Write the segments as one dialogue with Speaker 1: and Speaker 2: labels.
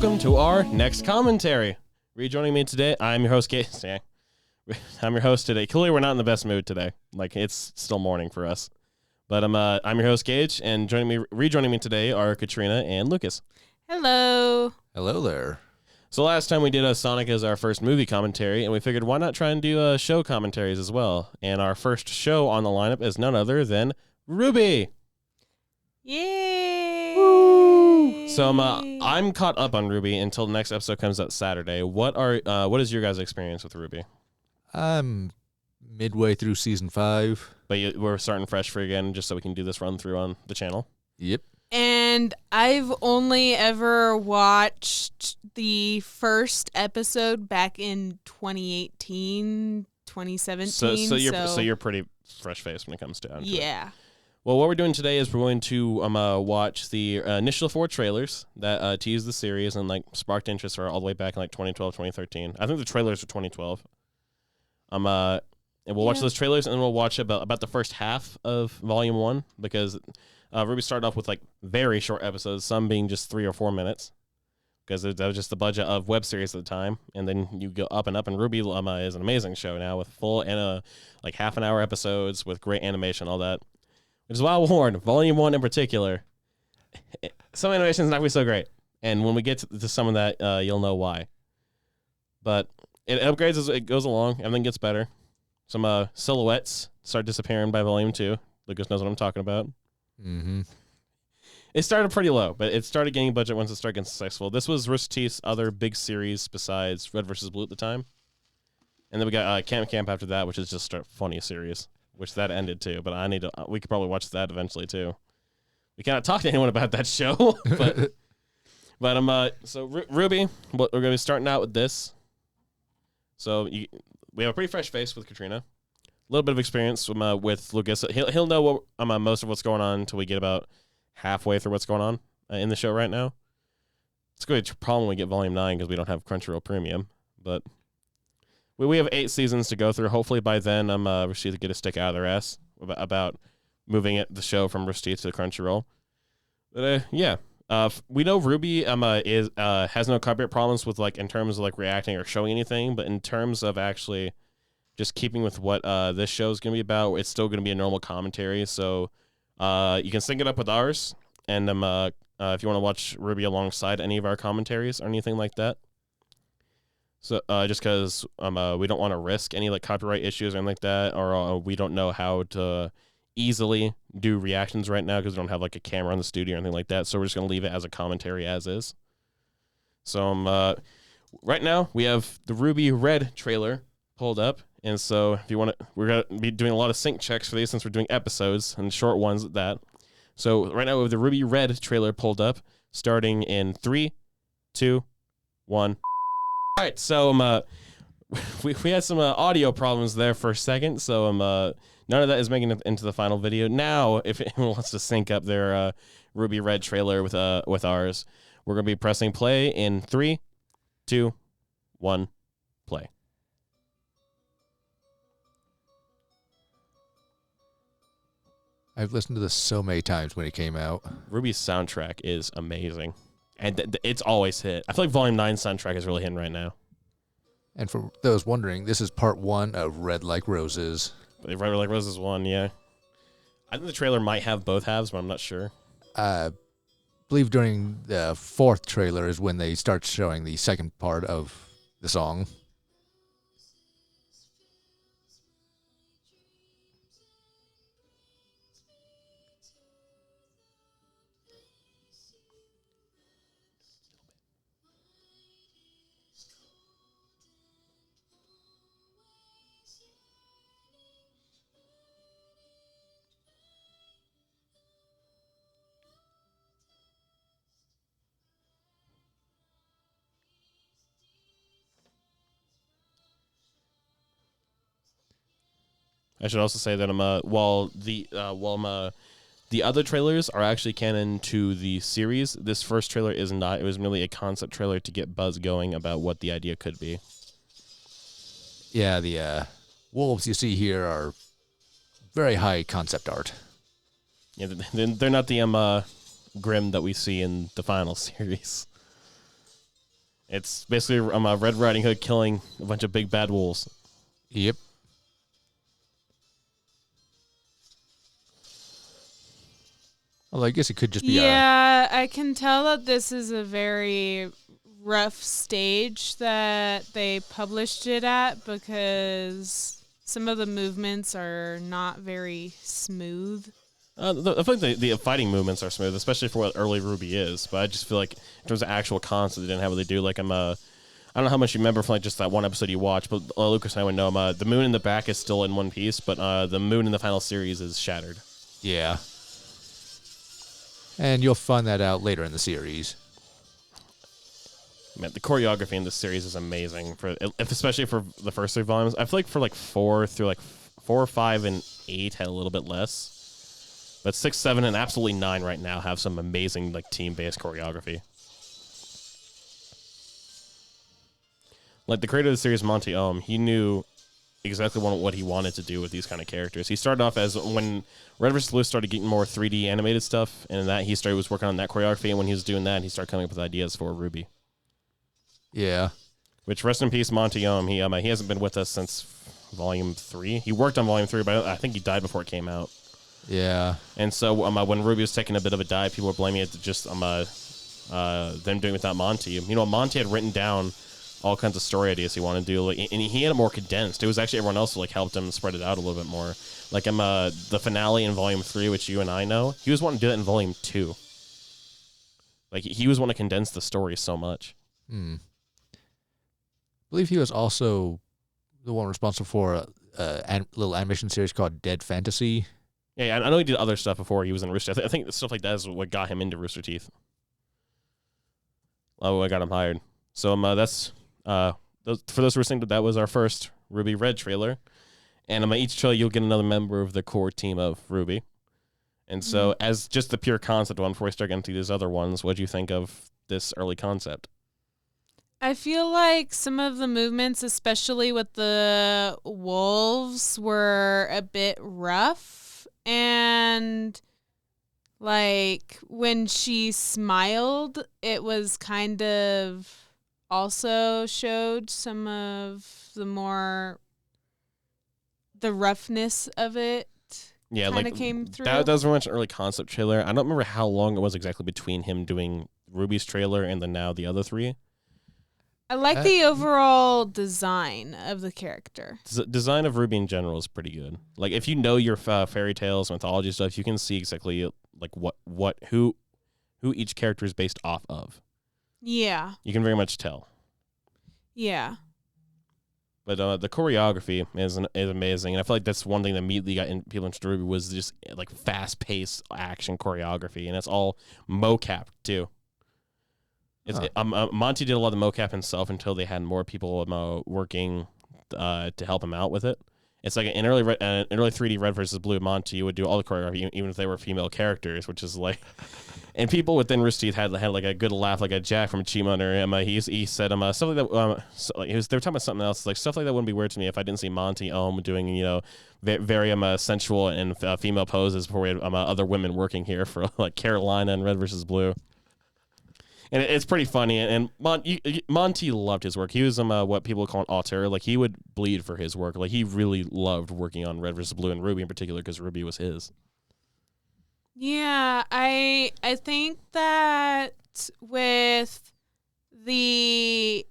Speaker 1: welcome to our next commentary. Rejoining me today, I'm your host, Gage. I'm your host today. Clearly, we're not in the best mood today. Like, it's still morning for us. But I'm your host, Gage, and rejoining me today are Katrina and Lucas.
Speaker 2: Hello.
Speaker 3: Hello there.
Speaker 1: So last time we did Sonic as our first movie commentary, and we figured why not try and do show commentaries as well. And our first show on the lineup is none other than RWBY.
Speaker 2: Yay!
Speaker 1: Woo! So I'm caught up on RWBY until the next episode comes out Saturday. What is your guys' experience with RWBY?
Speaker 3: I'm midway through season 5.
Speaker 1: But we're starting fresh for you again, just so we can do this run through on the channel.
Speaker 3: Yep.
Speaker 2: And I've only ever watched the first episode back in 2018, 2017.
Speaker 1: So you're pretty fresh-faced when it comes to it.
Speaker 2: Yeah.
Speaker 1: Well, what we're doing today is we're going to watch the initial 4 trailers that teased the series and like sparked interest all the way back in like 2012, 2013. I think the trailers were 2012. And we'll watch those trailers, and then we'll watch about the first half of Volume 1, because RWBY started off with like very short episodes, some being just 3 or 4 minutes, because that was just the budget of web series at the time. And then you go up and up, and RWBY is an amazing show now with full and like half an hour episodes with great animation, all that. Which is why I warned, Volume 1 in particular, some animation is not going to be so great. And when we get to some of that, you'll know why. But it upgrades as it goes along. Everything gets better. Some silhouettes start disappearing by Volume 2. Lucas knows what I'm talking about.
Speaker 3: Mm-hmm.
Speaker 1: It started pretty low, but it started getting budget once it started getting successful. This was Rooster Teeth's other big series besides Red vs. Blue at the time. And then we got Camp after that, which is just a funny series, which that ended too. But we could probably watch that eventually too. We cannot talk to anyone about that show. but so RWBY, we're going to be starting out with this. So we have a pretty fresh face with Katrina. A little bit of experience with Lucas. He'll know what most of what's going on until we get about halfway through what's going on in the show right now. It's going to be a problem when we get Volume 9 because we don't have Crunchyroll Premium. But we have 8 seasons to go through. Hopefully by then Rooster Teeth to get a stick out of their ass about moving the show from Rooster Teeth to Crunchyroll. But we know RWBY has no copyright problems with like in terms of like reacting or showing anything, but in terms of actually just keeping with what this show is going to be about, it's still going to be a normal commentary. So you can sync it up with ours, and if you want to watch RWBY alongside any of our commentaries or anything like that. So just because we don't want to risk any like copyright issues or anything like that, or we don't know how to easily do reactions right now because we don't have like a camera in the studio or anything like that. So we're just going to leave it as a commentary as is. So right now we have the RWBY Red trailer pulled up. And so if you want to, we're going to be doing a lot of sync checks for these since we're doing episodes and short ones at that. So right now we have the RWBY Red trailer pulled up starting in 3, 2, 1. All right, so we had some audio problems there for a second, so none of that is making it into the final video. Now, if anyone wants to sync up their RWBY Red trailer with ours, we're going to be pressing play in 3, 2, 1, play.
Speaker 3: I've listened to this so many times when it came out.
Speaker 1: RWBY's soundtrack is amazing. And it's always hit. I feel like Volume 9 soundtrack is really hitting right now.
Speaker 3: And for those wondering, this is part 1 of Red Like Roses.
Speaker 1: Red Like Roses 1, yeah. I think the trailer might have both halves, but I'm not sure.
Speaker 3: I believe during the 4th trailer is when they start showing the second part of the song.
Speaker 1: I should also say that while the other trailers are actually canon to the series, this first trailer is not. It was merely a concept trailer to get buzz going about what the idea could be.
Speaker 3: Yeah, the wolves you see here are very high concept art.
Speaker 1: Yeah, they're not the Grimm that we see in the final series. It's basically Red Riding Hood killing a bunch of big bad wolves.
Speaker 3: Yep. Well, I guess it could just be
Speaker 2: Yeah, I can tell that this is a very rough stage that they published it at because some of the movements are not very smooth.
Speaker 1: I feel like the fighting movements are smooth, especially for what early RWBY is. But I just feel like in terms of actual concepts, they didn't have what they do. Like I don't know how much you remember from like just that one episode you watched, but Lucas and I would know the moon in the back is still in one piece, but the moon in the final series is shattered.
Speaker 3: Yeah. And you'll find that out later in the series.
Speaker 1: Man, the choreography in this series is amazing, especially for the first 3 volumes. I feel like for like 4 through like 4, 5, and 8 had a little bit less. But 6, 7, and absolutely 9 right now have some amazing like team-based choreography. Like the creator of the series, Monty Ohm, he knew exactly what he wanted to do with these kind of characters. He started off as when Red vs. Blue started getting more 3D animated stuff, and that he was working on that choreography, and when he was doing that, he started coming up with ideas for RWBY.
Speaker 3: Yeah.
Speaker 1: Which, rest in peace, Monty Ohm. He hasn't been with us since Volume 3. He worked on Volume 3, but I think he died before it came out.
Speaker 3: Yeah.
Speaker 1: And so when RWBY was taking a bit of a dive, people were blaming it to just them doing it without Monty. You know, Monty had written down all kinds of story ideas he wanted to do, and he had it more condensed. It was actually everyone else who like helped him spread it out a little bit more. Like the finale in Volume 3, which you and I know, he was wanting to do that in Volume 2. Like he was wanting to condense the story so much.
Speaker 3: I believe he was also the one responsible for a little animation series called Dead Fantasy.
Speaker 1: Yeah, I know he did other stuff before he was in Rooster Teeth. I think stuff like that is what got him into Rooster Teeth. Oh, I got him hired. So that's for those who were saying that was our first RWBY Red trailer. And each trailer you'll get another member of the core team of RWBY. And so as just the pure concept one, before we start getting to these other ones, what do you think of this early concept?
Speaker 2: I feel like some of the movements, especially with the wolves, were a bit rough. And like when she smiled, it was kind of also showed some of the roughness of it.
Speaker 1: Yeah,
Speaker 2: kind of
Speaker 1: like
Speaker 2: came through.
Speaker 1: That was very much an early concept trailer. I don't remember how long it was exactly between him doing RWBY's trailer and then now the other 3.
Speaker 2: I like the overall design of the character.
Speaker 1: Design of RWBY in general is pretty good. Like if you know your fairy tales, mythology stuff, you can see exactly like who each character is based off of.
Speaker 2: Yeah.
Speaker 1: You can very much tell.
Speaker 2: Yeah.
Speaker 1: But the choreography is amazing, and I feel like that's one thing that immediately got people into RWBY was just like fast-paced action choreography, and it's all mocap too. Monty did a lot of the mocap himself until they had more people working to help him out with it. It's like an early 3D Red versus Blue. Monty would do all the choreography, even if they were female characters, which is like, and people within Rooster Teeth had like a good laugh, like a Jack from Achievement Hunter. He said stuff like that. They were talking about something else, like stuff like that wouldn't be weird to me if I didn't see Monty Ohm doing very sensual and female poses before we had other women working here for like Carolina and Red versus Blue. And it's pretty funny. And Monty loved his work. He was what people call an auteur. Like, he would bleed for his work. Like, he really loved working on Red vs. Blue and RWBY in particular because RWBY was his.
Speaker 2: Yeah, I think that with the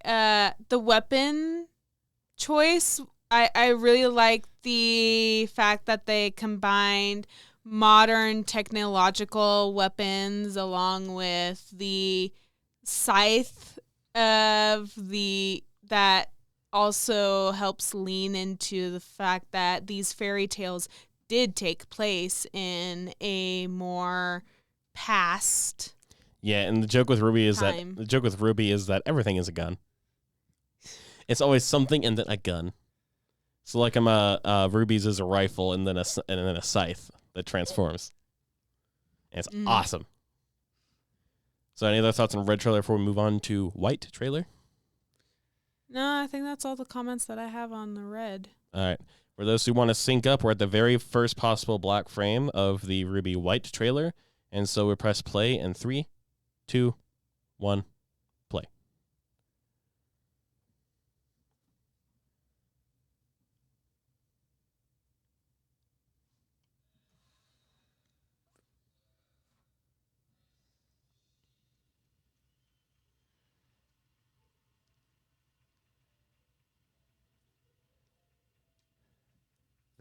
Speaker 2: weapon choice, I really like the fact that they combined modern technological weapons along with the scythe that also helps lean into the fact that these fairy tales did take place in a more past.
Speaker 1: Yeah, and the joke with RWBY is
Speaker 2: time.
Speaker 1: that everything is a gun. It's always something and then a gun. So like RWBY's is a rifle and then a scythe that transforms. And it's awesome. So any other thoughts on Red trailer before we move on to White trailer?
Speaker 2: No, I think that's all the comments that I have on the Red.
Speaker 1: All right. For those who want to sync up, we're at the very first possible black frame of the RWBY White trailer. And so we press play in 3, 2, 1, play.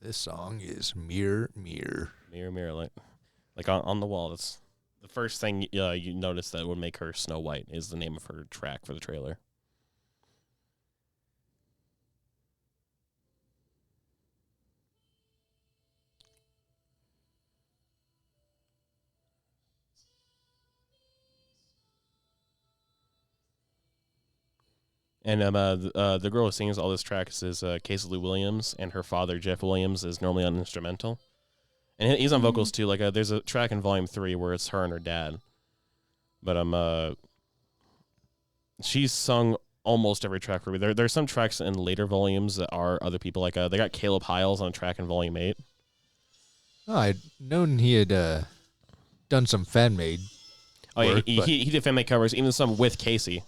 Speaker 3: This song is Mirror, Mirror.
Speaker 1: Mirror, mirror, like on the wall. That's the first thing you notice that would make her Snow White is the name of her track for the trailer. And the girl who sings all this tracks is Casey Lou Williams, and her father Jeff Williams is normally on instrumental, and he's on vocals too. Like there's a track in Volume 3 where it's her and her dad, but she's sung almost every track for me. There's some tracks in later volumes that are other people. Like they got Caleb Hiles on a track in Volume 8.
Speaker 3: Oh, I'd known he had done some fan made.
Speaker 1: Oh
Speaker 3: work,
Speaker 1: yeah, he did fan made covers, even some with Casey.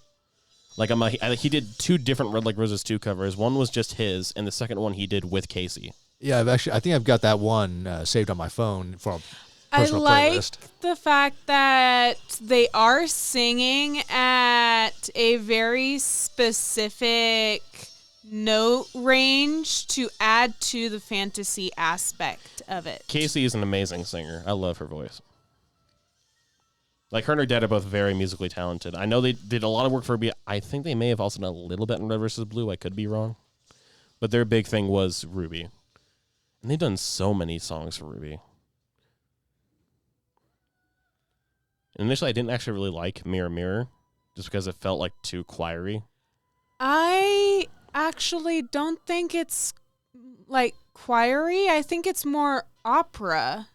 Speaker 1: Like he did 2 different Red Like Roses 2 covers. One was just his, and the second one he did with Casey.
Speaker 3: Yeah, I think I've got that one saved on my phone for a personal
Speaker 2: I like
Speaker 3: playlist.
Speaker 2: the fact that they are singing at a very specific note range to add to the fantasy aspect of it.
Speaker 1: Casey is an amazing singer. I love her voice. Like her and her dad are both very musically talented. I know they did a lot of work for RWBY. I think they may have also done a little bit in Red vs. Blue. I could be wrong. But their big thing was RWBY. And they've done so many songs for RWBY. Initially, I didn't actually really like Mirror Mirror just because it felt like too choiry.
Speaker 2: I actually don't think it's like choiry. I think it's more opera.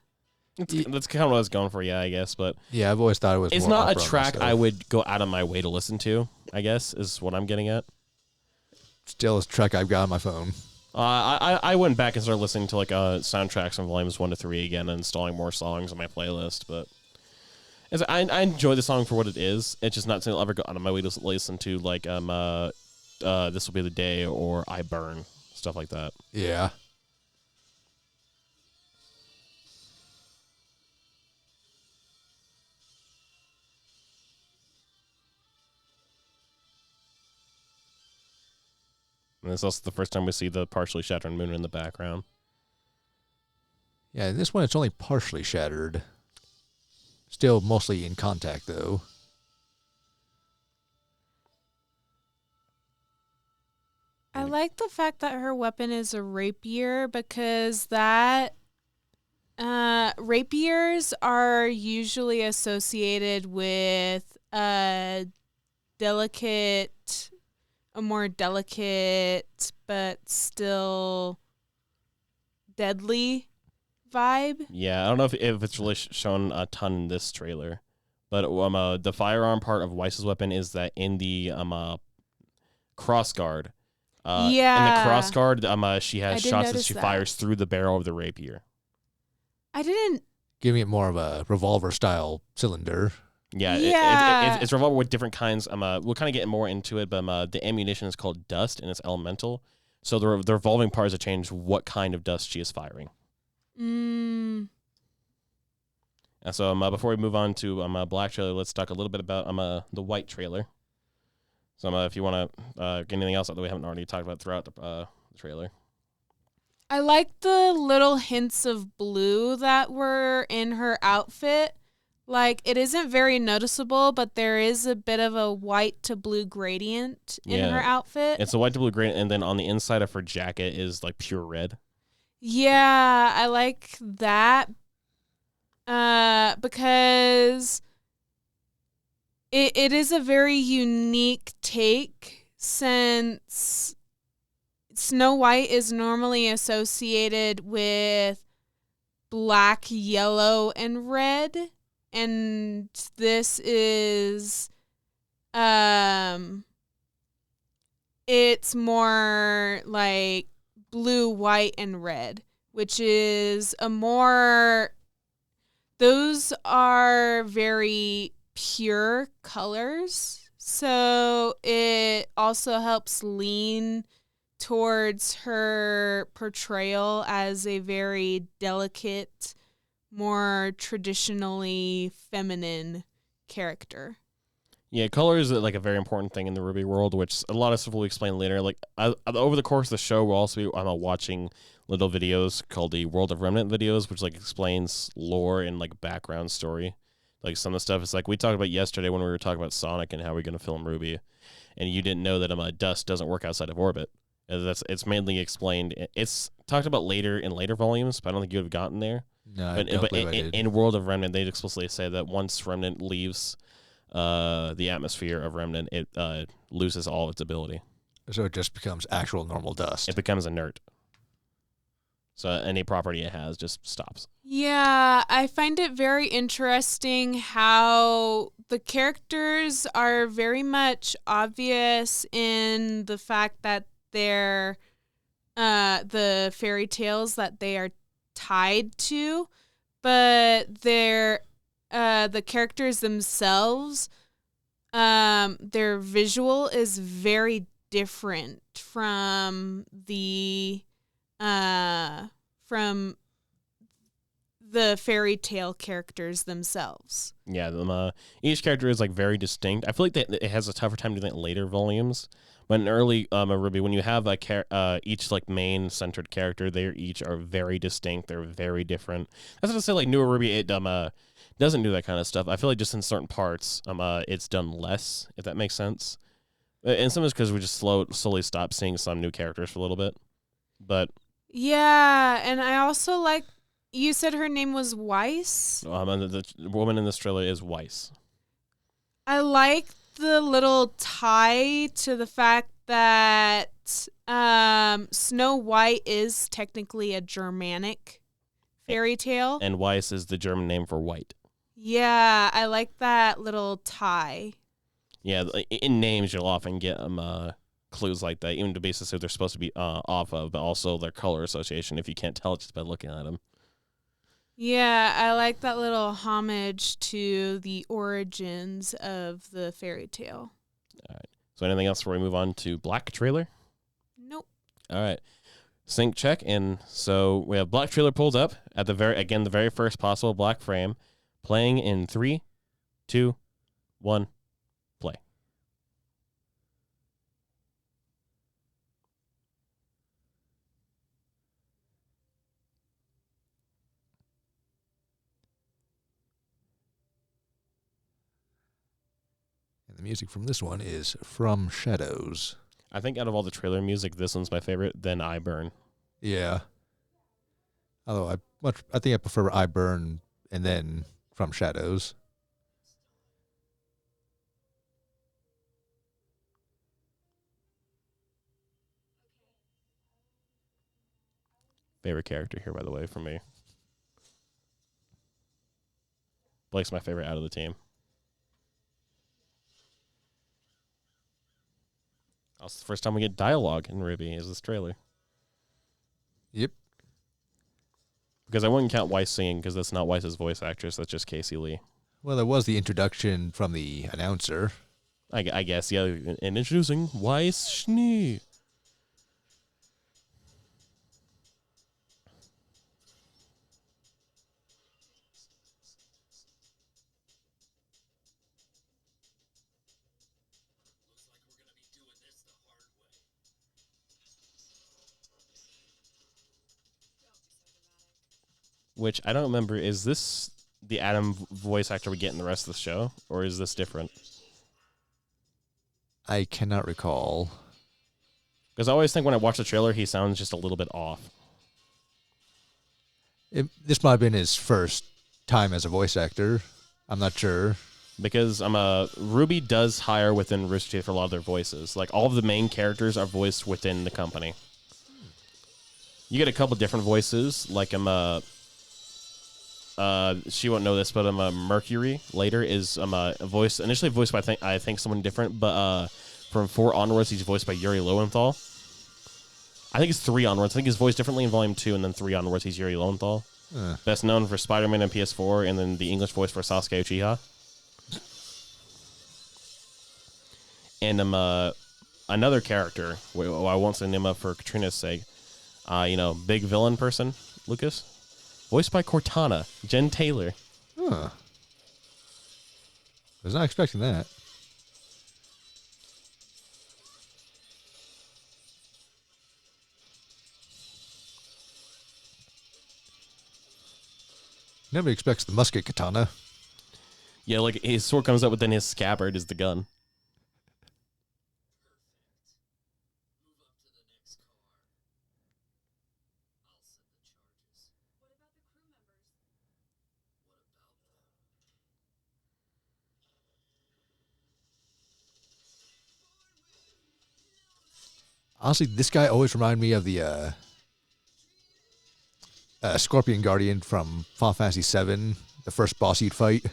Speaker 1: That's kind of what I was going for, yeah, I guess. But
Speaker 3: Yeah, I've always thought it was.
Speaker 1: it's
Speaker 3: more
Speaker 1: not a
Speaker 3: opera
Speaker 1: track
Speaker 3: myself.
Speaker 1: I would go out of my way to listen to, I guess, is what I'm getting at.
Speaker 3: Still, it's a track I've got on my phone.
Speaker 1: I went back and started listening to like soundtracks from volumes 1 to 3 again and installing more songs on my playlist. But I enjoy the song for what it is. It's just not something I'll ever go out of my way to listen to, like This Will Be the Day or I Burn, stuff like that.
Speaker 3: Yeah.
Speaker 1: And it's also the first time we see the partially shattered moon in the background.
Speaker 3: Yeah, in this one it's only partially shattered. Still mostly in contact, though.
Speaker 2: I like the fact that her weapon is a rapier because that rapiers are usually associated with a more delicate but still deadly vibe.
Speaker 1: Yeah, I don't know if it's really shown a ton in this trailer, but the firearm part of Weiss's weapon is that in the cross guard. In the cross guard, she has shots that she fires through the barrel of the rapier.
Speaker 2: I didn't.
Speaker 3: Giving it more of a revolver style cylinder.
Speaker 1: Yeah. It's revolver with different kinds. We'll kind of get more into it, but the ammunition is called dust and it's elemental. So the revolving parts have changed what kind of dust she is firing.
Speaker 2: Mm.
Speaker 1: And so before we move on to black trailer, let's talk a little bit about the white trailer. So if you want to get anything else that we haven't already talked about throughout the trailer.
Speaker 2: I like the little hints of blue that were in her outfit. Like, it isn't very noticeable, but there is a bit of a white to blue gradient in her outfit.
Speaker 1: It's a white to blue gradient, and then on the inside of her jacket is like pure red.
Speaker 2: Yeah, I like that because it is a very unique take since Snow White is normally associated with black, yellow, and red. And this is, it's more like blue, white, and red, which is those are very pure colors. So it also helps lean towards her portrayal as a very delicate, more traditionally feminine character.
Speaker 1: Yeah, color is like a very important thing in the RWBY world, which a lot of stuff will explain later. Like over the course of the show, we'll also be watching little videos called the World of Remnant videos, which like explains lore and like background story. Like some of the stuff is like we talked about yesterday when we were talking about Sonic and how we're going to film RWBY, and you didn't know that dust doesn't work outside of orbit. It's mainly explained. It's talked about later in later volumes, but I don't think you would have gotten there.
Speaker 3: No,
Speaker 1: But in World of Remnant, they explicitly say that once Remnant leaves the atmosphere of Remnant, it loses all of its ability.
Speaker 3: So it just becomes actual normal dust.
Speaker 1: It becomes inert. So any property it has just stops.
Speaker 2: Yeah, I find it very interesting how the characters are very much obvious in the fact that they're the fairy tales that they are tied to, but they're the characters themselves, their visual is very different from the fairy tale characters themselves.
Speaker 1: Yeah, each character is like very distinct. I feel like that it has a tougher time doing that in later volumes. But in early RWBY, when you have each like main centered character, they each are very distinct. They're very different. That's not to say like newer RWBY it doesn't do that kind of stuff. I feel like just in certain parts it's done less, if that makes sense. And some is because we just slowly stopped seeing some new characters for a little bit. But
Speaker 2: yeah, and I also like you said her name was Weiss.
Speaker 1: And the woman in this trailer is Weiss.
Speaker 2: I like the little tie to the fact that Snow White is technically a Germanic fairy tale.
Speaker 1: And Weiss is the German name for white.
Speaker 2: Yeah, I like that little tie.
Speaker 1: Yeah, in names you'll often get clues like that, even to basis who they're supposed to be off of, but also their color association if you can't tell just by looking at them.
Speaker 2: Yeah, I like that little homage to the origins of the fairy tale.
Speaker 1: All right. So anything else before we move on to Black trailer?
Speaker 2: Nope.
Speaker 1: All right. Sync check. And so we have Black trailer pulled up at the very first possible black frame, playing in 3, 2, 1, play.
Speaker 3: And the music from this one is From Shadows.
Speaker 1: I think out of all the trailer music, this one's my favorite, then I Burn.
Speaker 3: Yeah. Although I think I prefer I Burn and then From Shadows.
Speaker 1: Favorite character here, by the way, for me. Blake's my favorite out of the team. Also, the first time we get dialogue in RWBY is this trailer.
Speaker 3: Yep.
Speaker 1: Because I wouldn't count Weiss singing because that's not Weiss's voice actress. That's just Casey Lee.
Speaker 3: Well, there was the introduction from the announcer.
Speaker 1: I guess, yeah. And introducing Weiss Schnee. Which I don't remember. Is this the Adam voice actor we get in the rest of the show, or is this different?
Speaker 3: I cannot recall.
Speaker 1: Because I always think when I watch the trailer, he sounds just a little bit off.
Speaker 3: This might have been his first time as a voice actor. I'm not sure.
Speaker 1: Because RWBY does hire within Rooster Teeth for a lot of their voices. Like all of the main characters are voiced within the company. You get a couple different voices, like she won't know this, but Mercury later is initially voiced by I think someone different, but from 4 onwards he's voiced by Yuri Lowenthal. I think it's 3 onwards. I think he's voiced differently in Volume 2, and then 3 onwards he's Yuri Lowenthal. Best known for Spider-Man and PS4, and then the English voice for Sasuke Uchiha. And another character, I won't say name up for Katrina's sake, big villain person, Lucas. Voiced by Cortana, Jen Taylor.
Speaker 3: Huh. I was not expecting that. Nobody expects the musket katana.
Speaker 1: Yeah, like his sword comes up, but then his scabbard is the gun.
Speaker 3: Honestly, this guy always reminded me of the Scorpion Guardian from Final Fantasy VII, the first boss you'd fight.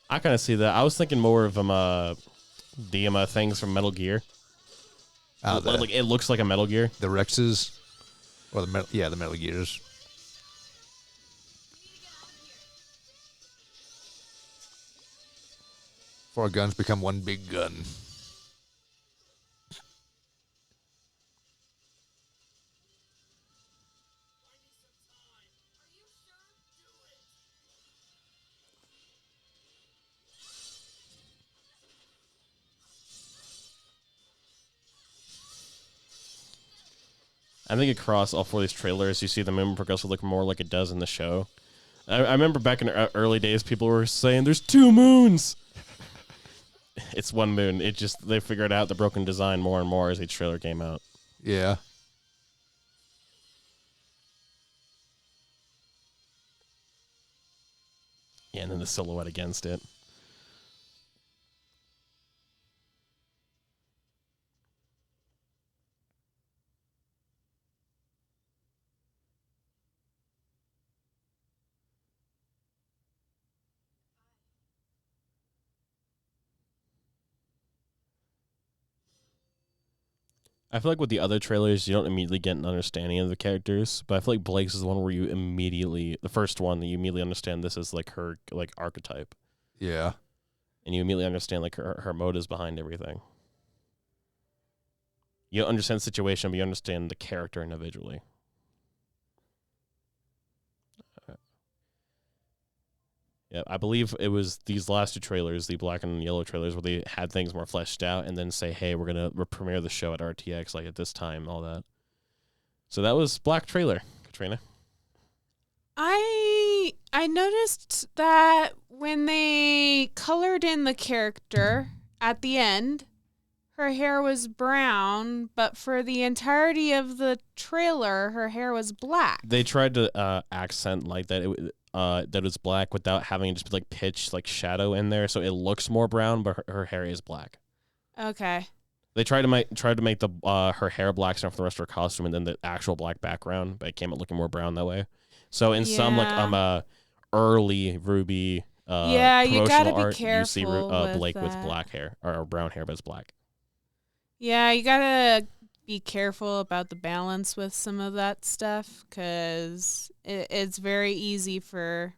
Speaker 1: I kind of see that. I was thinking more of the things from Metal Gear. Like it looks like a Metal Gear.
Speaker 3: The Rexes, or the Metal Gears. Four guns become one big gun.
Speaker 1: I think across all four of these trailers, you see the movement progressively look more like it does in the show. I remember back in the early days, people were saying, "There's 2 moons." It's 1 moon. They figured out the broken design more and more as each trailer came out.
Speaker 3: Yeah.
Speaker 1: Yeah, and then the silhouette against it. I feel like with the other trailers, you don't immediately get an understanding of the characters, but I feel like Blake's is the one where the first one that you immediately understand this is like her like archetype.
Speaker 3: Yeah.
Speaker 1: And you immediately understand like her motives behind everything. You don't understand the situation, but you understand the character individually. Yeah, I believe it was these last 2 trailers, the black and yellow trailers, where they had things more fleshed out and then say, hey, we're going to premiere the show at RTX like at this time, all that. So that was black trailer, Katrina.
Speaker 2: I noticed that when they colored in the character at the end, her hair was brown, but for the entirety of the trailer, her hair was black.
Speaker 1: They tried to accent like that that it's black without having just like pitch like shadow in there, so it looks more brown, but her hair is black.
Speaker 2: Okay.
Speaker 1: They tried to make the her hair black enough for the rest of her costume, and then the actual black background, but it came out looking more brown that way. So in some like early RWBY
Speaker 2: you gotta be
Speaker 1: art,
Speaker 2: careful.
Speaker 1: you see Blake with black hair or brown hair, but it's black.
Speaker 2: Yeah, you gotta be careful about the balance with some of that stuff, because it's very easy for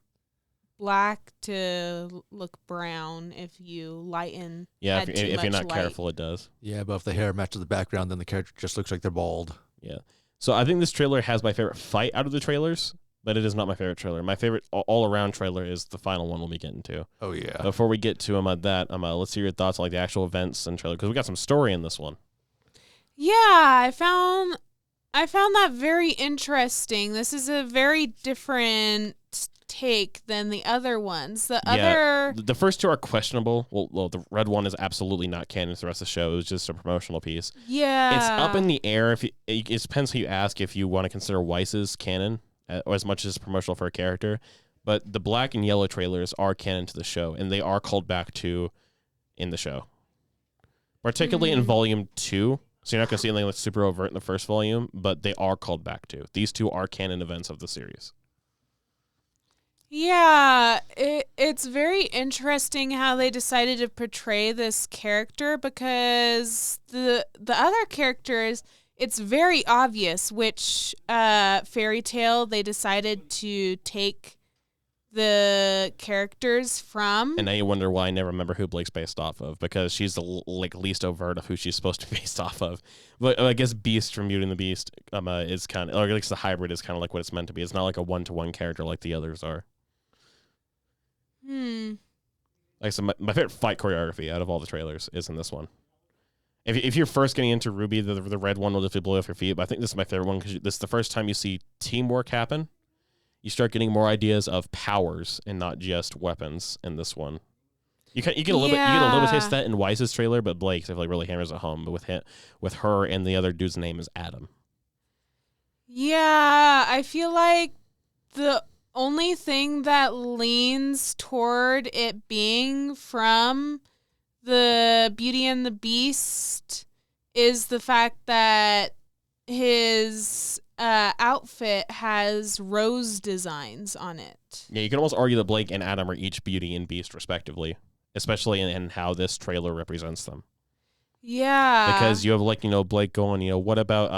Speaker 2: black to look brown if you lighten.
Speaker 1: Yeah, if you're not careful, it does.
Speaker 3: Yeah, but if the hair matches the background, then the character just looks like they're bald.
Speaker 1: Yeah. So I think this trailer has my favorite fight out of the trailers, but it is not my favorite trailer. My favorite all-around trailer is the final one we'll be getting to.
Speaker 3: Oh, yeah.
Speaker 1: Before we get to let's hear your thoughts on like the actual events and trailer, because we got some story in this one.
Speaker 2: Yeah, I found that very interesting. This is a very different take than the other ones. The
Speaker 1: first 2 are questionable. Well, the red one is absolutely not canon to the rest of the show. It was just a promotional piece.
Speaker 2: Yeah.
Speaker 1: It's up in the air. It depends who you ask if you want to consider Weiss's canon or as much as promotional for a character. But the black and yellow trailers are canon to the show, and they are called back to in the show. Particularly in Volume 2. So you're not going to see anything like super overt in the first volume, but they are called back to. These 2 are canon events of the series.
Speaker 2: Yeah, it's very interesting how they decided to portray this character, because the other characters, it's very obvious which fairy tale they decided to take the characters from.
Speaker 1: And now you wonder why I never remember who Blake's based off of, because she's the least overt of who she's supposed to be based off of. But I guess Beast from Beauty and the Beast is kind of, or at least the hybrid is kind of like what it's meant to be. It's not like a one-to-one character like the others are. Like, so my favorite fight choreography out of all the trailers is in this one. If you're first getting into RWBY, the red one will definitely blow off your feet. But I think this is my favorite one because this is the first time you see teamwork happen. you start getting more ideas of powers and not just weapons in this one. You get a little bit of taste of that in Wise's trailer, but Blake's I feel like really hammers it home. But with her and the other dude's name is Adam.
Speaker 2: Yeah, I feel like the only thing that leans toward it being from the Beauty and the Beast is the fact that his outfit has rose designs on it.
Speaker 1: Yeah, you can almost argue that Blake and Adam are each Beauty and Beast, respectively, especially in how this trailer represents them.
Speaker 2: Yeah.
Speaker 1: Because you have, like, Blake going, what about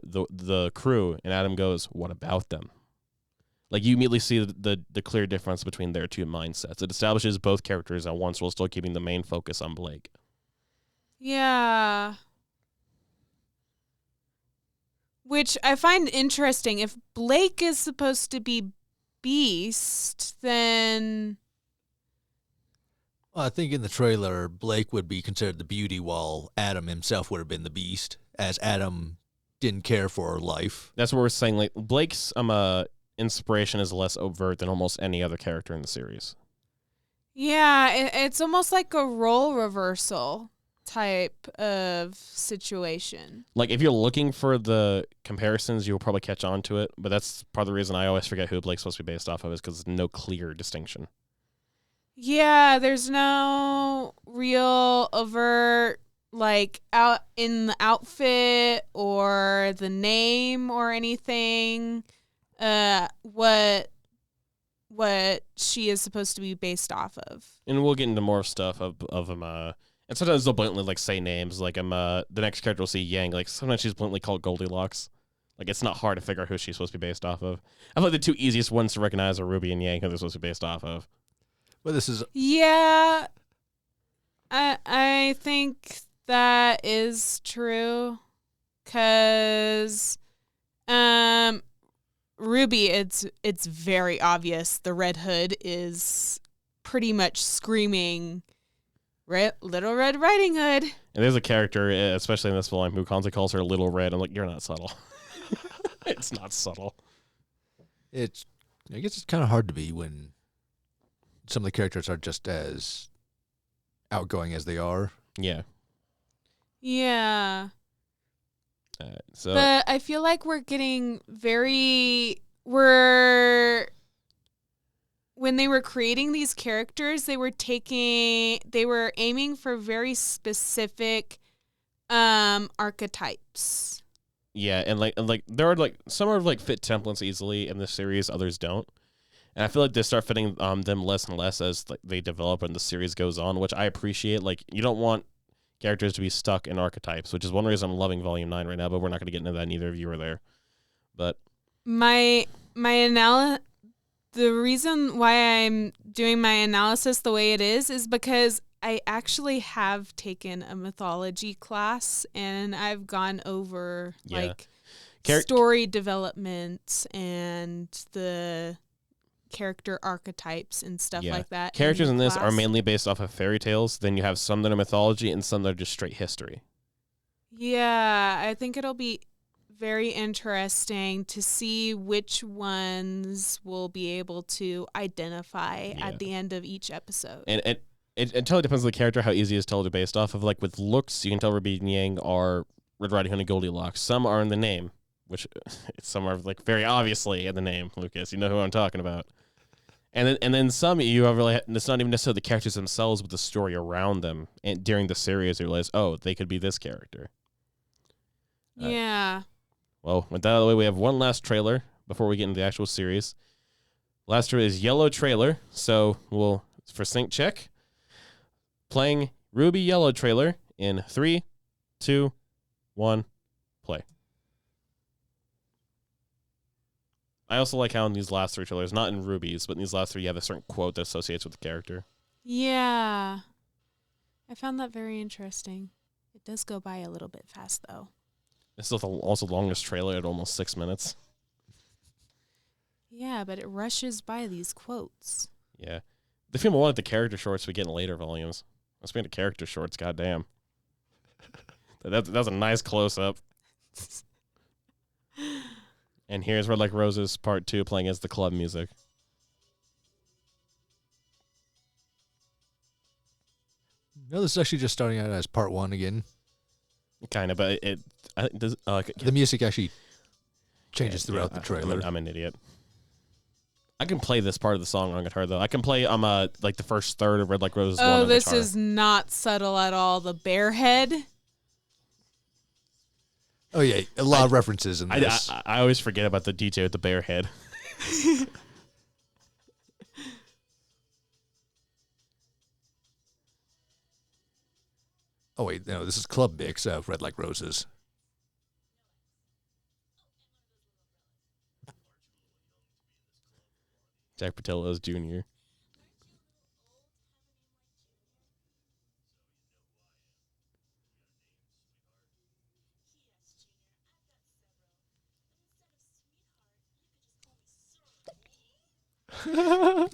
Speaker 1: the crew? And Adam goes, what about them? Like, you immediately see the clear difference between their two mindsets. It establishes both characters at once while still keeping the main focus on Blake.
Speaker 2: Yeah. Which I find interesting. If Blake is supposed to be Beast, then...
Speaker 3: Well, I think in the trailer, Blake would be considered the beauty, while Adam himself would have been the beast, as Adam didn't care for life.
Speaker 1: That's what we're saying. Like, Blake's inspiration is less overt than almost any other character in the series.
Speaker 2: Yeah, it's almost like a role reversal type of situation.
Speaker 1: Like, if you're looking for the comparisons, you'll probably catch on to it. But that's part of the reason I always forget who Blake's supposed to be based off of, is because there's no clear distinction.
Speaker 2: Yeah, there's no real overt, like, out in the outfit or the name or anything, what she is supposed to be based off of.
Speaker 1: And we'll get into more stuff of him. And sometimes they'll blatantly, like, say names. Like, the next character will see Yang. Like, sometimes she's blatantly called Goldilocks. Like, it's not hard to figure out who she's supposed to be based off of. I feel like the two easiest ones to recognize are RWBY and Yang, who they're supposed to be based off of.
Speaker 3: But this is...
Speaker 2: Yeah, I think that is true, because RWBY, it's very obvious the Red Hood is pretty much screaming Little Red Riding Hood.
Speaker 1: And there's a character, especially in this film, who constantly calls her Little Red. I'm like, you're not subtle. It's not subtle.
Speaker 3: I guess it's kind of hard to be when some of the characters are just as outgoing as they are.
Speaker 1: Yeah.
Speaker 2: Yeah.
Speaker 1: So,
Speaker 2: but I feel like we're getting when they were creating these characters, they were aiming for very specific archetypes.
Speaker 1: yeah, and there are, like, some are, like, fit templates easily in this series, others don't. And I feel like they start fitting them less and less as, like, they develop and the series goes on, which I appreciate. Like, you don't want characters to be stuck in archetypes, which is one reason I'm loving Volume 9 right now, but we're not going to get into that. Neither of you are there. But
Speaker 2: the reason why I'm doing my analysis the way it is because I actually have taken a mythology class, and I've gone over story development and the character archetypes and stuff like that.
Speaker 1: Characters in this are mainly based off of fairy tales. Then you have some that are mythology and some that are just straight history.
Speaker 2: Yeah, I think it'll be very interesting to see which ones we'll be able to identify at the end of each episode.
Speaker 1: And it totally depends on the character how easy it is to tell they're based off of. Like, with looks, you can tell RWBY and Yang are Red Riding Hood and Goldilocks. Some are in the name, which some are, like, very obviously in the name, Lucas. You know who I'm talking about. And then some you have really, it's not even necessarily the characters themselves, but the story around them. And during the series, you realize, oh, they could be this character.
Speaker 2: Yeah.
Speaker 1: Well, with that out of the way, we have one last trailer before we get into the actual series. Last trailer is Yellow Trailer. So we'll, for sync check, playing RWBY Yellow Trailer in 3, 2, 1, play. I also like how in these last three trailers, not in RWBY's, but in these last three, you have a certain quote that associates with the character.
Speaker 2: Yeah. I found that very interesting. It does go by a little bit fast, though.
Speaker 1: This is also the longest trailer at almost 6 minutes.
Speaker 2: Yeah, but it rushes by these quotes.
Speaker 1: Yeah. The film will want the character shorts we get in later volumes. Let's be into character shorts, goddamn. That's a nice close-up. And here's Red Like Roses Part 2 playing as the club music.
Speaker 3: No, this is actually just starting out as part 1 again.
Speaker 1: Kind of, but it does.
Speaker 3: The music actually changes throughout the trailer.
Speaker 1: I'm an idiot. I can play this part of the song on guitar though. I can play like the first third of Red Like Roses 1 on
Speaker 2: this
Speaker 1: guitar.
Speaker 2: is not subtle at all. The bear head.
Speaker 3: Oh yeah, a lot of references in this.
Speaker 1: I always forget about the DJ with the bear head.
Speaker 3: Oh wait, no, this is Club Mix of Red Like Roses.
Speaker 1: Jack Patello's Jr.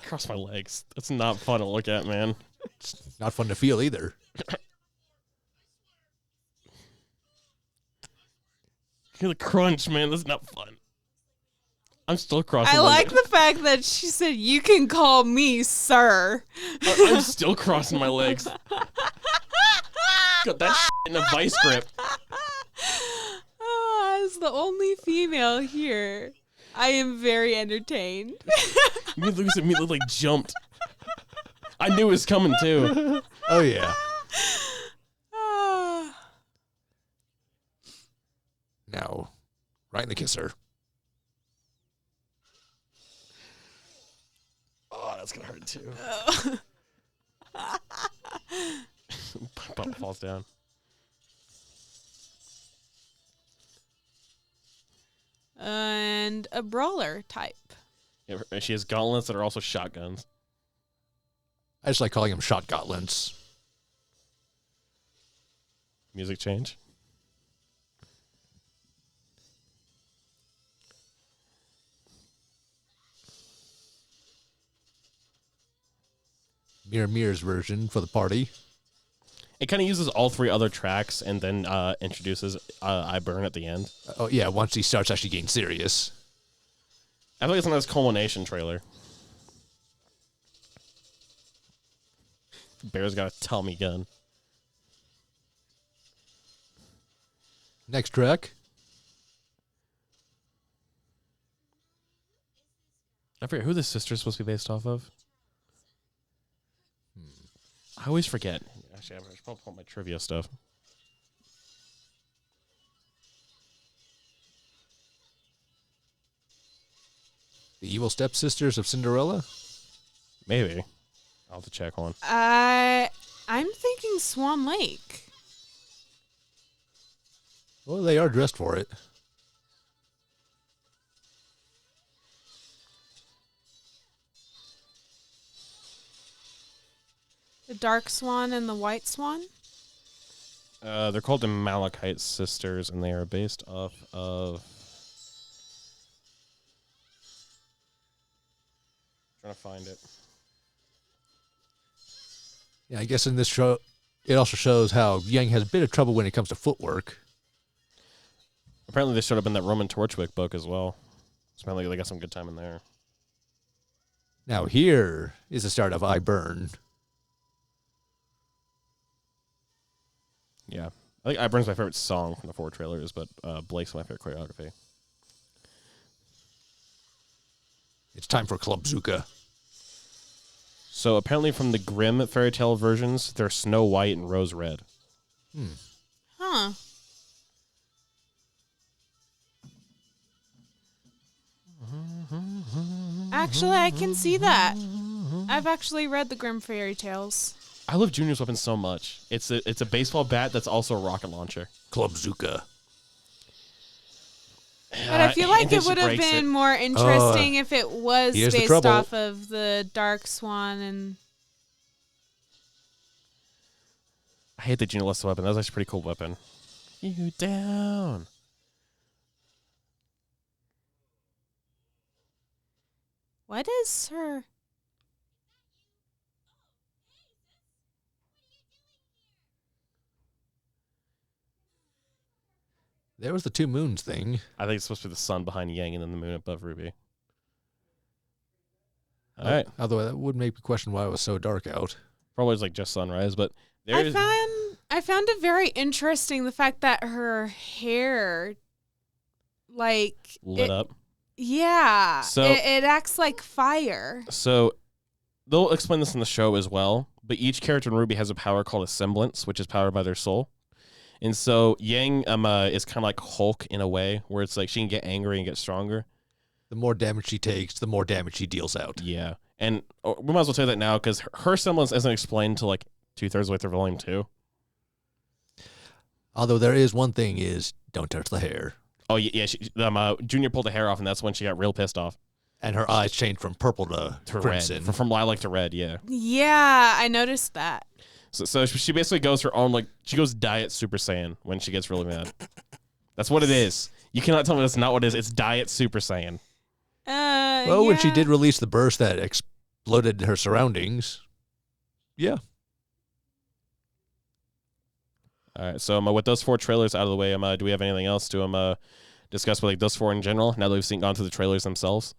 Speaker 1: Cross my legs. That's not fun to look at, man.
Speaker 3: It's not fun to feel either.
Speaker 1: Hear the crunch, man. That's not fun. I'm still crossing
Speaker 2: I
Speaker 1: my
Speaker 2: like
Speaker 1: legs.
Speaker 2: the fact that she said, "You can call me sir."
Speaker 1: I'm still crossing my legs. Got that shit in a vice grip.
Speaker 2: Oh, as the only female here, I am very entertained.
Speaker 1: Me looks at me look like jumped. I knew it was coming too.
Speaker 3: Oh yeah. Now, right in the kisser.
Speaker 1: Oh, that's gonna hurt too. Bump falls down.
Speaker 2: And a brawler type.
Speaker 1: Yeah, she has gauntlets that are also shotguns.
Speaker 3: I just like calling them shot gauntlets.
Speaker 1: Music change.
Speaker 3: Mirror's version for the party.
Speaker 1: It kind of uses all three other tracks and then introduces I Burn at the end.
Speaker 3: Oh yeah, once he starts actually getting serious.
Speaker 1: I feel like it's a nice culmination trailer. Bear's got a Tommy gun.
Speaker 3: Next track.
Speaker 1: I forget who this sister's supposed to be based off of. I always forget. Actually, I should probably pull up my trivia stuff.
Speaker 3: The evil stepsisters of Cinderella?
Speaker 1: Maybe. I'll have to check one.
Speaker 2: I'm thinking Swan Lake.
Speaker 3: Well, they are dressed for it.
Speaker 2: The Dark Swan and the White Swan?
Speaker 1: They're called the Malachite Sisters, and they are based off of... trying to find it.
Speaker 3: Yeah, I guess in this show, it also shows how Yang has a bit of trouble when it comes to footwork.
Speaker 1: Apparently they showed up in that Roman Torchwick book as well. So apparently they got some good time in there.
Speaker 3: Now here is the start of I Burn.
Speaker 1: Yeah. I think I Burn's my favorite song from the 4 trailers, but Blake's my favorite choreography.
Speaker 3: It's time for Club Zuka.
Speaker 1: So apparently from the Grimm fairy tale versions, they're Snow White and Rose Red.
Speaker 2: Huh. Actually, I can see that. I've actually read the Grimm fairy tales.
Speaker 1: I love Junior's weapon so much. It's a baseball bat that's also a rocket launcher.
Speaker 3: Club Zuka.
Speaker 2: But I feel like
Speaker 1: and then
Speaker 2: it
Speaker 1: she
Speaker 2: would have
Speaker 1: breaks
Speaker 2: been
Speaker 1: it.
Speaker 2: more interesting if it was
Speaker 3: here's the
Speaker 2: based
Speaker 3: trouble.
Speaker 2: off of the Dark Swan and...
Speaker 1: I hate the Junior lost the weapon. That was actually a pretty cool weapon. You down.
Speaker 2: What is her...
Speaker 3: There was the two moons thing.
Speaker 1: I think it's supposed to be the sun behind Yang and then the moon above RWBY. All right.
Speaker 3: Although that would make me question why it was so dark out.
Speaker 1: Probably was like just sunrise, but
Speaker 2: I found it very interesting the fact that her hair, like,
Speaker 1: lit up.
Speaker 2: Yeah.
Speaker 1: So
Speaker 2: it acts like fire.
Speaker 1: So they'll explain this in the show as well, but each character in RWBY has a power called a semblance, which is powered by their soul. And so Yang is kind of like Hulk in a way, where it's like she can get angry and get stronger.
Speaker 3: The more damage she takes, the more damage she deals out.
Speaker 1: Yeah. And we might as well tell you that now, because her semblance isn't explained until like 2/3 of the way through Volume 2.
Speaker 3: Although there is one thing is, don't touch the hair.
Speaker 1: Oh, yeah. Junior pulled the hair off, and that's when she got real pissed off.
Speaker 3: And her eyes changed from purple to crimson.
Speaker 1: Red. From lilac to red, yeah.
Speaker 2: Yeah, I noticed that.
Speaker 1: So she basically goes her own, like, she goes Diet Super Saiyan when she gets really mad. That's what it is. You cannot tell me that's not what it is. It's Diet Super Saiyan.
Speaker 3: Well, when she did release the burst that exploded her surroundings, yeah.
Speaker 1: All right, so with those 4 trailers out of the way, do we have anything else to discuss with like those 4 in general, now that we've gone through the trailers themselves?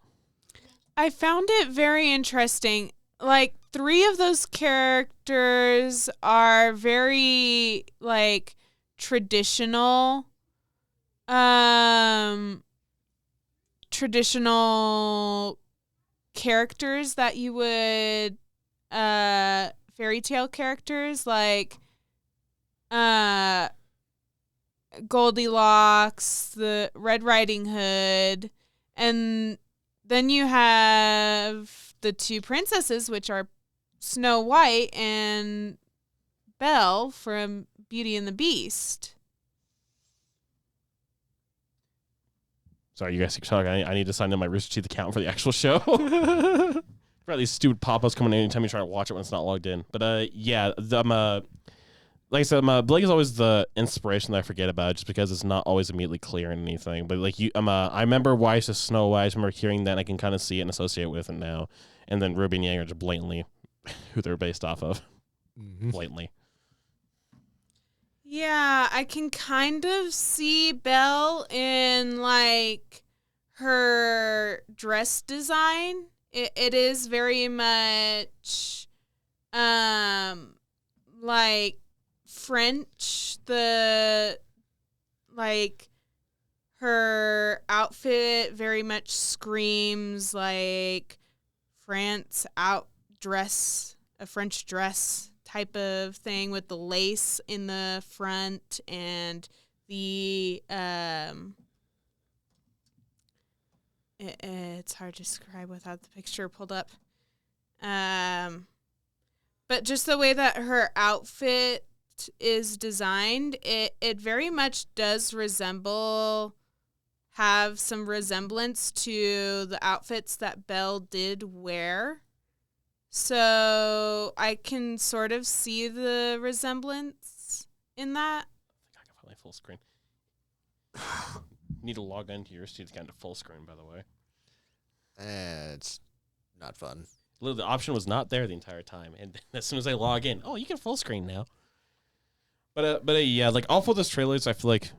Speaker 2: I found it very interesting. Like, 3 of those characters are very, like, traditional characters that you would fairy tale characters, like Goldilocks, the Red Riding Hood, and then you have the 2 princesses, which are Snow White and Belle from Beauty and the Beast.
Speaker 1: Sorry, you guys keep talking. I need to sign in my Rooster Teeth account for the actual show. For these stupid pop-ups coming in anytime you try to watch it when it's not logged in. But yeah, like I said, Blake is always the inspiration that I forget about, just because it's not always immediately clear in anything. But like I remember Weiss is Snow White. I remember hearing that, and I can kind of see it and associate with it now. And then RWBY and Yang are just blatantly who they're based off of. Mm-hmm. Blatantly.
Speaker 2: Yeah, I can kind of see Belle in like her dress design. It is very much like French. Her outfit very much screams like France a French dress type of thing, with the lace in the front and the it's hard to describe without the picture pulled up. But just the way that her outfit is designed, it very much does have some resemblance to the outfits that Belle did wear. So I can sort of see the resemblance in that.
Speaker 1: I can finally full screen. Need to log into your Steve's account to full screen, by the way.
Speaker 3: It's not fun.
Speaker 1: The option was not there the entire time, and as soon as I log in, you can full screen now. But yeah, like all 4 of those trailers, I feel like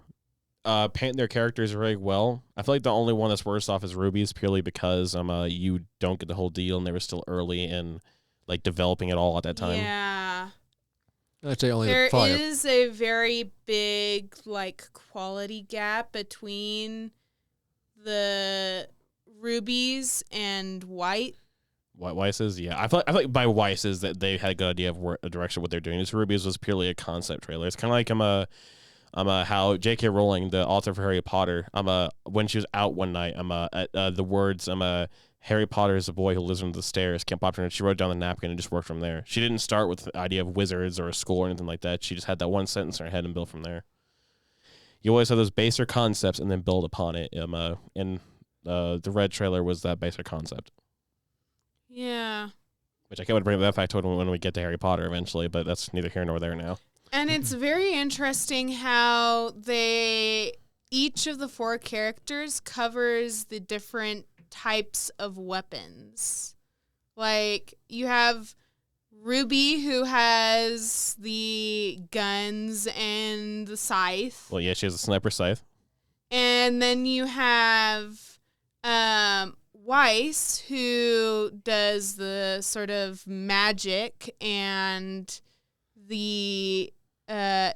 Speaker 1: paint their characters very well. I feel like the only one that's worse off is RWBY's, purely because you don't get the whole deal, and they were still early in like developing it all at that time.
Speaker 2: Yeah.
Speaker 3: I'd say only
Speaker 2: there is a very big like quality gap between the RWBY's and
Speaker 1: Weiss's, yeah. I feel like by Weiss's that they had a good idea of a direction what they're doing. This RWBY's was purely a concept trailer. It's kind of like how J.K. Rowling, the author for Harry Potter, when she was out one night, the words Harry Potter is a boy who lives under the stairs kept popping her. She wrote down the napkin and just worked from there. She didn't start with the idea of wizards or a school or anything like that. She just had that one sentence in her head and built from there. You always have those baser concepts and then build upon it. And the Red trailer was that baser concept.
Speaker 2: Yeah.
Speaker 1: Which I can't bring that fact to when we get to Harry Potter eventually, but that's neither here nor there now.
Speaker 2: And it's very interesting how each of the 4 characters covers the different types of weapons. Like, you have RWBY, who has the guns and the scythe.
Speaker 1: Well, yeah, she has a sniper scythe.
Speaker 2: And then you have Weiss, who does the sort of magic, and the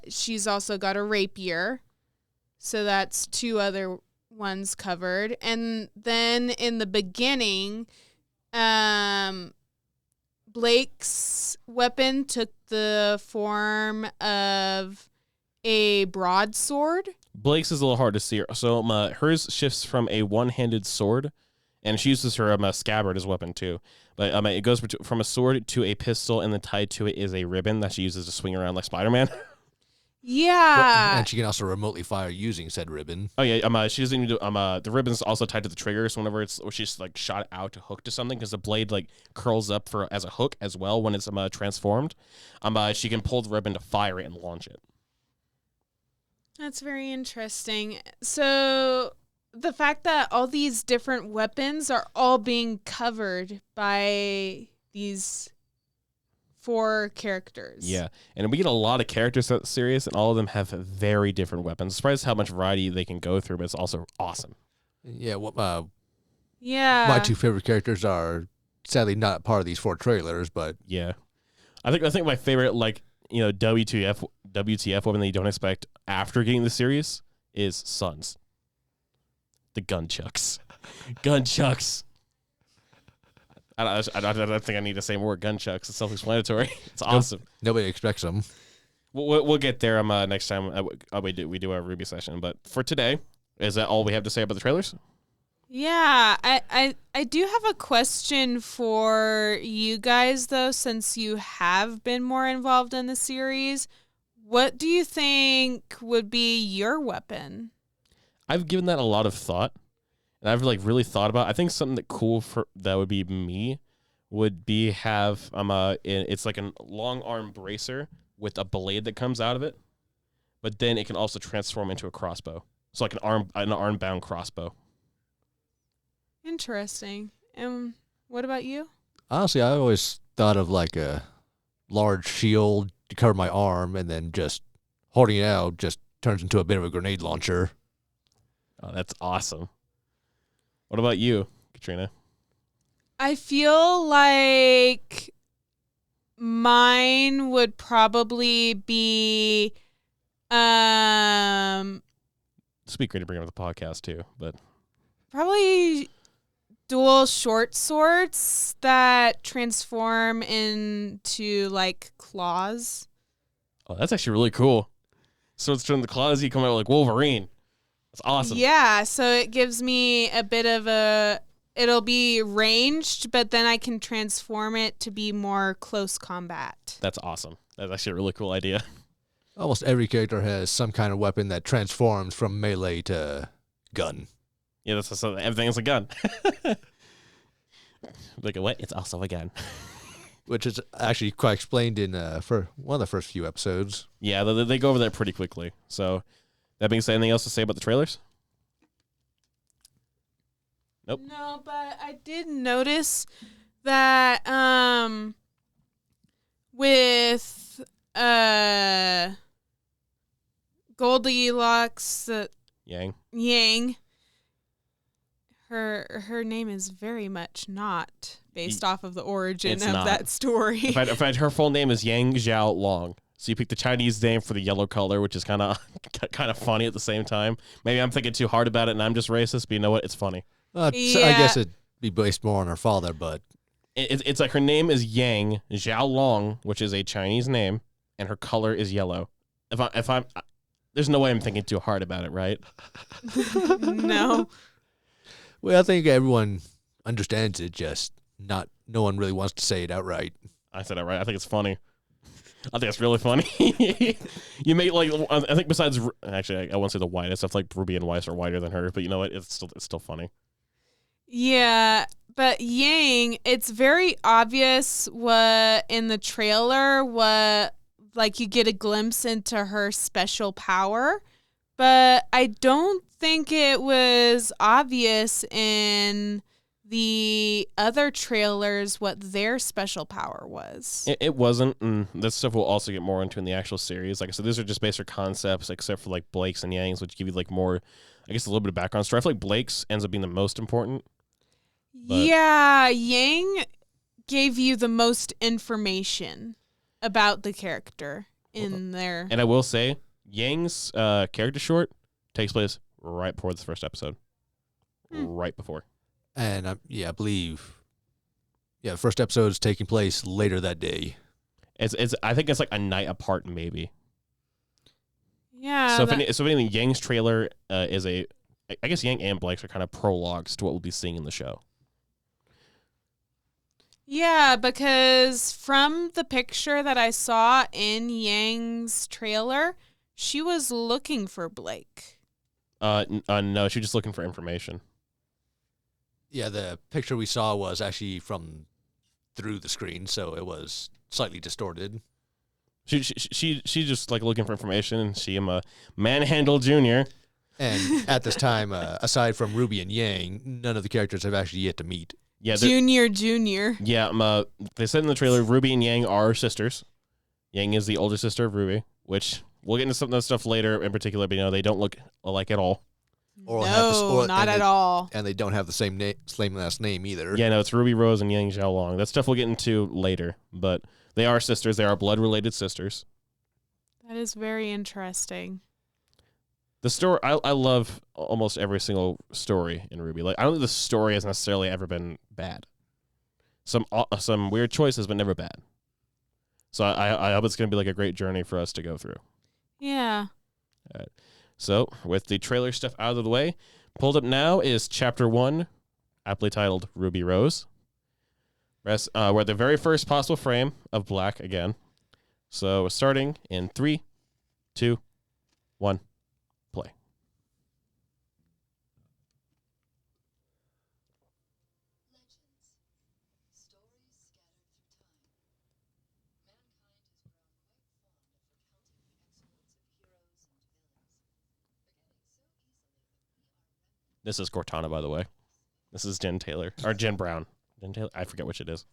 Speaker 2: she's also got a rapier. So that's 2 other ones covered. And then in the beginning, Blake's weapon took the form of a broadsword.
Speaker 1: Blake's is a little hard to see. So hers shifts from a one-handed sword, and she uses her scabbard as a weapon too. But it goes from a sword to a pistol, and then tied to it is a ribbon that she uses to swing around like Spider-Man.
Speaker 2: Yeah.
Speaker 3: And she can also remotely fire using said ribbon.
Speaker 1: Oh yeah, she doesn't even do. The ribbon's also tied to the trigger, so whenever she's like shot out to hook to something, because the blade like curls up as a hook as well when it's transformed. She can pull the ribbon to fire it and launch it.
Speaker 2: That's very interesting. So the fact that all these different weapons are all being covered by these 4 characters.
Speaker 1: Yeah, and we get a lot of characters in the series, and all of them have very different weapons. I'm surprised how much variety they can go through, but it's also awesome.
Speaker 3: Yeah,
Speaker 2: Yeah.
Speaker 3: my 2 favorite characters are sadly not part of these 4 trailers, but
Speaker 1: Yeah, I think my favorite WTF weapon that you don't expect after getting the series is Sons. The gunchucks. Gunchucks. I don't think I need to say more gunchucks. It's self-explanatory. It's awesome.
Speaker 3: nobody expects them.
Speaker 1: We'll get there next time we do our RWBY session. But for today, is that all we have to say about the trailers?
Speaker 2: Yeah, I do have a question for you guys, though, since you have been more involved in the series. What do you think would be your weapon?
Speaker 1: I've given that a lot of thought, and I've really thought about it. I think something that would be me would be it's like a long arm bracer with a blade that comes out of it, but then it can also transform into a crossbow. So like an arm bound crossbow.
Speaker 2: Interesting. And what about you?
Speaker 3: Honestly, I always thought of like a large shield to cover my arm, and then just holding it out just turns into a bit of a grenade launcher.
Speaker 1: Oh, that's awesome. What about you, Katrina?
Speaker 2: I feel like mine would probably be
Speaker 1: This would be great to bring up the podcast too, but
Speaker 2: probably dual short swords that transform into like claws.
Speaker 1: oh, that's actually really cool. So it's turn the claws, you come out like Wolverine. That's awesome.
Speaker 2: Yeah, so it gives me a bit of it'll be ranged, but then I can transform it to be more close combat.
Speaker 1: That's awesome. That's actually a really cool idea.
Speaker 3: Almost every character has some kind of weapon that transforms from melee to gun.
Speaker 1: Yeah, everything's a gun. Like what? It's also a gun.
Speaker 3: Which is actually quite explained in for one of the first few episodes.
Speaker 1: Yeah, they go over that pretty quickly. So, that being said, anything else to say about the trailers? Nope.
Speaker 2: No, but I did notice that with Goldilocks Yang, her name is very much not based off of the origin
Speaker 1: It's
Speaker 2: of
Speaker 1: not.
Speaker 2: that story.
Speaker 1: In fact, her full name is Yang Zhao Long. So you pick the Chinese name for the yellow color, which is kind of funny at the same time. Maybe I'm thinking too hard about it, and I'm just racist. But you know what? It's funny.
Speaker 3: I guess it'd be based more on her father, but
Speaker 1: It's like her name is Yang Zhao Long, which is a Chinese name, and her color is yellow. If I'm, there's no way I'm thinking too hard about it, right?
Speaker 2: No.
Speaker 3: well, I think everyone understands it. Just no one really wants to say it outright.
Speaker 1: I said it right. I think it's funny. I think it's really funny. You make I think besides actually I won't say the whitest stuff like Ruby and Weiss are whiter than her, but you know what? It's still funny.
Speaker 2: Yeah, but Yang, it's very obvious what in the trailer like you get a glimpse into her special power, but I don't think it was obvious in the other trailers what their special power was.
Speaker 1: It wasn't, and this stuff we'll also get more into in the actual series. Like I said, these are just basic concepts, except for like Blake's and Yang's, which give you like more I guess a little bit of background story. I feel like Blake's ends up being the most important. But-
Speaker 2: Yeah, Yang gave you the most information about the character in there.
Speaker 1: And I will say, Yang's character short takes place right before the first episode. Right before.
Speaker 3: And I believe, the first episode is taking place later that day.
Speaker 1: I think it's like a night apart, maybe.
Speaker 2: Yeah.
Speaker 1: So if anything, Yang's trailer is I guess Yang and Blake's are kind of prologues to what we'll be seeing in the show.
Speaker 2: Yeah, because from the picture that I saw in Yang's trailer, she was looking for Blake.
Speaker 1: No, she's just looking for information.
Speaker 3: Yeah, the picture we saw was actually from through the screen, so it was slightly distorted.
Speaker 1: She's just like looking for information, and she am a Manhandle Jr.
Speaker 3: And at this time, aside from Ruby and Yang, none of the characters have actually yet to meet.
Speaker 1: Yeah,
Speaker 2: Junior.
Speaker 1: Yeah, they said in the trailer, Ruby and Yang are sisters. Yang is the older sister of Ruby, which we'll get into some of that stuff later in particular, but they don't look alike at all.
Speaker 2: Not at all.
Speaker 3: And they don't have the same last name either.
Speaker 1: Yeah, no, it's Ruby Rose and Yang Xiaolong. That stuff we'll get into later, but they are sisters. They are blood-related sisters.
Speaker 2: That is very interesting.
Speaker 1: The story, I love almost every single story in RWBY. Like, I don't think the story has necessarily ever been bad. Some weird choices, but never bad. So I hope it's going to be like a great journey for us to go through.
Speaker 2: Yeah.
Speaker 1: All right. So with the trailer stuff out of the way, pulled up now is Chapter 1, aptly titled Ruby Rose. We're at the very first possible frame of Black again. So starting in 3, 2, 1. Play. This is Cortana, by the way. This is Jen Taylor. Or Jen Brown. Jen Taylor? I forget which it is.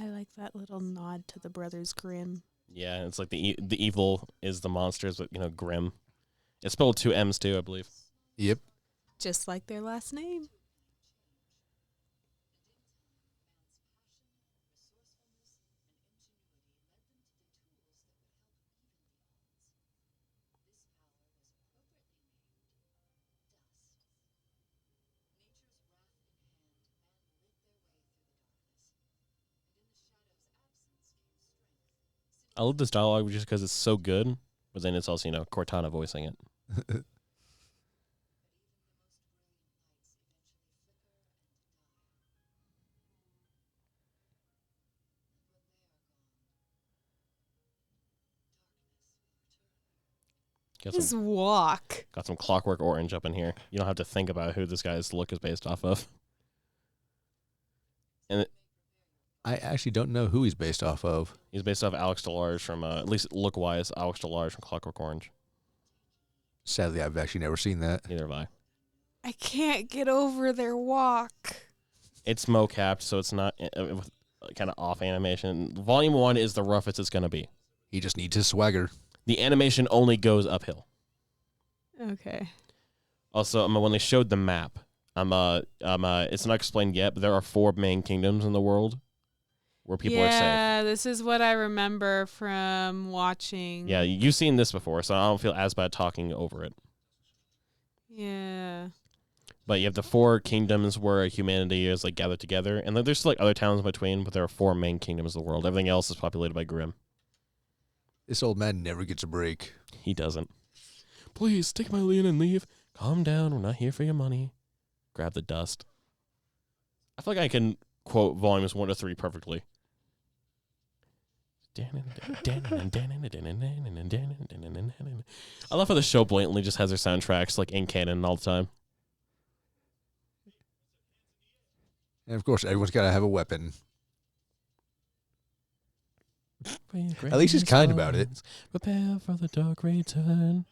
Speaker 2: I like that little nod to the Brothers Grimm.
Speaker 1: Yeah, it's like the evil is the monsters, but, Grimm. It's spelled 2 M's too, I believe.
Speaker 3: Yep.
Speaker 2: Just like their last name.
Speaker 1: I love this dialogue just because it's so good, but then it's also, Cortana voicing it.
Speaker 2: His walk.
Speaker 1: Got some Clockwork Orange up in here. You don't have to think about who this guy's look is based off of. And
Speaker 3: I actually don't know who he's based off of.
Speaker 1: he's based off Alex Delarge from, at least look-wise, Alex Delarge from Clockwork Orange.
Speaker 3: Sadly, I've actually never seen that.
Speaker 1: Neither have I.
Speaker 2: I can't get over their walk.
Speaker 1: It's mo-capped, so it's not kind of off animation. Volume 1 is the roughest it's going to be.
Speaker 3: He just needs his swagger.
Speaker 1: The animation only goes uphill.
Speaker 2: Okay.
Speaker 1: Also, when they showed the map, it's not explained yet, but there are 4 main kingdoms in the world where people are safe.
Speaker 2: Yeah, this is what I remember from watching.
Speaker 1: Yeah, you've seen this before, so I don't feel as bad talking over it.
Speaker 2: Yeah.
Speaker 1: But you have the 4 kingdoms where humanity is like gathered together, and then there's like other towns in between, but there are 4 main kingdoms of the world. Everything else is populated by Grimm.
Speaker 3: This old man never gets a break.
Speaker 1: He doesn't. Please, take my lien and leave. Calm down, we're not here for your money. Grab the dust. I feel like I can quote volumes 1 to 3 perfectly. I love how the show blatantly just has their soundtracks like in canon all the time.
Speaker 3: And of course, everyone's got to have a weapon. At least he's kind about it.
Speaker 1: Prepare for the dark return.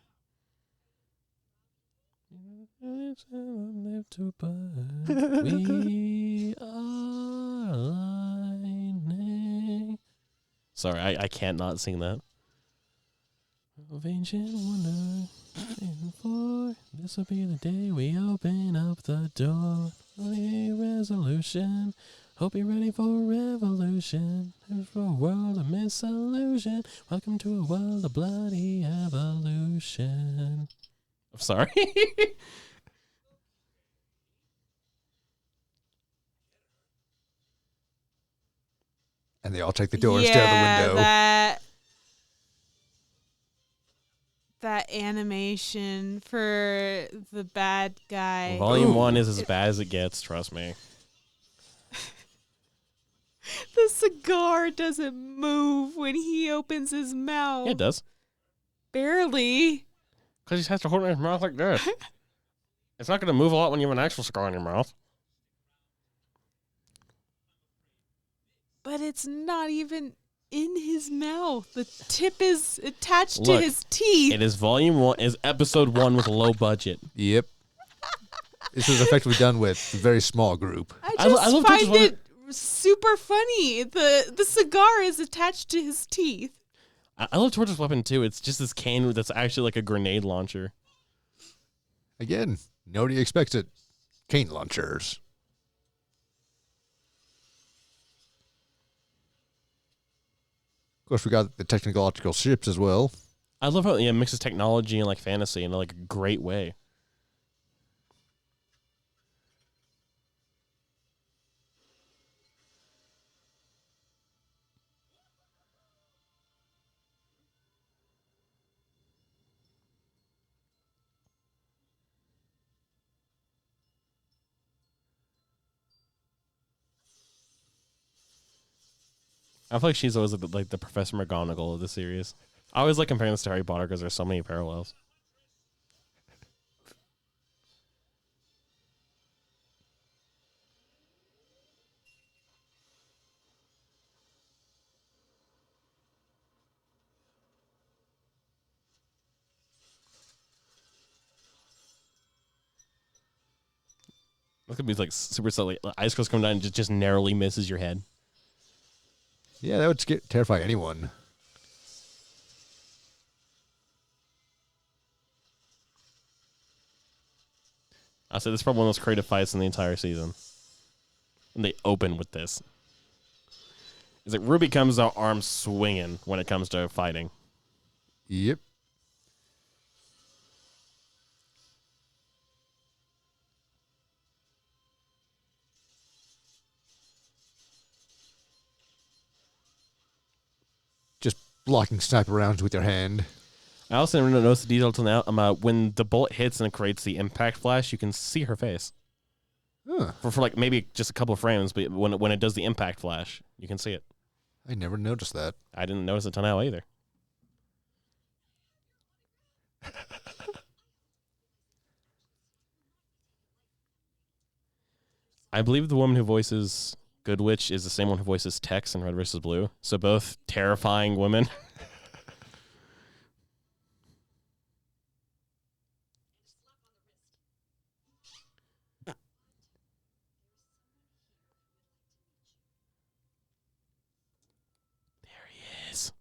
Speaker 1: live to burn. We are lightning. Sorry, I can't not sing that. Of ancient wonder, and for this will be the day we open up the door. A resolution. Hope you're ready for revolution. There's for a world of misillusion. Welcome to a world of bloody evolution. I'm sorry.
Speaker 3: And they all take the door and stare out the window.
Speaker 2: That animation for the bad guy.
Speaker 1: Volume 1 is as bad as it gets, trust me.
Speaker 2: The cigar doesn't move when he opens his mouth.
Speaker 1: Yeah, it does.
Speaker 2: Barely.
Speaker 1: Because he has to hold it in his mouth like this. It's not going to move a lot when you have an actual cigar in your mouth.
Speaker 2: But it's not even in his mouth. The tip is attached to his teeth.
Speaker 1: It is volume 1, is episode 1 with a low budget.
Speaker 3: Yep. This was effectively done with a very small group.
Speaker 2: I just find it super funny. The cigar is attached to his teeth.
Speaker 1: I love Torch's weapon too. It's just this cane that's actually like a grenade launcher.
Speaker 3: Again, nobody expects it. Cane launchers. Of course, we got the technological ships as well.
Speaker 1: I love how it mixes technology and like fantasy in like a great way. I feel like she's always like the Professor McGonagall of the series. I always like comparing this to Harry Potter because there's so many parallels. Look at me like super subtly. Ice crystals come down and just narrowly misses your head.
Speaker 3: Yeah, that would terrify anyone.
Speaker 1: I said this is probably one of those creative fights in the entire season. And they open with this. It's like RWBY comes out arms swinging when it comes to fighting.
Speaker 3: Yep. Just blocking sniper rounds with your hand.
Speaker 1: I also never noticed the detail till now. When the bullet hits and it creates the impact flash, you can see her face.
Speaker 3: Huh.
Speaker 1: For like maybe just a couple of frames, but when it does the impact flash, you can see it.
Speaker 3: I never noticed that.
Speaker 1: I didn't notice it till now either. I believe the woman who voices Good Witch is the same one who voices Tex in Red vs. Blue. So both terrifying women. There he is.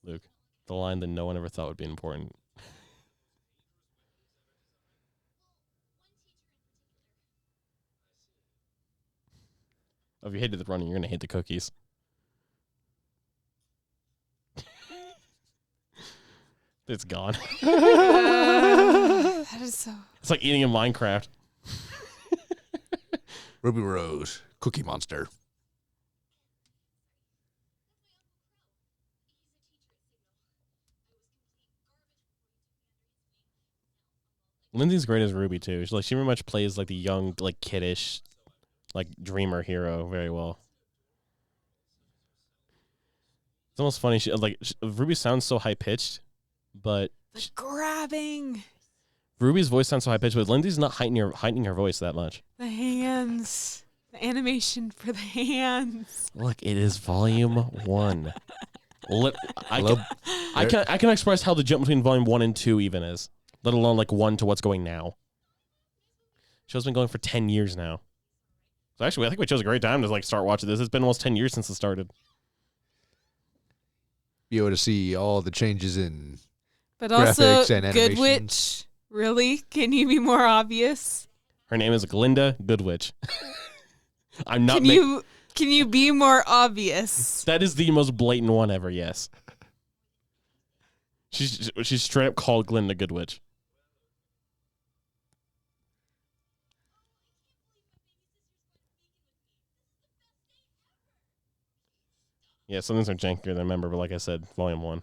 Speaker 1: Luke, the line that no one ever thought would be important. If you hated the running, you're going to hate the cookies. It's gone.
Speaker 2: That is so.
Speaker 1: It's like eating in Minecraft.
Speaker 3: Ruby Rose, Cookie Monster.
Speaker 1: Lindsay's great as Ruby too. She very much plays like the young, like kiddish, like dreamer hero very well. It's almost funny. Ruby sounds so high pitched, but
Speaker 2: The grabbing.
Speaker 1: Ruby's voice sounds so high pitched, but Lindsay's not heightening her voice that much.
Speaker 2: The hands. The animation for the hands.
Speaker 1: Look, it is volume 1.
Speaker 3: Hello?
Speaker 1: I can express how the jump between volume 1 and 2 even is, let alone like 1 to what's going now. Show's been going for 10 years now. So actually, I think we chose a great time to like start watching this. It's been almost 10 years since it started.
Speaker 3: Be able to see all the changes in
Speaker 2: But also,
Speaker 3: graphics and
Speaker 2: Good
Speaker 3: animations.
Speaker 2: Witch. Really? Can you be more obvious?
Speaker 1: Her name is Glinda Goodwitch. I'm not.
Speaker 2: Can you be more obvious?
Speaker 1: That is the most blatant one ever. Yes. She's straight up called Glinda Goodwitch. Yeah, some things are jankier than I remember, but like I said, volume 1.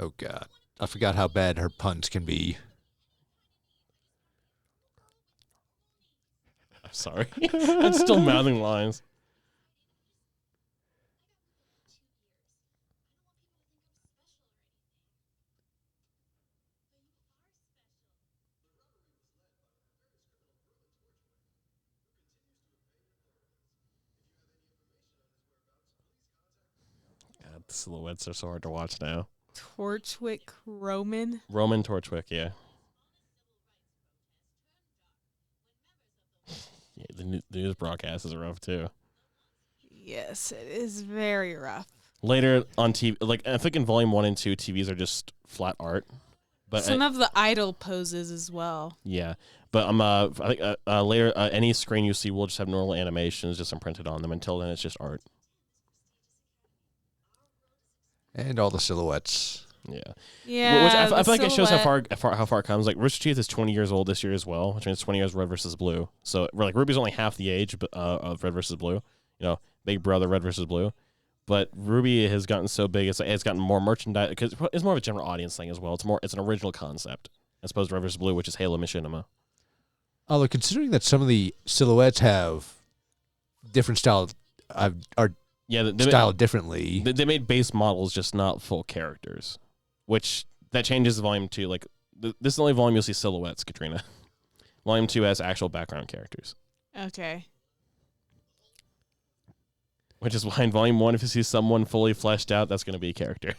Speaker 3: Oh, God. I forgot how bad her puns can be.
Speaker 1: I'm sorry. I'm still mouthing lines. God, the silhouettes are so hard to watch now.
Speaker 2: Torchwick Roman.
Speaker 1: Roman Torchwick, yeah. Yeah, the news broadcast is rough too.
Speaker 2: Yes, it is very rough.
Speaker 1: Later on TV, like I think in volume 1 and 2, TVs are just flat art. But
Speaker 2: Some of the idol poses as well.
Speaker 1: yeah, but I think later any screen you see will just have normal animations just imprinted on them. Until then, it's just art.
Speaker 3: And all the silhouettes.
Speaker 1: Yeah.
Speaker 2: Yeah.
Speaker 1: Which I feel like it shows how
Speaker 2: silhouette.
Speaker 1: far it comes. Like Rooster Teeth is 20 years old this year as well, which means 20 years Red versus Blue. So like Ruby's only half the age of Red versus Blue. You know, big brother Red versus Blue. But RWBY has gotten so big, it's gotten more merchandise because it's more of a general audience thing as well. It's an original concept as opposed to Red versus Blue, which is Halo Machinima.
Speaker 3: Although considering that some of the silhouettes have different style, are styled differently.
Speaker 1: They made base models, just not full characters, which that changes volume 2. Like this is the only volume you'll see silhouettes, Katrina. Volume 2 has actual background characters.
Speaker 2: Okay.
Speaker 1: Which is why in volume 1, if you see someone fully fleshed out, that's going to be a character.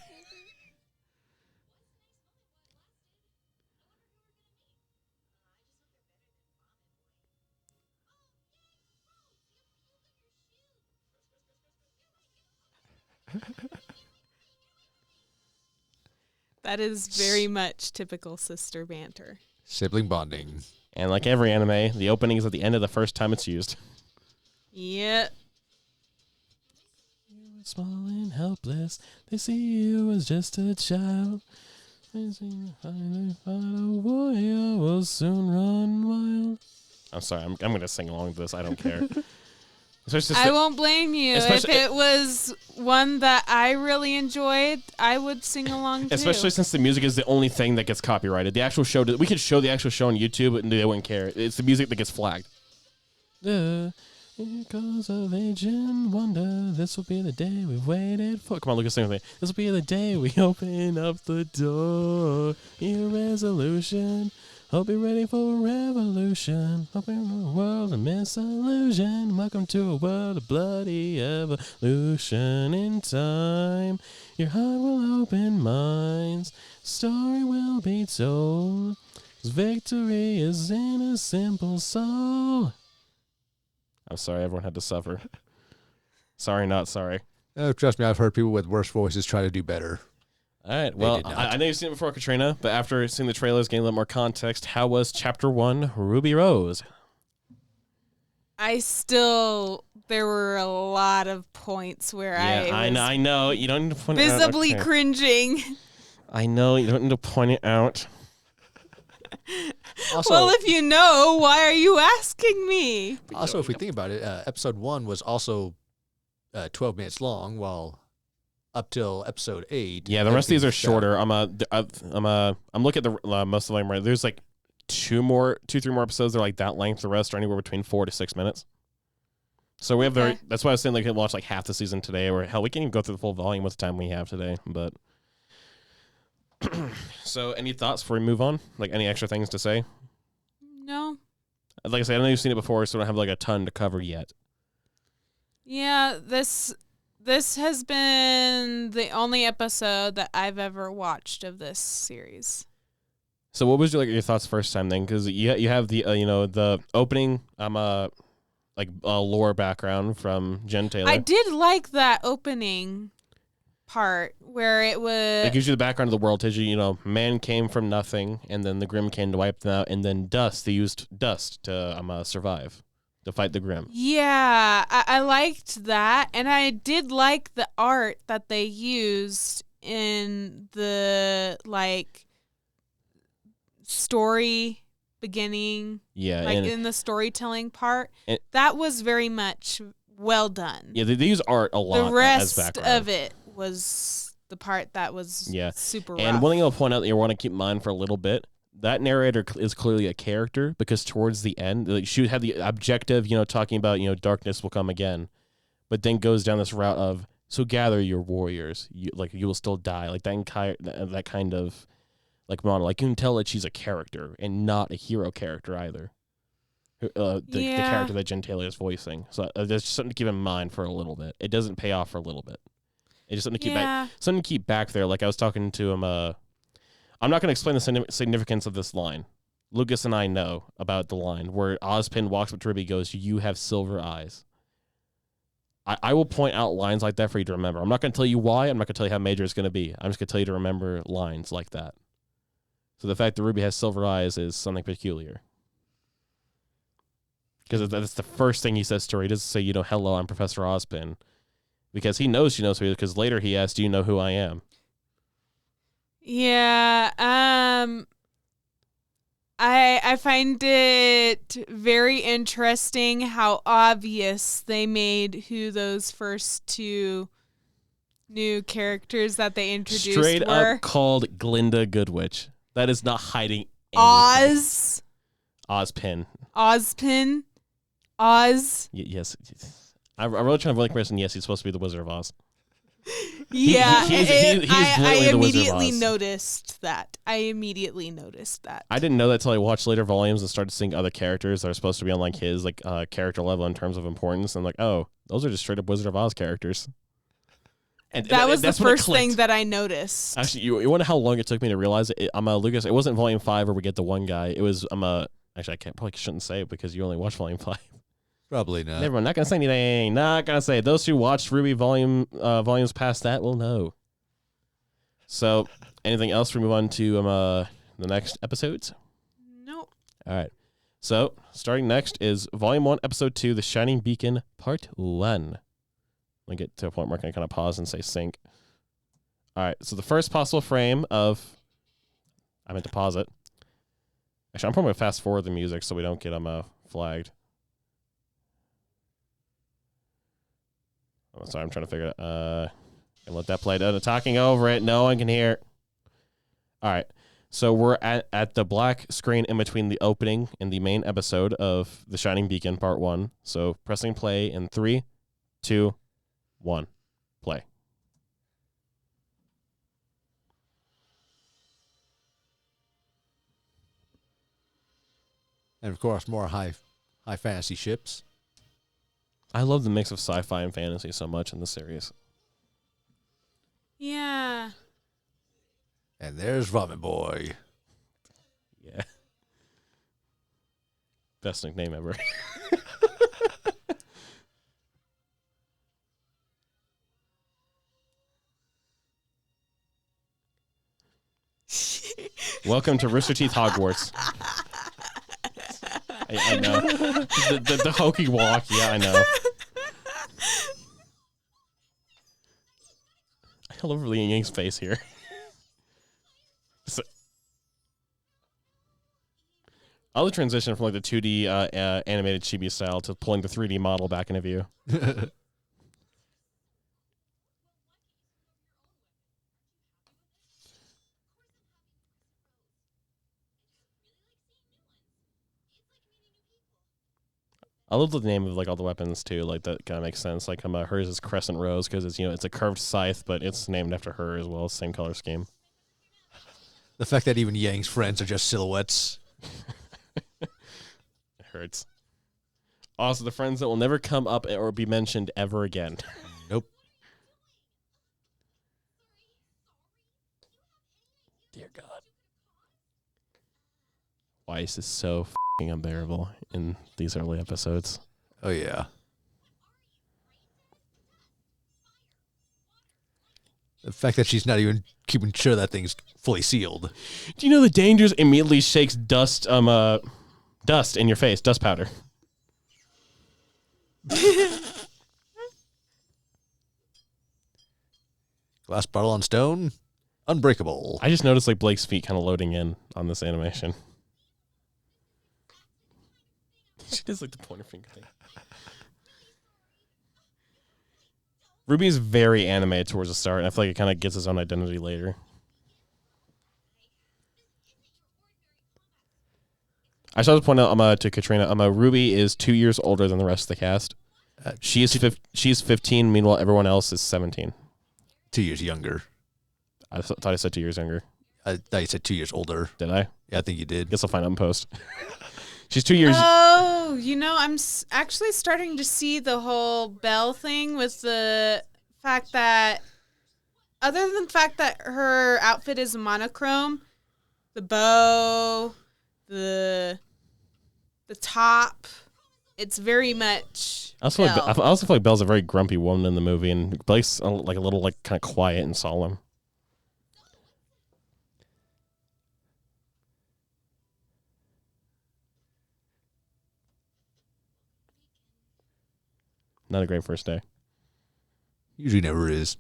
Speaker 2: That is very much typical sister banter.
Speaker 3: Sibling bonding.
Speaker 1: And like every anime, the opening is at the end of the first time it's used.
Speaker 2: Yep.
Speaker 1: Small and helpless, they see you as just a child. A warrior will soon run wild. I'm sorry, I'm going to sing along to this. I don't care.
Speaker 2: I won't blame you. If it was one that I really enjoyed, I would sing along too.
Speaker 1: Especially since the music is the only thing that gets copyrighted. The actual show, we could show the actual show on YouTube, and they wouldn't care. It's the music that gets flagged. Because of age and wonder, this will be the day we've waited for. Come on, Lucas, sing with me. This will be the day we open up the door. Your resolution. Hope you're ready for a revolution. Hoping the world's a misillusion. Welcome to a world of bloody evolution. In time, your heart will open minds. Story will be told. 'Cause victory is in a simple soul. I'm sorry, everyone had to suffer. Sorry, not sorry.
Speaker 3: Oh, trust me, I've heard people with worse voices try to do better.
Speaker 1: All right, well, I know you've seen it before, Katrina, but after seeing the trailers, getting a little more context, how was Chapter 1, Ruby Rose?
Speaker 2: There were a lot of points where
Speaker 1: I know. You don't need to point it out.
Speaker 2: visibly cringing.
Speaker 1: I know, you don't need to point it out.
Speaker 3: Also,
Speaker 2: Well, if you know, why are you asking me?
Speaker 3: also, if we think about it, episode 1 was also 12 minutes long, while up till episode 8.
Speaker 1: Yeah, the rest of these are shorter. I'm looking at the most of them right. There's like 3 more episodes. They're like that length. The rest are anywhere between 4 to 6 minutes. So we have
Speaker 2: Okay.
Speaker 1: that's why I was saying like we can watch like half the season today, or hell, we can even go through the full volume with the time we have today. But so, any thoughts before we move on? Like any extra things to say?
Speaker 2: No.
Speaker 1: Like I said, I know you've seen it before, so I don't have like a ton to cover yet.
Speaker 2: Yeah, this has been the only episode that I've ever watched of this series.
Speaker 1: So, what was your thoughts first time then? Because you have the the opening lore background from Jen Taylor.
Speaker 2: I did like that opening part where it was
Speaker 1: It gives you the background of the world. Tells you, man came from nothing, and then the Grimm came to wipe them out, and then dust. They used dust to survive, to fight the Grimm.
Speaker 2: Yeah, I liked that, and I did like the art that they used in the story beginning,
Speaker 1: Yeah,
Speaker 2: like
Speaker 1: and
Speaker 2: in the storytelling part.
Speaker 1: and-
Speaker 2: That was very much well done.
Speaker 1: yeah, they use art a lot.
Speaker 2: The rest
Speaker 1: as background.
Speaker 2: of it was the part that was super rough.
Speaker 1: And one thing I'll point out that you want to keep in mind for a little bit, that narrator is clearly a character, because towards the end, she would have the objective, talking about, darkness will come again, but then goes down this route of, so gather your warriors, you will still die, like that kind of monologue. You can tell that she's a character and not a hero character either. The character that Jen Taylor is voicing. So there's just something to keep in mind for a little bit. It doesn't pay off for a little bit. It's just something to keep back there. Like I was talking to him. I'm not going to explain the significance of this line. Lucas and I know about the line where Ozpin walks up to RWBY, goes, "You have silver eyes." I will point out lines like that for you to remember. I'm not going to tell you why. I'm not going to tell you how major it's going to be. I'm just going to tell you to remember lines like that. So the fact that RWBY has silver eyes is something peculiar. Because that's the first thing he says to her. He doesn't say, "Hello, I'm Professor Ozpin." Because he knows she knows who he is, because later he asks, "Do you know who I am?"
Speaker 2: Yeah, I find it very interesting how obvious they made who those first two new characters that they introduced
Speaker 1: Straight
Speaker 2: were.
Speaker 1: up called Glinda Goodwitch. That is not hiding anything. Ozpin.
Speaker 2: Ozpin. Oz.
Speaker 1: Yes. I'm really trying to avoid the person. Yes, he's supposed to be the Wizard of Oz.
Speaker 2: Yeah,
Speaker 1: he is blatantly
Speaker 2: I
Speaker 1: the Wizard of
Speaker 2: immediately
Speaker 1: Oz.
Speaker 2: noticed that.
Speaker 1: I didn't know that till I watched later volumes and started seeing other characters that are supposed to be on his character level in terms of importance. I'm like, oh, those are just straight up Wizard of Oz characters. And
Speaker 2: that was the
Speaker 1: that's when it
Speaker 2: first thing
Speaker 1: clicked.
Speaker 2: that I noticed.
Speaker 1: Actually, you wonder how long it took me to realize it. Lucas. It wasn't volume 5 where we get the one guy. It was actually I probably shouldn't say it because you only watched volume 5.
Speaker 3: Probably not.
Speaker 1: Never mind. Not gonna say anything. Not gonna say. Those who watched RWBY volumes past that will know. So, anything else? We move on to the next episodes.
Speaker 2: Nope.
Speaker 1: All right. So, starting next is Volume 1, Episode 2, The Shining Beacon, Part 1. Let me get to a point where I can kind of pause and say sync. All right. So, the first possible frame of... I meant to pause it. Actually, I'm probably going to fast forward the music so we don't get them flagged. Oh, sorry, I'm trying to figure it out. And let that play. Talking over it. No one can hear it. All right. So we're at the black screen in between the opening and the main episode of The Shining Beacon, Part 1. So pressing play in 3, 2, 1. Play.
Speaker 3: And of course, more high fantasy ships.
Speaker 1: I love the mix of sci-fi and fantasy so much in this series.
Speaker 2: Yeah.
Speaker 3: And there's Vomit Boy.
Speaker 1: Yeah. Best nickname ever. Welcome to Rooster Teeth Hogwarts. I know. The hokey walk. Yeah, I know. I love Li Ying's face here. So, I love the transition from the 2D animated chibi style to pulling the 3D model back into view. I love the name of like all the weapons too. Like that kind of makes sense. Like hers is Crescent Rose because it's it's a curved scythe, but it's named after her as well. Same color scheme.
Speaker 3: The fact that even Yang's friends are just silhouettes.
Speaker 1: It hurts. Also, the friends that will never come up or be mentioned ever again.
Speaker 3: Nope.
Speaker 1: Dear God. Weiss is so f***ing unbearable in these early episodes.
Speaker 3: Oh, yeah. The fact that she's not even keeping sure that thing's fully sealed.
Speaker 1: Do you know the dangers? Immediately shakes dust in your face, dust powder.
Speaker 3: Glass bottle on stone, unbreakable.
Speaker 1: I just noticed like Blake's feet kind of loading in on this animation. She does like the pointer finger thing. Ruby's very animated towards the start, and I feel like it kind of gets its own identity later. I should also point out to Katrina, RWBY is 2 years older than the rest of the cast. She's 15, meanwhile everyone else is 17.
Speaker 3: 2 years younger.
Speaker 1: I thought I said 2 years younger.
Speaker 3: I thought you said 2 years older.
Speaker 1: Did I?
Speaker 3: Yeah, I think you did.
Speaker 1: Guess I'll find out in post. She's 2 years...
Speaker 2: Oh, I'm actually starting to see the whole Belle thing with the fact that, other than the fact that her outfit is monochrome, the bow, the top, it's very much
Speaker 1: I also feel like Belle's a very grumpy woman in the movie, and Blake's like a little like kind of quiet and solemn. Not a great first day.
Speaker 3: Usually never is.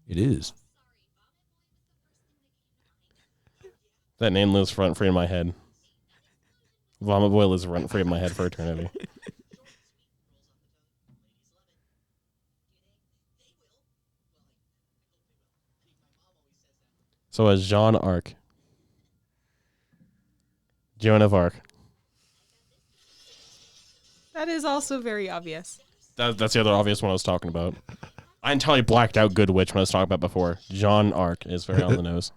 Speaker 3: It is.
Speaker 1: That name lives front free in my head. Vomit Boy lives front free in my head for eternity. So as Jean Arc. Joan of Arc.
Speaker 2: That is also very obvious.
Speaker 1: That's the other obvious one I was talking about. I entirely blacked out Good Witch when I was talking about before. Jean Arc is very on the nose.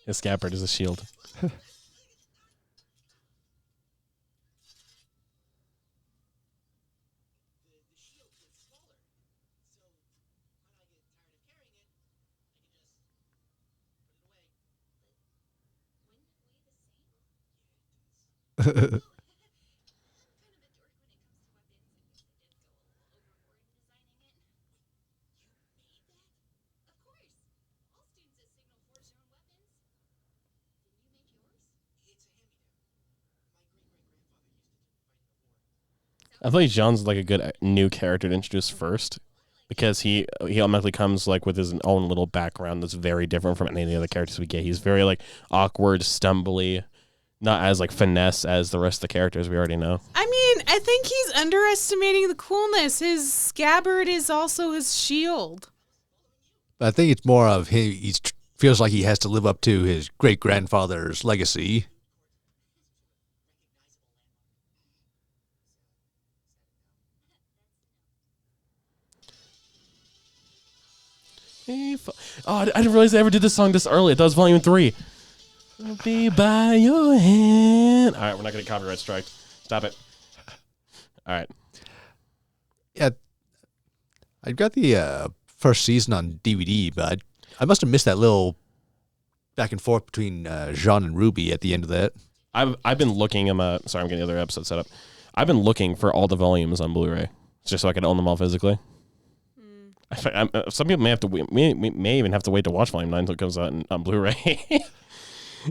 Speaker 1: His scabbard is a shield. I feel like Jean's like a good new character to introduce first, because he automatically comes like with his own little background that's very different from any of the other characters we get. He's very like awkward, stumbly, not as like finesse as the rest of the characters we already know.
Speaker 2: I mean, I think he's underestimating the coolness. His scabbard is also his shield.
Speaker 3: I think it's more of he feels like he has to live up to his great-grandfather's legacy.
Speaker 1: I didn't realize I ever did this song this early. That was volume 3. I'll be by your hand. All right, we're not going to copyright strike. Stop it. All right.
Speaker 3: Yeah, I got the first season on DVD, but I must have missed that little back and forth between Jean and RWBY at the end of that.
Speaker 1: I've been looking. Sorry, I'm getting the other episode set up. I've been looking for all the volumes on Blu-ray just so I can own them all physically. Some people may even have to wait to watch Volume 9 until it comes out on Blu-ray.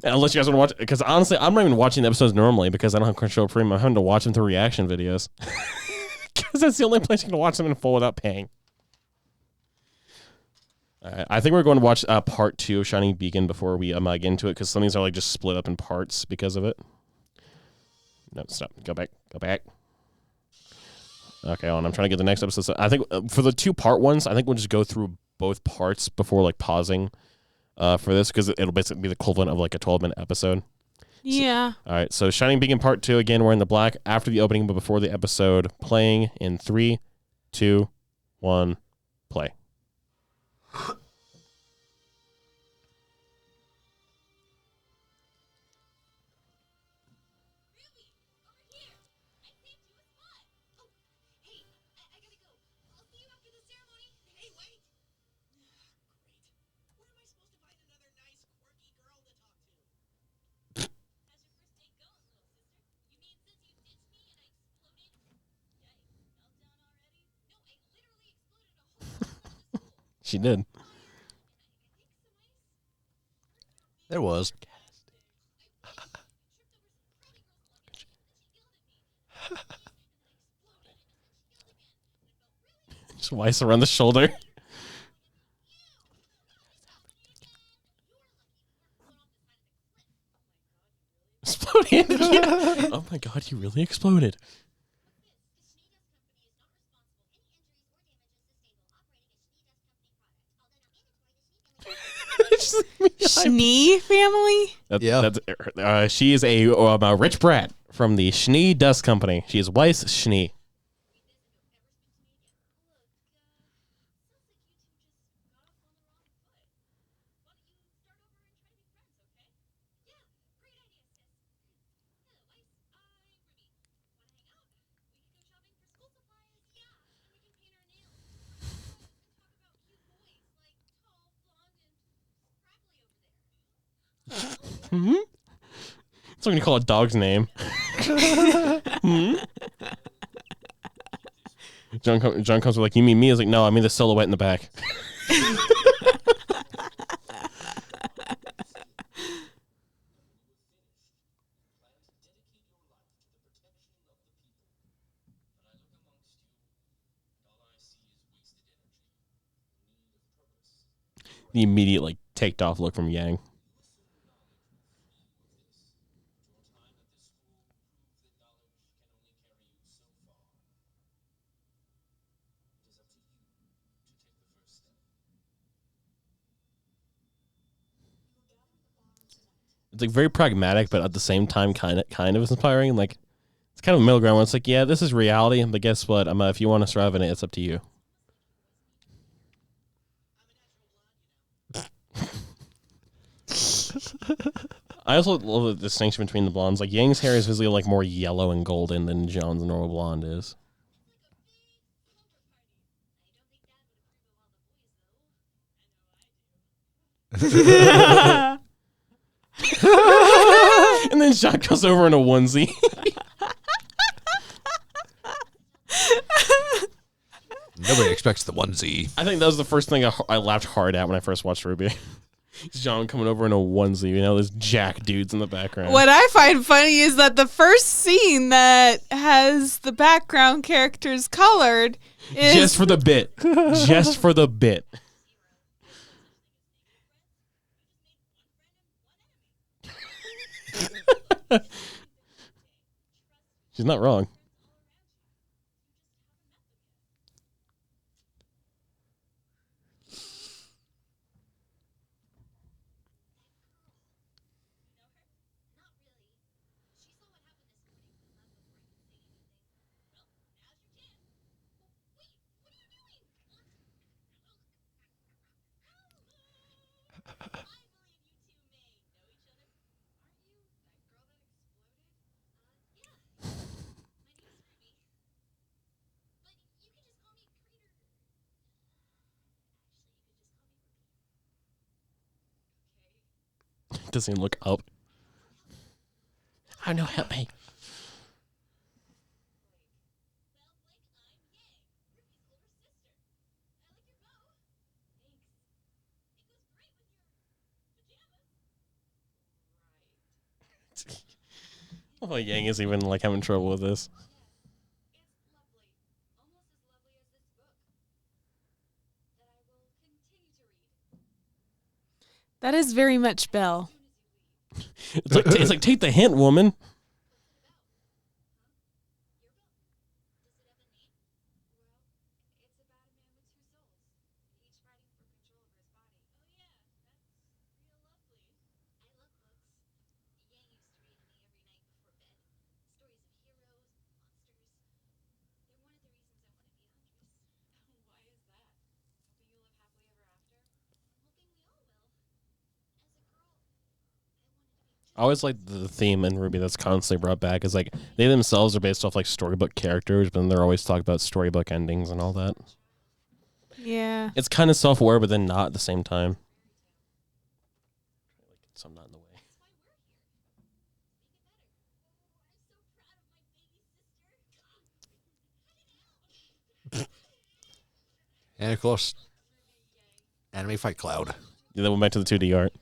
Speaker 1: Unless you guys want to watch it. Because honestly, I'm not even watching the episodes normally because I don't have Crunchyroll Premium. I'm having to watch them through reaction videos. Because that's the only place you can watch them in full without paying. All right, I think we're going to watch part 2 of Shining Beacon before we get into it, because some of these are like just split up in parts because of it. No, stop. Go back. Okay, on. I'm trying to get the next episode. So I think for the 2-part ones, I think we'll just go through both parts before like pausing for this, because it'll basically be the equivalent of like a 12-minute episode.
Speaker 2: Yeah.
Speaker 1: So, all right, so Shining Beacon part 2, again, we're in the black after the opening, but before the episode, playing in 3, 2, 1, play. She did.
Speaker 3: There was.
Speaker 1: Just Weiss around the shoulder. Exploded. Oh my god, you really exploded.
Speaker 2: Schnee family?
Speaker 1: She is a rich brat from the Schnee Dust Company. She is Weiss Schnee. Hmm? That's what you call a dog's name. Hmm? John comes with like, you mean me? I was like, no, I mean the silhouette in the back. The immediate like taked off look from Yang. It's like very pragmatic, but at the same time, kind of inspiring. Like it's kind of a middle ground where it's like, yeah, this is reality, but guess what? If you want to survive in it, it's up to you. I also love the distinction between the blondes. Like Yang's hair is visibly like more yellow and golden than John's normal blonde is. And then John goes over in a onesie.
Speaker 3: Nobody expects the onesie.
Speaker 1: I think that was the first thing I laughed hard at when I first watched RWBY. John coming over in a onesie, you know, there's jack dudes in the background.
Speaker 2: What I find funny is that the first scene that has the background characters colored is
Speaker 1: just for the bit. Just for the bit. She's not wrong. Doesn't even look up. Oh no, help me. Oh, Yang is even like having trouble with this.
Speaker 2: is very much Belle.
Speaker 1: It's like take the hint, woman. I always like the theme in RWBY that's constantly brought back is like they themselves are based off like storybook characters, but then they're always talking about storybook endings and all that.
Speaker 2: Yeah.
Speaker 1: It's kind of self-aware, but then not at the same time. So I'm not in the way.
Speaker 3: And of course, anime fight cloud.
Speaker 1: Yeah, then went back to the 2D art.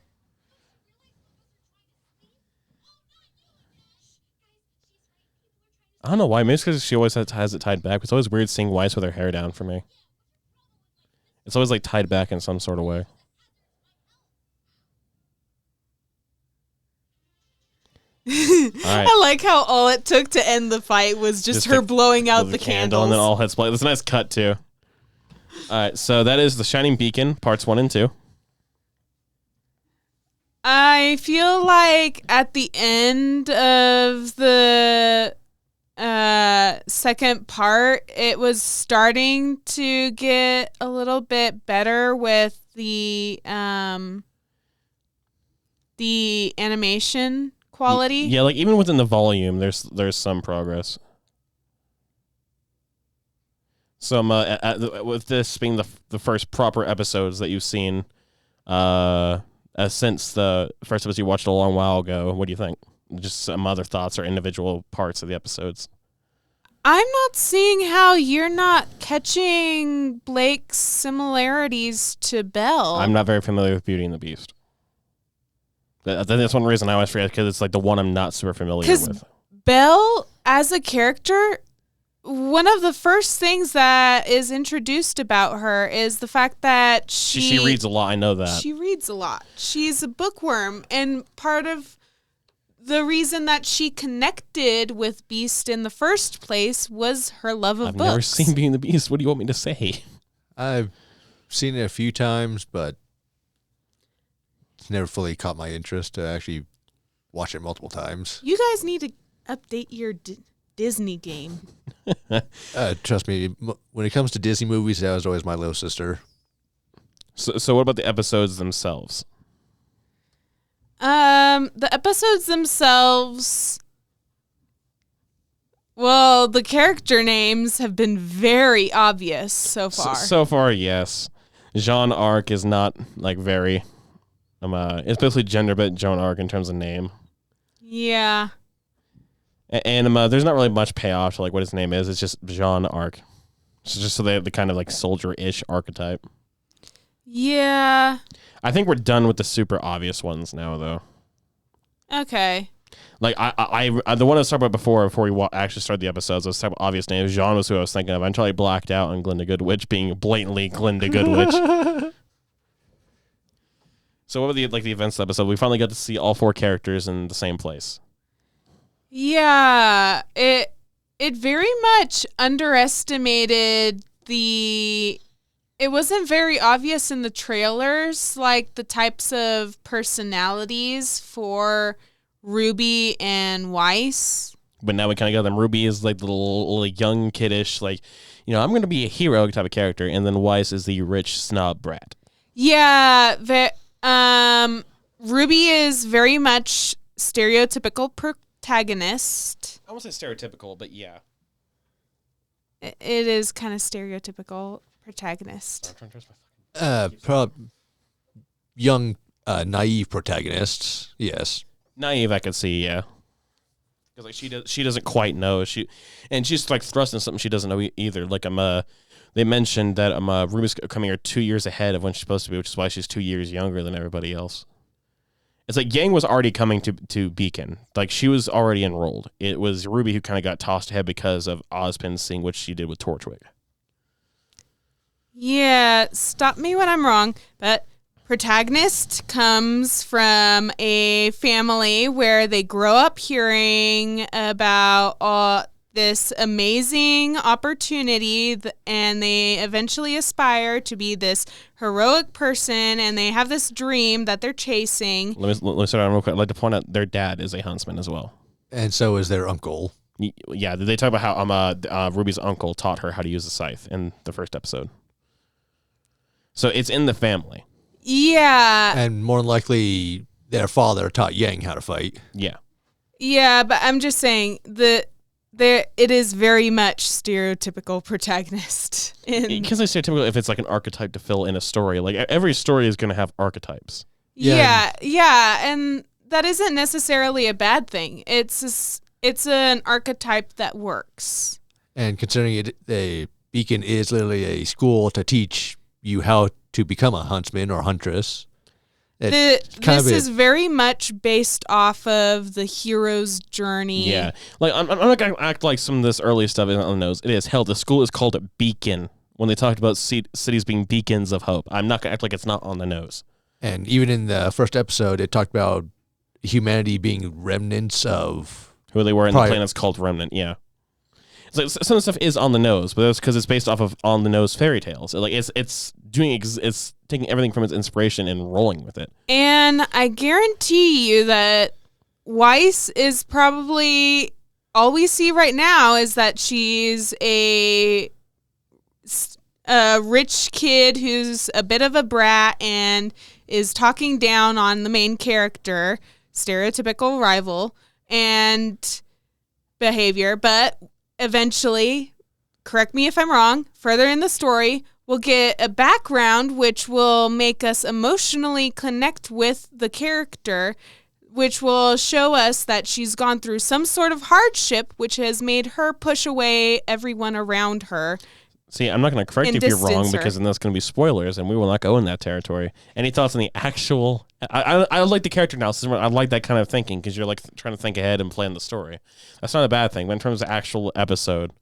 Speaker 1: I don't know why. Maybe it's because she always has it tied back. It's always weird seeing Weiss with her hair down for me. It's always like tied back in some sort of way. Right.
Speaker 2: I like how all it took to end the fight was just her blowing out the candles.
Speaker 1: And then all heads play. That's a nice cut, too. All right, so that is The Shining Beacon, parts 1 and 2.
Speaker 2: I feel like at the end of the second part, it was starting to get a little bit better with the animation quality.
Speaker 1: Yeah, like even within the volume, there's some progress. So with this being the first proper episodes that you've seen since the first episode you watched a long while ago, what do you think? Just some other thoughts or individual parts of the episodes.
Speaker 2: I'm not seeing how you're not catching Blake's similarities to Belle.
Speaker 1: I'm not very familiar with Beauty and the Beast. I think that's one reason I always forget, because it's like the one I'm not super familiar with.
Speaker 2: Because Belle, as a character, one of the first things that is introduced about her is the fact that
Speaker 1: she reads a lot. I know that.
Speaker 2: She reads a lot. She's a bookworm, and part of the reason that she connected with Beast in the first place was her love of books.
Speaker 1: I've never seen Beauty and the Beast. What do you want me to say?
Speaker 3: I've seen it a few times, but it's never fully caught my interest to actually watch it multiple times.
Speaker 2: You guys need to update your Disney game.
Speaker 3: Trust me, when it comes to Disney movies, that was always my little sister.
Speaker 1: So what about the episodes themselves?
Speaker 2: The episodes themselves, well, the character names have been very obvious so far.
Speaker 1: So far, yes. Jean Arc is not like very, it's basically gender bit Jean Arc in terms of name.
Speaker 2: Yeah.
Speaker 1: And there's not really much payoff to like what his name is. It's just Jean Arc. It's just so they have the kind of like soldier-ish archetype.
Speaker 2: Yeah.
Speaker 1: I think we're done with the super obvious ones now, though.
Speaker 2: Okay.
Speaker 1: Like I the one I was talking about before we actually started the episodes, I was talking about obvious names. Jean was who I was thinking of. I entirely blacked out on Glinda Goodwitch being blatantly Glinda Goodwitch. So what were the events of the episode? We finally got to see all 4 characters in the same place.
Speaker 2: Yeah, it very much underestimated it wasn't very obvious in the trailers, like the types of personalities for RWBY and Weiss.
Speaker 1: But now we kind of got them. RWBY is like the little young kiddish, like, I'm going to be a hero type of character, and then Weiss is the rich snob brat.
Speaker 2: Yeah, RWBY is very much stereotypical protagonist.
Speaker 1: I won't say stereotypical, but yeah.
Speaker 2: It is kind of stereotypical protagonist.
Speaker 3: Young, naive protagonists. Yes.
Speaker 1: Naive, I could see, yeah. Because like she doesn't quite know. She's like thrust into something she doesn't know either. Like they mentioned that RWBY's coming here 2 years ahead of when she's supposed to be, which is why she's 2 years younger than everybody else. It's like Yang was already coming to Beacon. Like, she was already enrolled. It was RWBY who kind of got tossed ahead because of Ozpin seeing what she did with Torchwick.
Speaker 2: Yeah, stop me when I'm wrong, but protagonist comes from a family where they grow up hearing about this amazing opportunity, and they eventually aspire to be this heroic person, and they have this dream that they're chasing.
Speaker 1: Let me start on real quick. I'd like to point out their dad is a huntsman as well.
Speaker 3: And so is their uncle.
Speaker 1: Yeah, they talk about how Ruby's uncle taught her how to use the scythe in the first episode. So it's in the family.
Speaker 2: Yeah.
Speaker 3: And more than likely, their father taught Yang how to fight.
Speaker 1: Yeah.
Speaker 2: Yeah, but I'm just saying it is very much stereotypical protagonist.
Speaker 1: Because it's stereotypical if it's like an archetype to fill in a story. Like every story is going to have archetypes.
Speaker 2: Yeah, and that isn't necessarily a bad thing. It's an archetype that works.
Speaker 3: And considering a beacon is literally a school to teach you how to become a huntsman or huntress.
Speaker 2: This is very much based off of the hero's journey.
Speaker 1: Yeah. Like, I'm not going to act like some of this early stuff isn't on the nose. It is. Hell, the school is called a Beacon when they talked about cities being beacons of hope. I'm not going to act like it's not on the nose.
Speaker 3: And even in the first episode, it talked about humanity being remnants of
Speaker 1: who they were in the planet's called Remnant, yeah. So some of the stuff is on the nose, but that's because it's based off of on the nose fairy tales. Like it's taking everything from its inspiration and rolling with it.
Speaker 2: And I guarantee you that Weiss is probably all we see right now is that she's a rich kid who's a bit of a brat and is talking down on the main character, stereotypical rival and behavior, but eventually, correct me if I'm wrong, further in the story, we'll get a background which will make us emotionally connect with the character, which will show us that she's gone through some sort of hardship, which has made her push away everyone around her.
Speaker 1: See, I'm not going to correct you if you're wrong because then that's going to be spoilers, and we will not go in that territory. Any thoughts on the actual... I like the character analysis. I like that kind of thinking because you're like trying to think ahead and plan the story. That's not a bad thing. But in terms of actual episode,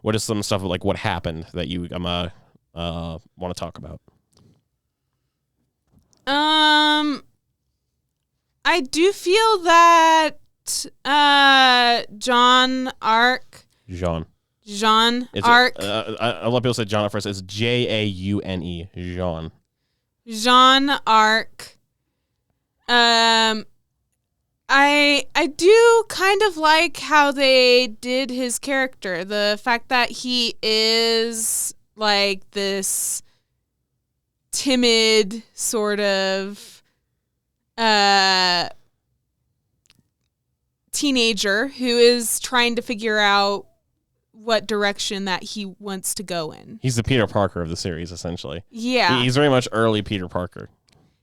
Speaker 1: what is some stuff like what happened that you want to talk about?
Speaker 2: I do feel that Jean Arc.
Speaker 1: A lot of people say John at first. It's Jaune. Jean.
Speaker 2: Jean Arc. I do kind of like how they did his character. The fact that he is like this timid sort of teenager who is trying to figure out what direction that he wants to go in.
Speaker 1: He's the Peter Parker of the series, essentially.
Speaker 2: Yeah.
Speaker 1: He's very much early Peter Parker.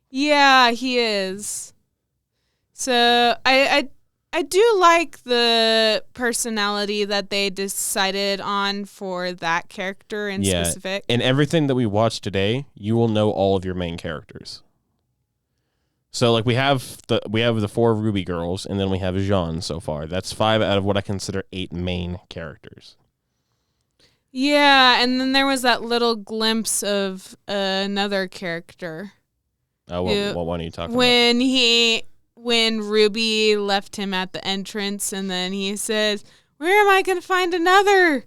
Speaker 2: Yeah, he is. So I do like the personality that they decided on for that character in specific.
Speaker 1: In everything that we watched today, you will know all of your main characters. So like we have the 4 RWBY girls, and then we have Jean so far. That's 5 out of what I consider 8 main characters.
Speaker 2: Yeah, and then there was that little glimpse of another character.
Speaker 1: What one are you talking
Speaker 2: about? When RWBY left him at the entrance, and then he says, "Where am I going to find another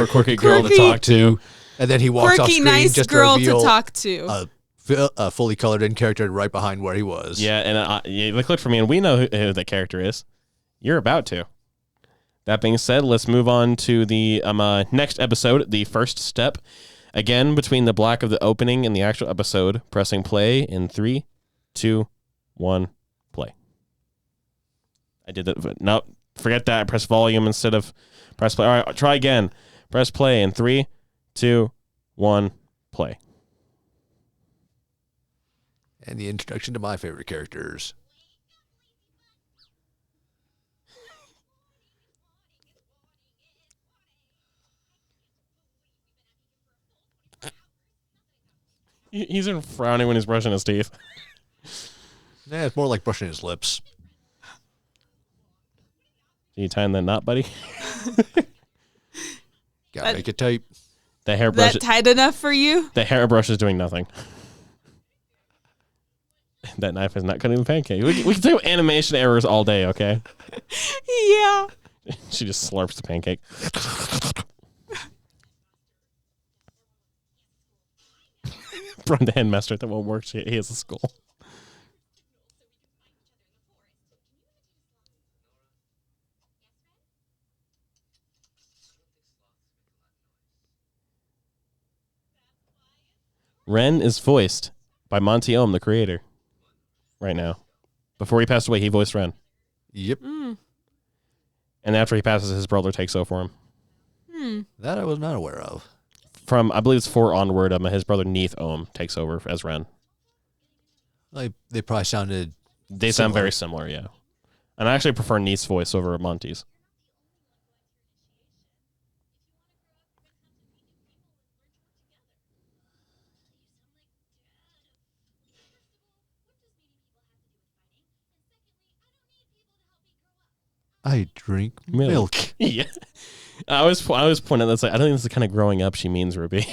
Speaker 1: quirky girl to talk to?"
Speaker 3: And then he walks off screen
Speaker 2: nice
Speaker 3: just
Speaker 2: girl
Speaker 3: to reveal
Speaker 2: to talk to.
Speaker 3: A fully colored in character right behind where he was.
Speaker 1: Yeah, and they clicked for me, and we know who that character is. You're about to. That being said, let's move on to the next episode, The First Step. Again, between the black of the opening and the actual episode, pressing play in 3, 2, 1, play. I did that. No, forget that. I press volume instead of press play. All right, try again. Press play in 3, 2, 1, play.
Speaker 3: And the introduction to my favorite characters.
Speaker 1: He's frowning when he's brushing his teeth.
Speaker 3: Yeah, it's more like brushing his lips.
Speaker 1: Are you tying that knot, buddy?
Speaker 3: Gotta make it tight.
Speaker 1: The hairbrush.
Speaker 2: That tight enough for you?
Speaker 1: The hairbrush is doing nothing. That knife is not cutting the pancake. We can talk about animation errors all day, okay?
Speaker 2: Yeah.
Speaker 1: She just slurps the pancake. From the headmaster, that won't work. He has a school. Ren is voiced by Monty Ohm, the creator, right now. Before he passed away, he voiced Ren.
Speaker 3: Yep.
Speaker 2: Mm.
Speaker 1: And after he passes, his brother takes over for him.
Speaker 3: That I was not aware of.
Speaker 1: From, I believe it's 4 onward, his brother Neith Ohm takes over as Ren.
Speaker 3: They probably sounded.
Speaker 1: They sound very similar, yeah. And I actually prefer Neith's voice over Monty's.
Speaker 3: I drink milk.
Speaker 1: Yeah. I always point out that's like, I don't think this is the kind of growing up she means, Ruby.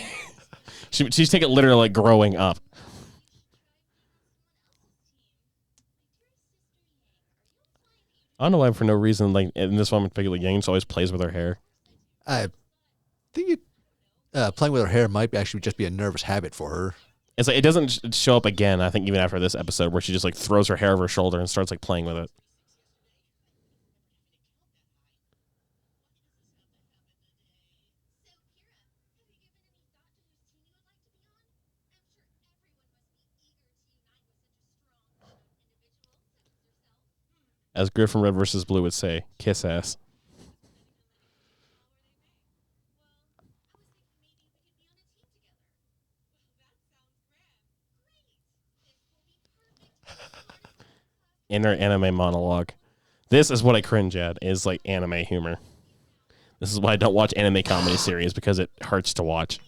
Speaker 1: She's taking it literally like growing up. I don't know why, for no reason, like in this one in particular, Yang always plays with her hair.
Speaker 3: I think playing with her hair might actually just be a nervous habit for her.
Speaker 1: It's like it doesn't show up again, I think, even after this episode, where she just like throws her hair over her shoulder and starts like playing with it. As Griff from Red vs. Blue would say, kiss ass. Inner anime monologue. This is what I cringe at, is like anime humor. This is why I don't watch anime comedy series, because it hurts to watch.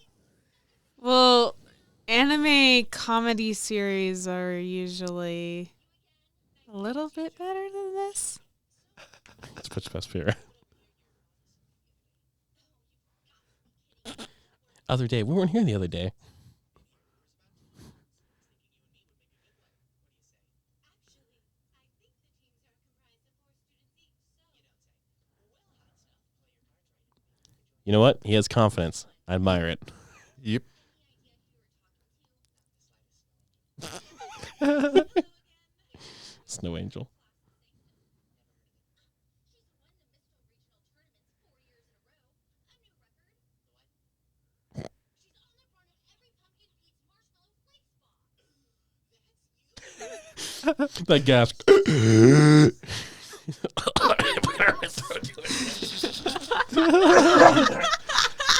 Speaker 2: Well, anime comedy series are usually a little bit better than this.
Speaker 1: Let's put best fear. Other day. We weren't here the other day. You know what? He has confidence. I admire it.
Speaker 3: Yep.
Speaker 1: Snow Angel. That gasp.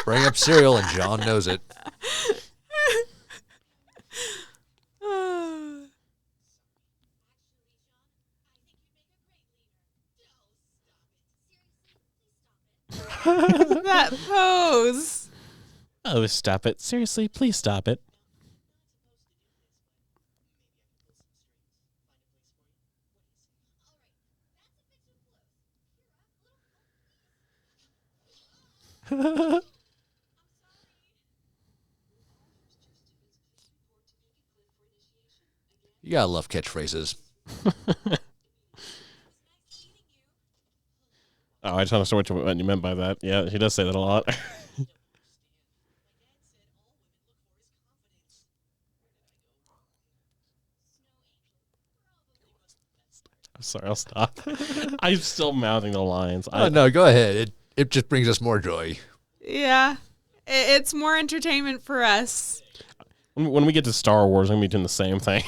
Speaker 3: Bring up cereal and John knows it.
Speaker 2: That pose.
Speaker 1: Oh, stop it. Seriously, please stop it.
Speaker 3: You gotta love catchphrases.
Speaker 1: Oh, I just understand what you meant by that. Yeah, he does say that a lot. I'm sorry, I'll stop. I'm still mouthing the lines.
Speaker 3: Oh, no, go ahead. It just brings us more joy.
Speaker 2: Yeah. It's more entertainment for us.
Speaker 1: When we get to Star Wars, I'm going to be doing the same thing.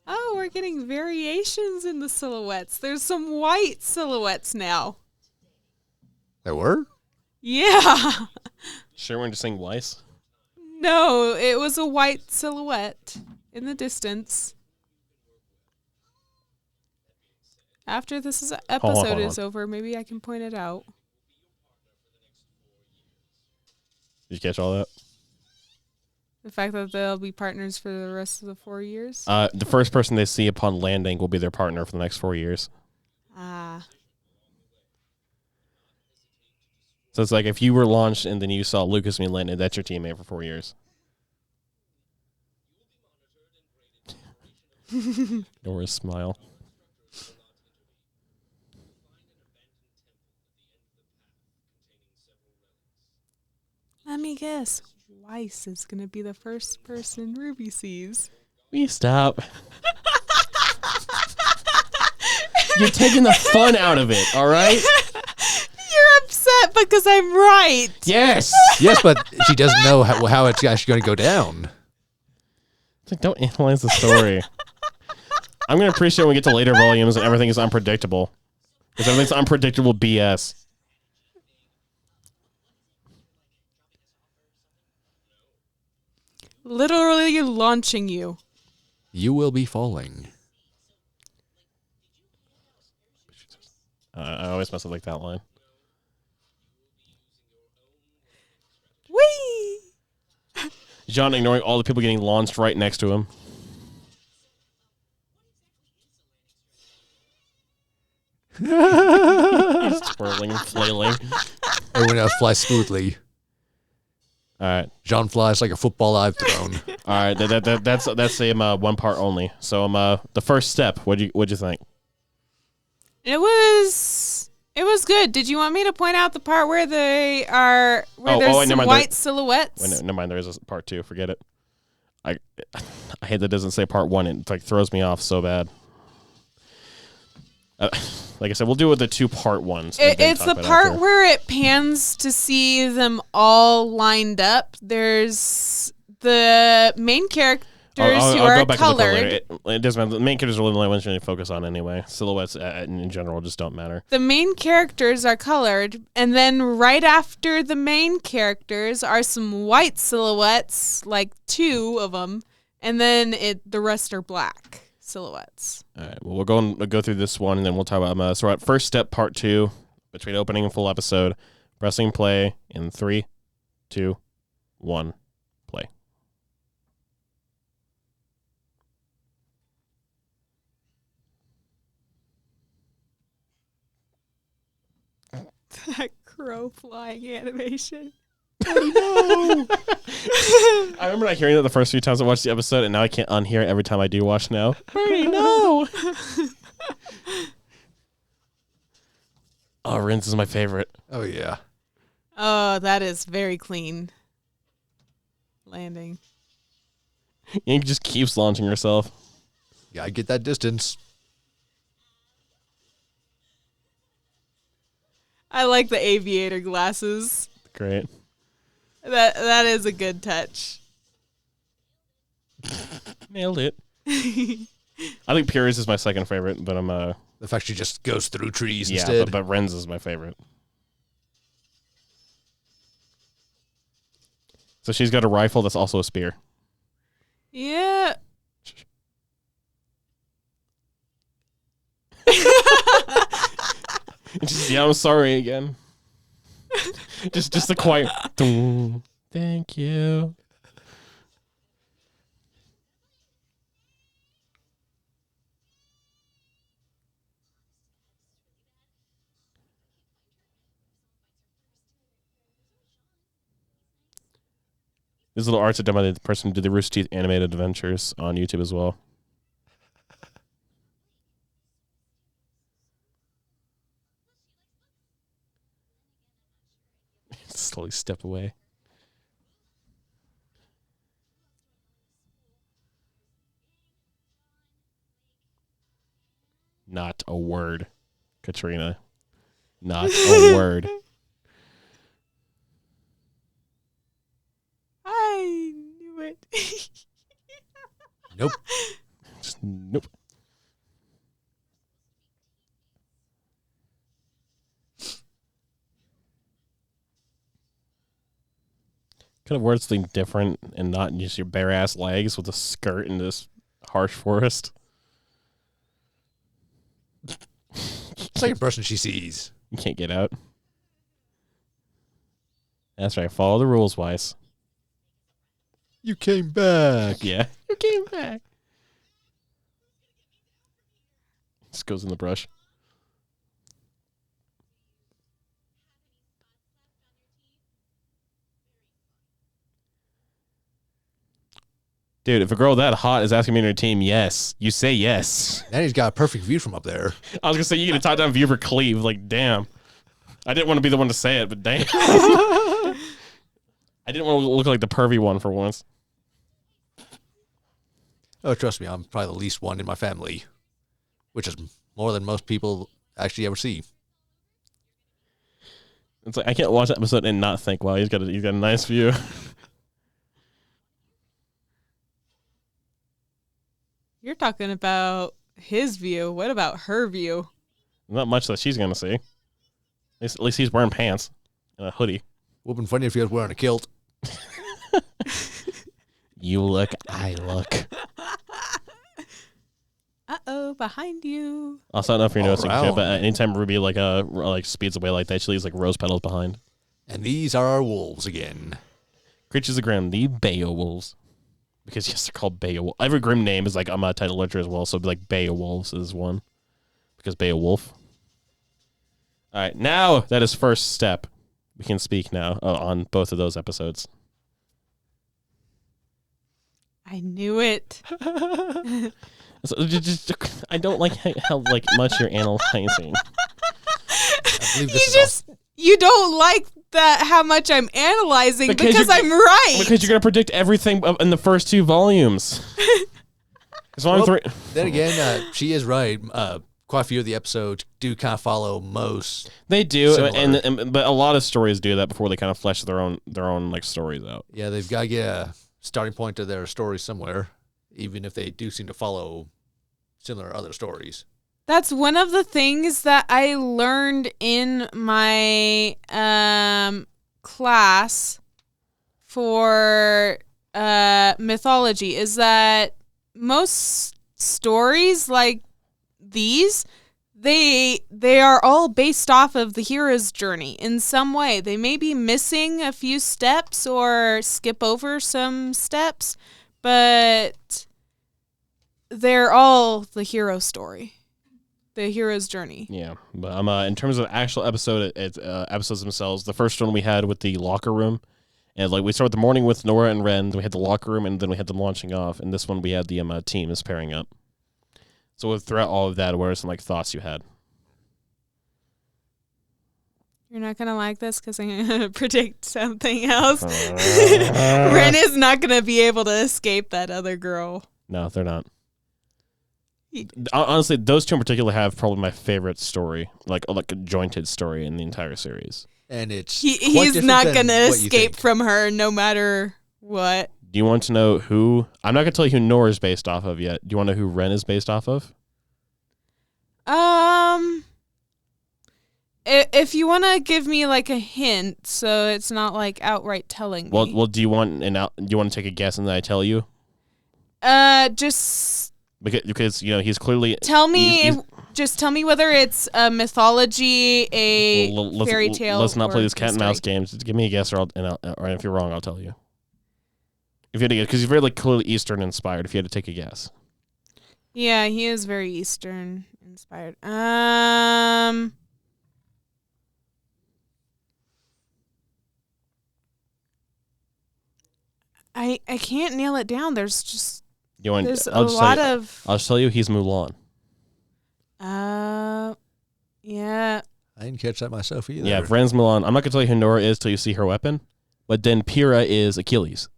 Speaker 2: Oh, we're getting variations in the silhouettes. There's some white silhouettes now.
Speaker 3: There were?
Speaker 2: Yeah.
Speaker 1: Sure, we're just saying Weiss.
Speaker 2: No, it was a white silhouette in the distance. After this episode is over, maybe I can point it out.
Speaker 1: Did you catch all that?
Speaker 2: The fact that they'll be partners for the rest of the 4 years?
Speaker 1: The first person they see upon landing will be their partner for the next 4 years.
Speaker 2: Ah.
Speaker 1: So it's like if you were launched and then you saw Lucas and you landed, that's your teammate for 4 years. Nora's smile.
Speaker 2: Let me guess. Weiss is going to be the first person Ruby sees.
Speaker 1: Will you stop? You're taking the fun out of it, all right?
Speaker 2: You're upset because I'm right.
Speaker 1: Yes.
Speaker 3: Yes, but she doesn't know how it's actually going to go down.
Speaker 1: It's like, don't analyze the story. I'm going to appreciate when we get to later volumes and everything is unpredictable. Because everything's unpredictable BS.
Speaker 2: Literally launching you.
Speaker 3: You will be falling.
Speaker 1: I always mess up like that line.
Speaker 2: Whee!
Speaker 1: John ignoring all the people getting launched right next to him. He's twirling and flailing.
Speaker 3: Everyone else flies smoothly.
Speaker 1: All right.
Speaker 3: Jean flies like a football I've thrown.
Speaker 1: All right. That's one part only. So the first step. What'd you think?
Speaker 2: It was good. Did you want me to point out the part where there's some white silhouettes?
Speaker 1: Wait, never mind. There is a part 2. Forget it. I hate that it doesn't say part 1. It like throws me off so bad. Like I said, we'll do it with the 2-part ones.
Speaker 2: It's the part where it pans to see them all lined up. There's the main characters who are colored.
Speaker 1: It doesn't matter. The main characters are the only ones you need to focus on anyway. Silhouettes in general just don't matter.
Speaker 2: The main characters are colored, and then right after the main characters are some white silhouettes, like 2 of them, and then the rest are black silhouettes.
Speaker 1: All right. Well, we'll go through this one, and then we'll talk about so we're at first step, part 2, between opening and full episode. Pressing play in 3, 2, 1, play.
Speaker 2: That crow flying animation.
Speaker 1: Oh, no. I remember not hearing that the first few times I watched the episode, and now I can't unhear it every time I do watch now. Bernie, no. Oh, Rinse is my favorite.
Speaker 3: Oh, yeah.
Speaker 2: Oh, that is very clean. Landing.
Speaker 1: Ink just keeps launching herself.
Speaker 3: Yeah, I get that distance.
Speaker 2: I like the aviator glasses.
Speaker 1: Great.
Speaker 2: That is a good touch.
Speaker 1: Nailed it. I think Puri's is my second favorite, but I'm
Speaker 3: The fact she just goes through trees
Speaker 1: yeah,
Speaker 3: instead.
Speaker 1: but Ren's is my favorite. So she's got a rifle that's also a spear.
Speaker 2: Yeah.
Speaker 1: Just, yeah, I'm sorry again. just the quiet. Thank you. These little arts are done by the person who did the Rooster Teeth animated adventures on YouTube as well. Slowly step away. Not a word, Katrina. Not a word.
Speaker 2: I knew it.
Speaker 3: Nope.
Speaker 1: Just nope. Could have words something different and not just your bare ass legs with a skirt in this harsh forest.
Speaker 3: Second person she sees.
Speaker 1: You can't get out. That's right. Follow the rules, Weiss.
Speaker 3: You came back.
Speaker 1: Yeah. You came back. Just goes in the brush. Dude, if a girl that hot is asking me to her team, yes. You say yes.
Speaker 3: And he's got a perfect view from up there.
Speaker 1: I was going to say, you get a top-down view for Cleve. Like, damn. I didn't want to be the one to say it, but damn. I didn't want to look like the pervy one for once.
Speaker 3: Oh, trust me, I'm probably the least one in my family, which is more than most people actually ever see.
Speaker 1: It's like I can't watch that episode and not think, wow, he's got a nice view.
Speaker 2: You're talking about his view. What about her view?
Speaker 1: Not much that she's gonna see. At least he's wearing pants and a hoodie.
Speaker 3: Would have been funny if he was wearing a kilt.
Speaker 1: You look, I look.
Speaker 2: Uh-oh, behind you.
Speaker 1: Also, I don't know if you're
Speaker 3: All
Speaker 1: noticing,
Speaker 3: around.
Speaker 1: but anytime Ruby like speeds away like that, she leaves like rose petals behind.
Speaker 3: And these are our wolves again.
Speaker 1: Creatures of Grimm, the Beowulfs. Because yes, they're called Beowulf. Every Grimm name is like on my title literature as well, so it'd be like Beowulfs is one. Because Beowulf. Alright, now that is first step. We can speak now on both of those episodes.
Speaker 2: I knew it.
Speaker 1: So I don't like how like much you're analyzing.
Speaker 3: I believe this is
Speaker 2: You don't like that how much I'm analyzing because I'm right.
Speaker 1: Because you're gonna predict everything in the first two volumes. So I'm
Speaker 3: Well, then again, she is right. Quite a few of the episodes do kind of follow most.
Speaker 1: They do,
Speaker 3: Similar.
Speaker 1: but a lot of stories do that before they kind of flesh their own like stories out.
Speaker 3: Yeah, they've got to get a starting point to their story somewhere, even if they do seem to follow similar other stories.
Speaker 2: That's one of the things that I learned in my class for mythology is that most stories like these, they are all based off of the hero's journey in some way. They may be missing a few steps or skip over some steps, but they're all the hero story. The hero's journey.
Speaker 1: Yeah, but in terms of actual episodes themselves, the first one we had with the locker room, and like we started the morning with Nora and Ren, then we had the locker room, and then we had them launching off, and this one we had the teams pairing up. So throughout all of that, what are some like thoughts you had?
Speaker 2: You're not gonna like this because I'm gonna predict something else. Ren is not gonna be able to escape that other girl.
Speaker 1: No, they're not. Honestly, those two in particular have probably my favorite story, like a jointed story in the entire series.
Speaker 3: And it's
Speaker 2: he's not gonna escape from her no matter what.
Speaker 1: Do you want to know who? I'm not gonna tell you who Nora is based off of yet. Do you want to know who Ren is based off of?
Speaker 2: If you want to give me like a hint, so it's not like outright telling me.
Speaker 1: Well, do you want do you want to take a guess and then I tell you?
Speaker 2: Just
Speaker 1: because you know he's clearly
Speaker 2: tell me.
Speaker 1: he's
Speaker 2: Just tell me whether it's a mythology, a fairy tale.
Speaker 1: Let's not play
Speaker 2: or
Speaker 1: this cat and mouse game. Just give me a guess, or if you're wrong, I'll tell you. If you had to guess, because he's very like clearly Eastern inspired. If you had to take a guess,
Speaker 2: yeah, he is very Eastern inspired. I can't nail it down. There's just there's a lot of.
Speaker 1: I'll just tell you, he's Mulan.
Speaker 2: Yeah.
Speaker 3: I didn't catch that myself either.
Speaker 1: Yeah, Ren's Mulan. I'm not gonna tell you who Nora is till you see her weapon, but then Pyrrha is Achilles.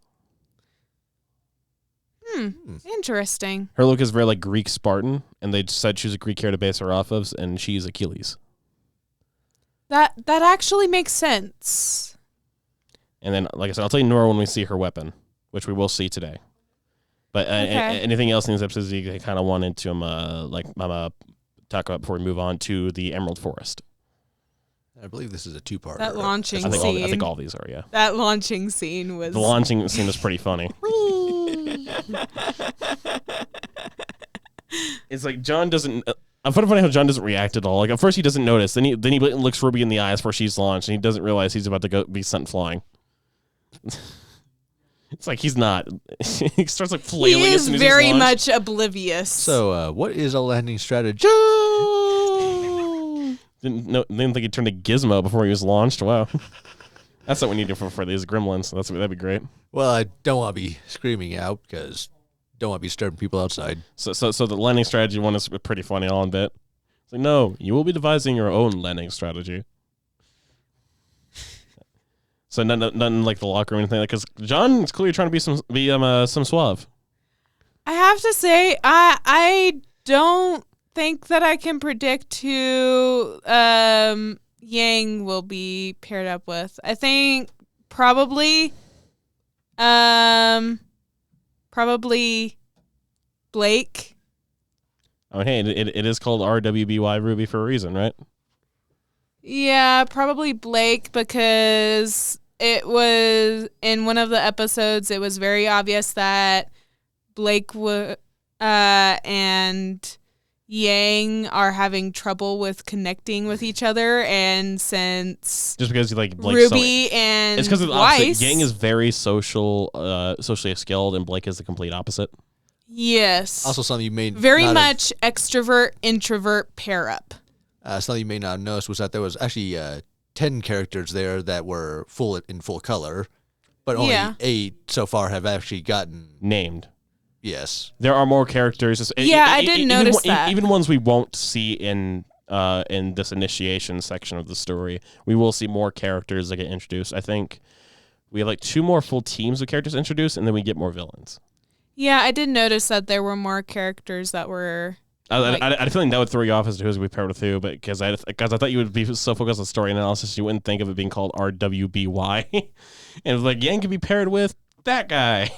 Speaker 2: Interesting.
Speaker 1: Her look is very like Greek Spartan, and they decided to choose a Greek hero to base her off of, and she's Achilles.
Speaker 2: That actually makes sense.
Speaker 1: And then, like I said, I'll tell you Nora when we see her weapon, which we will see today. But anything else in these episodes you kind of wanted to talk about before we move on to the Emerald Forest?
Speaker 3: I believe this is a two-parter.
Speaker 2: That launching
Speaker 1: I
Speaker 2: scene.
Speaker 1: think all these are, yeah.
Speaker 2: That launching scene was...
Speaker 1: The launching scene was pretty funny. It's like John doesn't... I'm funny how John doesn't react at all. Like at first he doesn't notice, then he looks Ruby in the eyes before she's launched, and he doesn't realize he's about to be sent flying. It's like he's not. He starts like flailing.
Speaker 2: He
Speaker 1: as
Speaker 2: is
Speaker 1: soon as
Speaker 2: very
Speaker 1: he's launched.
Speaker 2: much oblivious.
Speaker 3: So, what is a landing strategy?
Speaker 1: Didn't think he turned to Gizmo before he was launched. Wow, that's what we need for these gremlins. That'd be great.
Speaker 3: Well, I don't want to be screaming out because don't want to be disturbing people outside.
Speaker 1: So the lending strategy one is pretty funny all in bit. It's like, no, you will be devising your own lending strategy. So nothing like the locker room or anything, because John is clearly trying to be some suave.
Speaker 2: I have to say, I don't think that I can predict who Yang will be paired up with. I think probably Blake.
Speaker 1: Oh, hey, it is called RWBY Ruby for a reason, right?
Speaker 2: Yeah, probably Blake, because it was in one of the episodes, it was very obvious that Blake and Yang are having trouble with connecting with each other, and since
Speaker 1: just because you like Blake
Speaker 2: Ruby and
Speaker 1: it's because of the
Speaker 2: Weiss,
Speaker 1: opposite. Yang is very socially skilled, and Blake is the complete opposite.
Speaker 2: Yes.
Speaker 3: Also, something you may
Speaker 2: very
Speaker 3: not
Speaker 2: much extrovert introvert pair up.
Speaker 3: something you may not have noticed was that there was actually 10 characters there that were in full color, but only 8 so far have actually gotten
Speaker 1: named.
Speaker 3: Yes,
Speaker 1: there are more characters.
Speaker 2: I did notice that.
Speaker 1: Even ones we won't see in this initiation section of the story, we will see more characters that get introduced. I think we have like 2 more full teams of characters introduced, and then we get more villains.
Speaker 2: Yeah, I did notice that there were more characters that were.
Speaker 1: I feel like that would throw you off as to who's we paired with who, but because I thought you would be so focused on story analysis, you wouldn't think of it being called RWBY, and it was like Yang could be paired with that guy.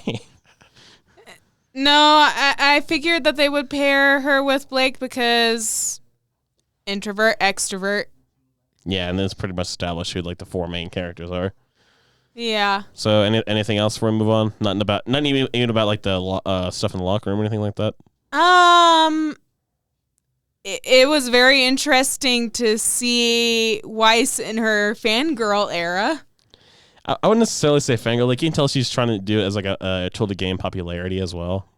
Speaker 2: No, I figured that they would pair her with Blake because introvert, extrovert.
Speaker 1: Yeah, and then it's pretty much established who like the 4 main characters are.
Speaker 2: Yeah.
Speaker 1: So anything else before we move on? Not even about like the stuff in the locker room or anything like that.
Speaker 2: It was very interesting to see Weiss in her fangirl era.
Speaker 1: I wouldn't necessarily say fangirl. Like you can tell she's trying to do it as like a tool to gain popularity as well.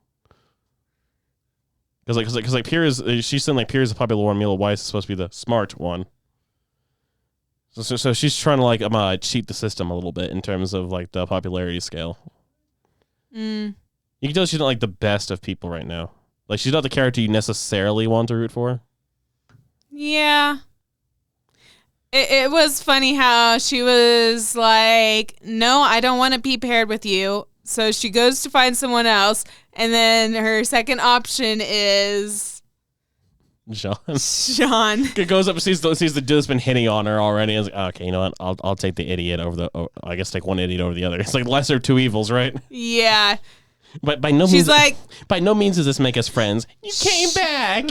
Speaker 1: Because like Pierre she's saying like Pierre is the popular one. Mila Weiss is supposed to be the smart one. So she's trying to like cheat the system a little bit in terms of like the popularity scale. You can tell she's not like the best of people right now. Like she's not the character you necessarily want to root for.
Speaker 2: Yeah. It was funny how she was like, no, I don't want to be paired with you. So she goes to find someone else, and then her second option is
Speaker 1: Sean.
Speaker 2: It
Speaker 1: goes up and sees the dude that's been hitting on her already. And is like, oh, okay, you know what? I'll take the idiot I guess take one idiot over the other. It's like lesser of 2 evils, right?
Speaker 2: Yeah.
Speaker 1: But by no
Speaker 2: she's
Speaker 1: means,
Speaker 2: like,
Speaker 1: by no means does this make us friends. You came back.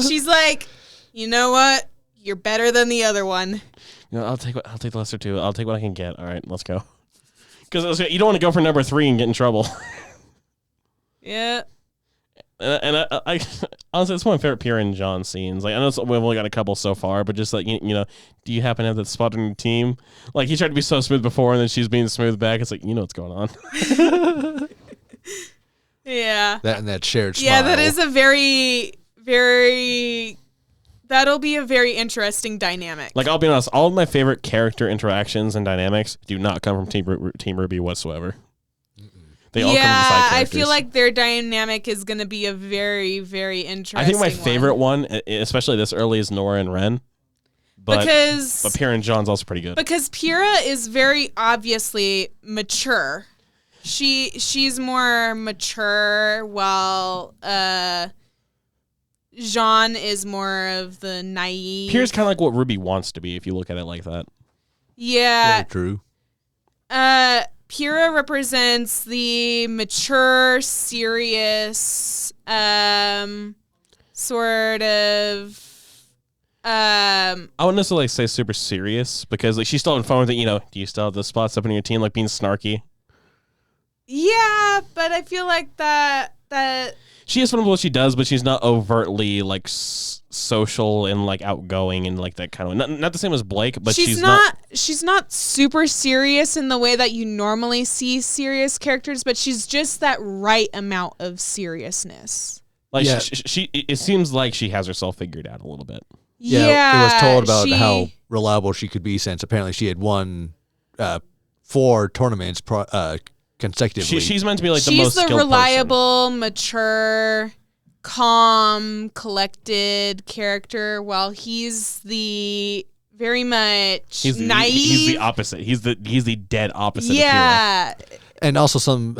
Speaker 2: She's like, you know what? You're better than the other one.
Speaker 1: You know, I'll take the lesser 2. I'll take what I can get. All right, let's go. Because you don't want to go for number 3 and get in trouble.
Speaker 2: Yeah.
Speaker 1: And I honestly, it's one of my favorite Pierre and John scenes. Like I know we've only got a couple so far, but just like you know, do you happen to have that spot on your team? Like he tried to be so smooth before, and then she's being smooth back. It's like you know what's going on.
Speaker 2: Yeah.
Speaker 3: That shared smile.
Speaker 2: Yeah, that is a very, very. That'll be a very interesting dynamic.
Speaker 1: Like I'll be honest, all of my favorite character interactions and dynamics do not come from Team RWBY whatsoever. They all come from side characters.
Speaker 2: I feel like their dynamic is going to be a very, very interesting.
Speaker 1: I think my favorite one, especially this early, is Nora and Ren. But Pierre and John's also pretty good. Because
Speaker 2: Pyrrha is very obviously mature. She's more mature, while Jean is more of the naive.
Speaker 1: Pierre's kind of like what Ruby wants to be, if you look at it like that.
Speaker 2: Yeah.
Speaker 3: Very true.
Speaker 2: Pyrrha represents the mature, serious, sort of. I
Speaker 1: wouldn't necessarily say super serious because like she's still having fun with it. You know, do you still have the spots up in your team, like being snarky?
Speaker 2: Yeah, but I feel like that
Speaker 1: she is fun with what she does, but she's not overtly like social and like outgoing and like that kind of not the same as Blake, but she's not
Speaker 2: super serious in the way that you normally see serious characters, but she's just that right amount of seriousness.
Speaker 1: Like she it seems like she has herself figured out a little bit.
Speaker 3: Yeah, it was told about how reliable she could be since apparently she had won 4 tournaments consecutively.
Speaker 1: She's meant to be like the
Speaker 2: She's
Speaker 1: most
Speaker 2: the
Speaker 1: skilled
Speaker 2: reliable, mature, calm, collected character, while he's the very much naive.
Speaker 1: He's the opposite. He's the dead opposite of
Speaker 2: yeah.
Speaker 3: And also some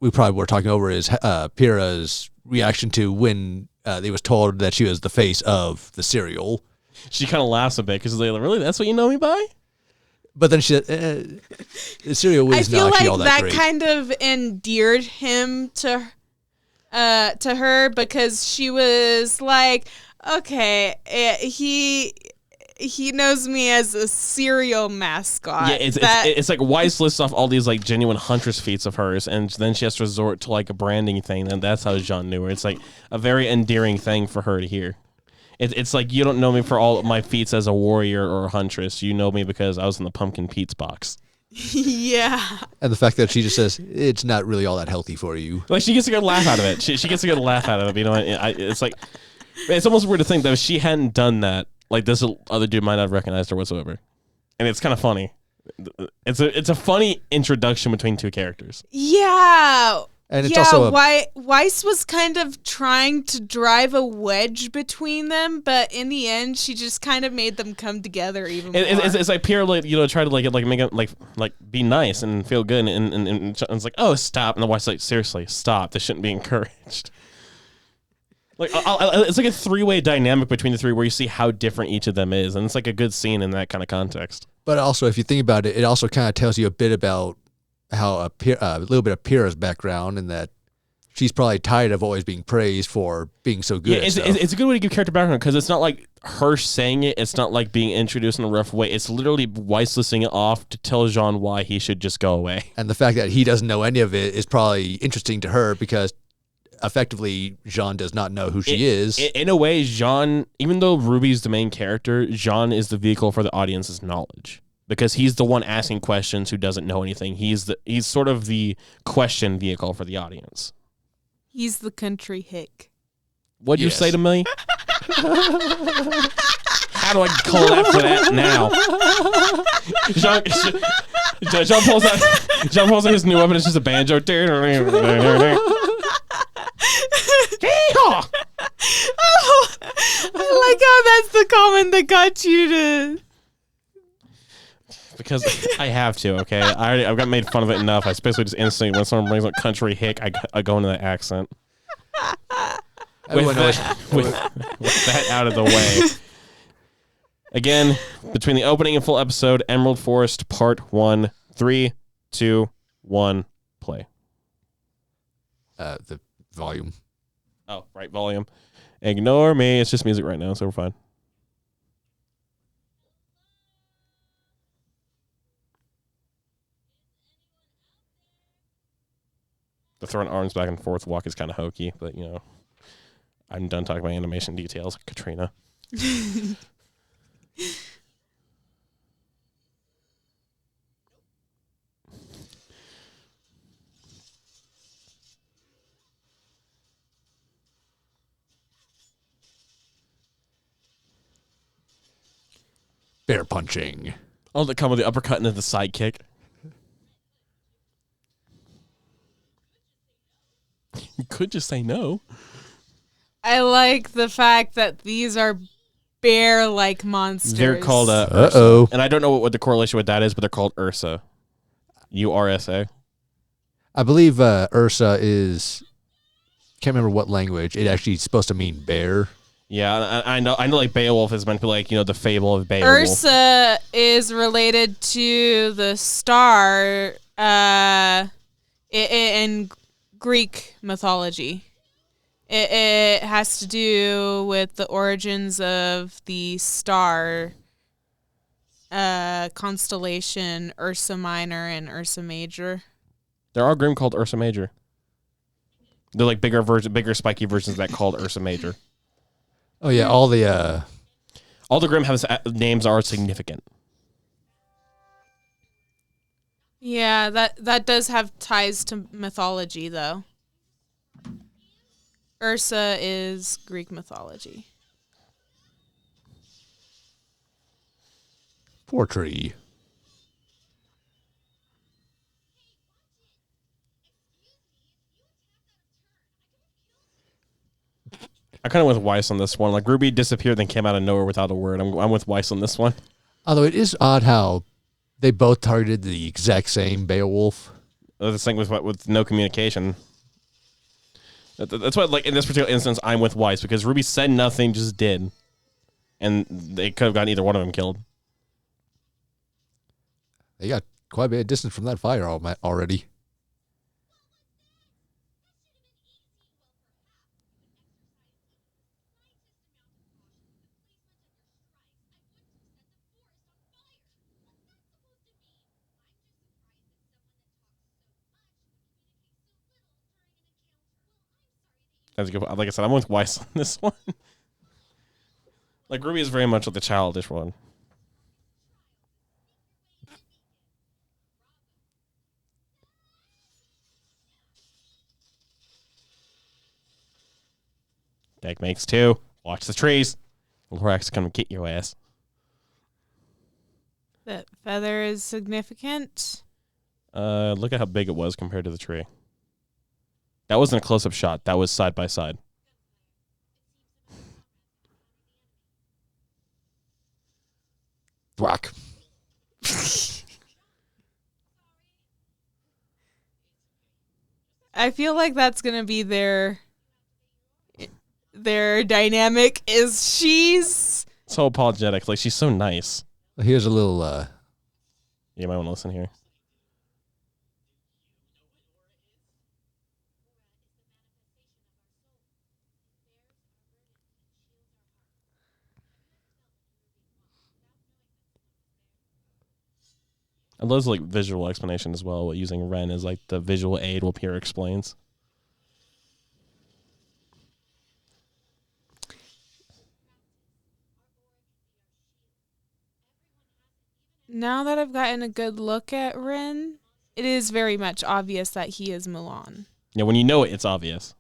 Speaker 3: we probably were talking over is Pyrrha's reaction to when they was told that she was the face of the cereal.
Speaker 1: She kind of laughs a bit because they're like, really? That's what you know me by?
Speaker 3: But then she said, the cereal
Speaker 2: I
Speaker 3: was
Speaker 2: feel
Speaker 3: not actually
Speaker 2: like
Speaker 3: all that
Speaker 2: that
Speaker 3: great.
Speaker 2: kind of endeared him to her because she was like, okay, he knows me as a cereal mascot.
Speaker 1: Yeah, it's like Weiss lists off all these like genuine huntress feats of hers, and then she has to resort to like a branding thing, and that's how Jean knew her. It's like a very endearing thing for her to hear. It's like you don't know me for all of my feats as a warrior or a huntress. You know me because I was in the Pumpkin Pete's box.
Speaker 2: yeah.
Speaker 3: And the fact that she just says, it's not really all that healthy for you.
Speaker 1: Like she gets a good laugh out of it. She gets a good laugh out of it. You know, it's like it's almost weird to think that if she hadn't done that, like this other dude might not have recognized her whatsoever. And it's kind of funny. It's a funny introduction between two characters.
Speaker 2: Yeah.
Speaker 3: And it's also
Speaker 2: Weiss was kind of trying to drive a wedge between them, but in the end, she just kind of made them come together even more.
Speaker 1: It's like Pierre, like, you know, try to like make it like be nice and feel good, and it's like, oh, stop, and the wife's like, seriously, stop. This shouldn't be encouraged. Like it's like a three-way dynamic between the three where you see how different each of them is, and it's like a good scene in that kind of context.
Speaker 3: But also, if you think about it, it also kind of tells you a bit about how a little bit of Pyrrha's background, and that she's probably tired of always being praised for being so good.
Speaker 1: Yeah, it's a good way to give character background because it's not like her saying it. It's not like being introduced in a rough way. It's literally Weiss listing it off to tell Jean why he should just go away.
Speaker 3: And the fact that he doesn't know any of it is probably interesting to her because effectively Jean does not know who she is.
Speaker 1: In a way, Jean, even though Ruby's the main character, Jean is the vehicle for the audience's knowledge. Because he's the one asking questions who doesn't know anything. He's sort of the question vehicle for the audience.
Speaker 2: He's the country hick.
Speaker 1: What'd you say to me? How do I call out for that now? John pulls out his new weapon. It's just a banjo.
Speaker 2: Oh, I like how that's the comment that got you to...
Speaker 1: Because I have to, okay? I've got made fun of it enough. I basically just instantly, when someone brings up country hick, I go into that accent. With that out of the way. Again, between the opening and full episode, Emerald Forest Part 1, 3, 2, 1, play.
Speaker 3: The volume.
Speaker 1: Oh, right, volume. Ignore me. It's just music right now, so we're fine. The throwing arms back and forth walk is kind of hokey, but, you know, I'm done talking about animation details. Katrina.
Speaker 3: Bear punching.
Speaker 1: Oh, the come with the uppercut into the side kick. You could just say no.
Speaker 2: I like the fact that these are bear-like monsters.
Speaker 1: They're called
Speaker 3: Uh-oh.
Speaker 1: Ursa. And I don't know what the correlation with that is, but they're called Ursa. URSA.
Speaker 3: I believe Ursa is... Can't remember what language. It actually is supposed to mean bear.
Speaker 1: Yeah, I know like Beowulf is meant to be like, you know, the fable of Beowulf.
Speaker 2: Ursa is related to the star in Greek mythology. It has to do with the origins of the star constellation Ursa Minor and Ursa Major.
Speaker 1: There are Grimm called Ursa Major. They're like bigger spiky versions of that called Ursa Major.
Speaker 3: Oh, yeah, all the
Speaker 1: Grimm has names are significant.
Speaker 2: Yeah, that does have ties to mythology, though. Ursa is Greek mythology.
Speaker 3: poetry.
Speaker 1: I kind of went with Weiss on this one. Like Ruby disappeared, then came out of nowhere without a word. I'm with Weiss on this one.
Speaker 3: Although it is odd how they both targeted the exact same Beowulf.
Speaker 1: This thing with no communication. That's why, like in this particular instance, I'm with Weiss because Ruby said nothing, just did, and they could have gotten either one of them killed.
Speaker 3: They got quite a bit of distance from that fire already.
Speaker 1: That's good. Like I said, I'm with Weiss on this one. Like Ruby is very much like the childish one. Deck makes 2. Watch the trees. Lorax gonna get your ass.
Speaker 2: That feather is significant.
Speaker 1: Look at how big it was compared to the tree. That wasn't a close-up shot. That was side by side.
Speaker 3: Whack.
Speaker 2: I feel like that's gonna be their dynamic. Is she's
Speaker 1: So apologetic. Like she's so nice.
Speaker 3: Here's a little.
Speaker 1: You might want to listen here. I love like visual explanation as well. Using Ren as like the visual aid while Pierre explains.
Speaker 2: now that I've gotten a good look at Rin, it is very much obvious that he is Mulan.
Speaker 1: Yeah, when you know it, it's obvious.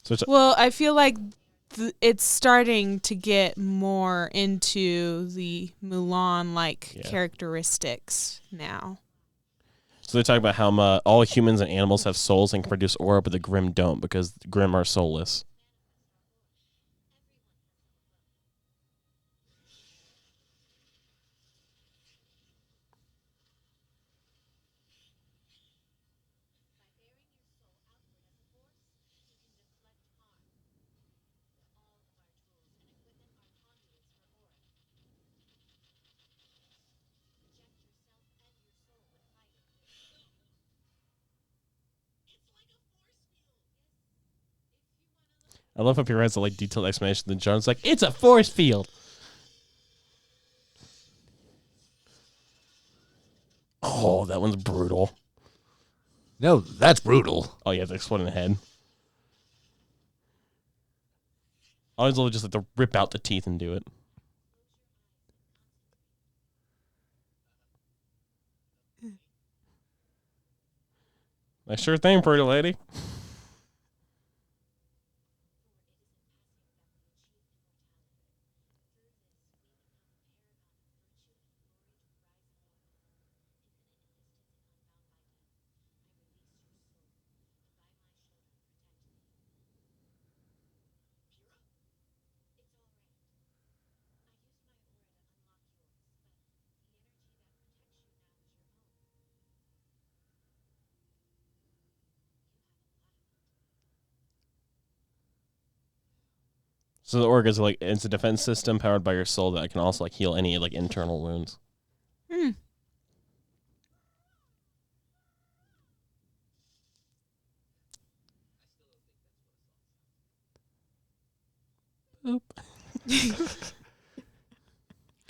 Speaker 1: So
Speaker 2: Well, I feel like it's starting to get more into the Mulan-like characteristics now.
Speaker 1: So they talk about how all humans and animals have souls and can produce aura, but the Grimm don't because the Grimm are soulless. I love how Pierre has a like detailed explanation. Then John's like, "It's a force field." Oh, that one's brutal.
Speaker 3: No, that's brutal.
Speaker 1: Oh, yeah, to explode in the head. I always love just like to rip out the teeth and do it. Like, sure thing, pretty lady. So the aura is like it's a defense system powered by your soul that can also like heal any like internal wounds.
Speaker 2: Hmm.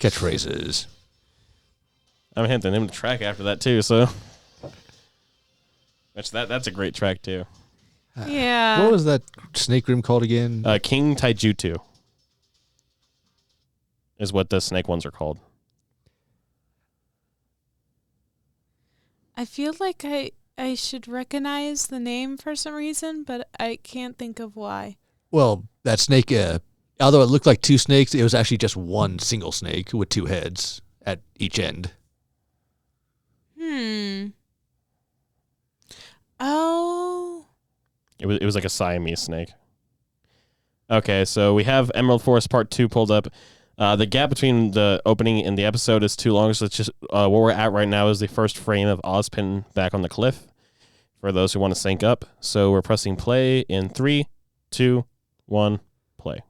Speaker 3: Catchphrases.
Speaker 1: I'm hinting him to track after that too, so that's a great track too.
Speaker 2: Yeah.
Speaker 3: What was that snake room called again?
Speaker 1: King Taijutsu is what the snake ones are called.
Speaker 2: I feel like I should recognize the name for some reason, but I can't think of why.
Speaker 3: Well, that snake, although it looked like two snakes, it was actually just one single snake with two heads at each end.
Speaker 2: Oh.
Speaker 1: It was like a Siamese snake. Okay, so we have Emerald Forest Part 2 pulled up. The gap between the opening and the episode is too long, so it's just what we're at right now is the first frame of Ozpin back on the cliff for those who want to sync up. So we're pressing play in 3, 2, 1, play.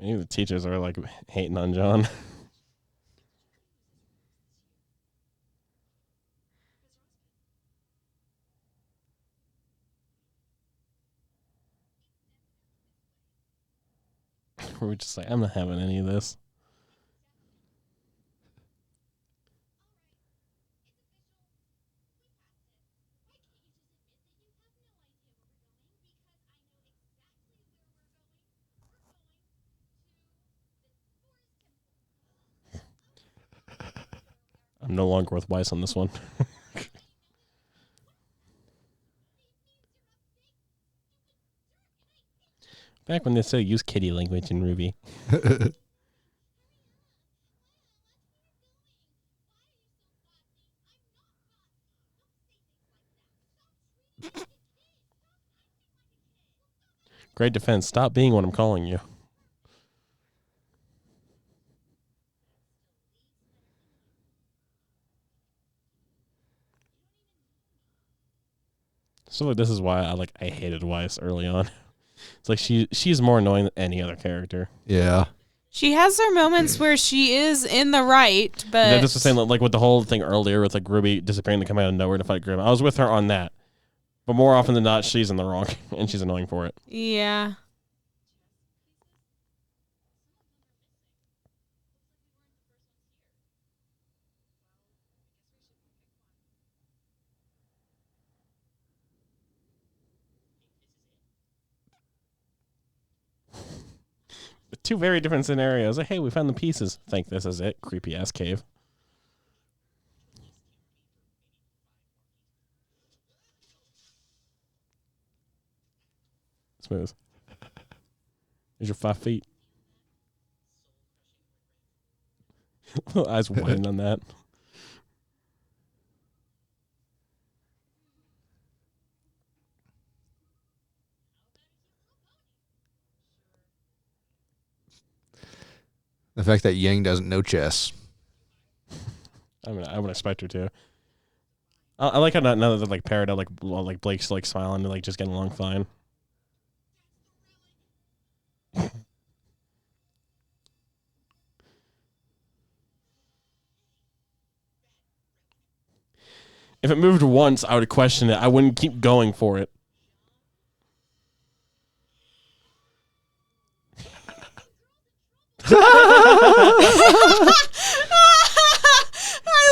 Speaker 1: Maybe the teachers are like hating on John. We're just like, I'm not having any of this. I'm no longer with Weiss on this one. Back when they said use kitty language in RWBY. Great defense. Stop being what I'm calling you. So like this is why I hated Weiss early on. It's like she's more annoying than any other character.
Speaker 3: Yeah.
Speaker 2: She has her moments where she is in the right, but
Speaker 1: They're just saying like with the whole thing earlier with like RWBY disappearing to come out of nowhere to fight Grimm. I was with her on that, but more often than not, she's in the wrong and she's annoying for it.
Speaker 2: yeah.
Speaker 1: Two very different scenarios. Like, hey, we found the pieces. Think this is it. Creepy ass cave. Smooth. Here's your 5 feet. Eyes widen on that.
Speaker 3: The fact that Yang doesn't know chess.
Speaker 1: I would expect her to. I like how now that they're like paired up, like Blake's like smiling and like just getting along fine. If it moved once, I would question it. I wouldn't keep going for it.
Speaker 2: I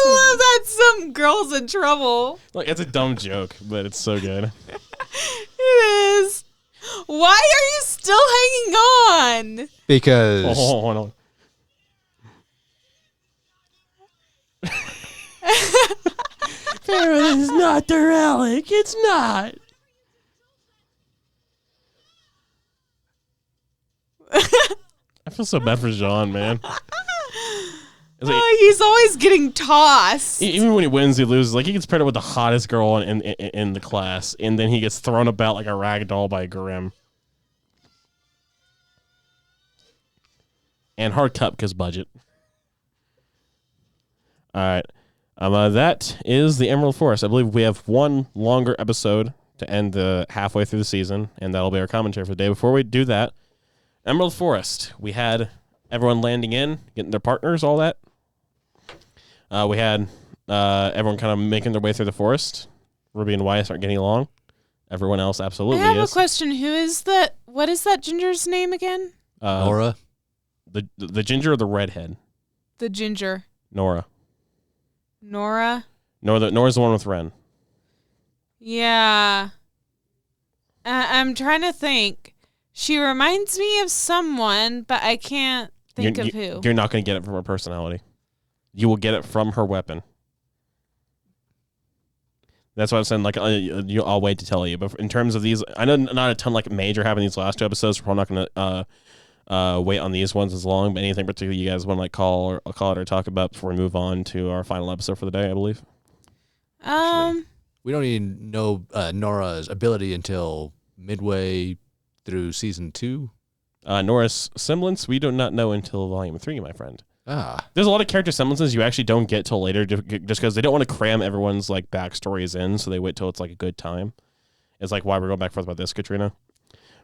Speaker 2: love that some girl's in trouble.
Speaker 1: Like it's a dumb joke, but it's so good.
Speaker 2: It is. Why are you still hanging on?
Speaker 3: Because
Speaker 1: Oh, hold on. Farrah is not the relic. It's not. I feel so bad for Jean, man. It's like,
Speaker 2: He's always getting tossed.
Speaker 1: even when he wins, he loses. Like he gets paired up with the hottest girl in the class, and then he gets thrown about like a rag doll by Grimm. And hard cut because budget. All right. That is the Emerald Forest. I believe we have one longer episode to end the halfway through the season, and that'll be our commentary for the day. Before we do that, Emerald Forest. We had everyone landing in, getting their partners, all that. We had everyone kind of making their way through the forest. RWBY and Wyatt aren't getting along. Everyone else absolutely
Speaker 2: I have
Speaker 1: is.
Speaker 2: a question. Who is that? What is that ginger's name again?
Speaker 3: Nora.
Speaker 1: The ginger or the redhead?
Speaker 2: The ginger.
Speaker 1: Nora.
Speaker 2: Nora?
Speaker 1: Nora's the one with Ren.
Speaker 2: Yeah. I'm trying to think. She reminds me of someone, but I can't think of who.
Speaker 1: You're not going to get it from her personality. You will get it from her weapon. That's what I'm saying. Like, I'll wait to tell you. But in terms of these, I know not a ton like major happened these last 2 episodes. So we're not going to wait on these ones as long. But anything particular you guys want to like call it or talk about before we move on to our final episode for the day, I believe.
Speaker 3: Actually, we don't even know Nora's ability until midway through season 2.
Speaker 1: Nora's semblance we do not know until volume 3, my friend.
Speaker 3: There's
Speaker 1: a lot of character semblances you actually don't get till later, just because they don't want to cram everyone's like backstories in, so they wait till it's like a good time. It's like why we're going back and forth about this, Katrina.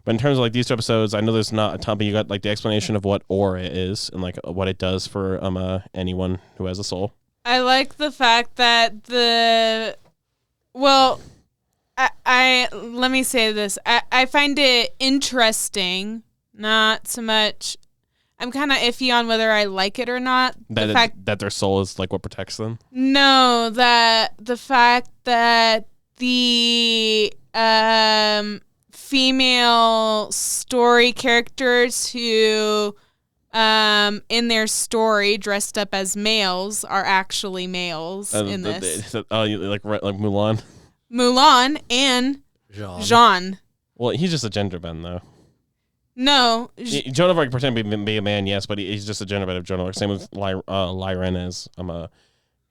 Speaker 1: But in terms of like these 2 episodes, I know there's not a ton, but you got like the explanation of what aura is and like what it does for anyone who has a soul.
Speaker 2: I like the fact that I let me say this. I find it interesting, not so much. I'm kind of iffy on whether I like it or not.
Speaker 1: That their soul is like what protects them?
Speaker 2: No, that the fact that the female story characters who in their story dressed up as males are actually males in this.
Speaker 1: Like Mulan?
Speaker 2: Mulan and Jean.
Speaker 1: Well, he's just a gender bend, though.
Speaker 2: No.
Speaker 1: Joan of Arc pretend to be a man, yes, but he's just a gender bend of Joan of Arc. Same with Lyren is.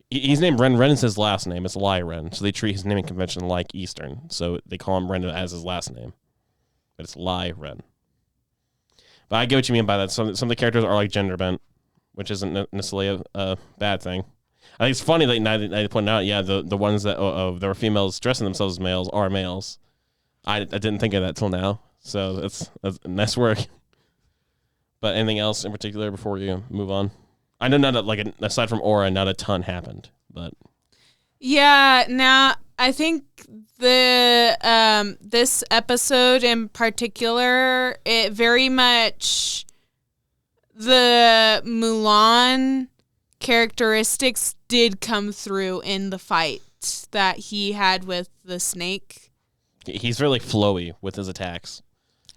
Speaker 1: He's named Ren. Ren is his last name. It's Lyren. So they treat his naming convention like Eastern. So they call him Ren as his last name. But it's Lyren. But I get what you mean by that. Some of the characters are like gender bent, which isn't necessarily a bad thing. I think it's funny that now they point out, yeah, the ones that there were females dressing themselves as males are males. I didn't think of that till now. So that's nice work. But anything else in particular before you move on? I know aside from Aura, not a ton happened, but
Speaker 2: yeah. Now I think the this episode in particular, it very much the Mulan characteristics did come through in the fight that he had with the snake.
Speaker 1: He's really flowy with his attacks.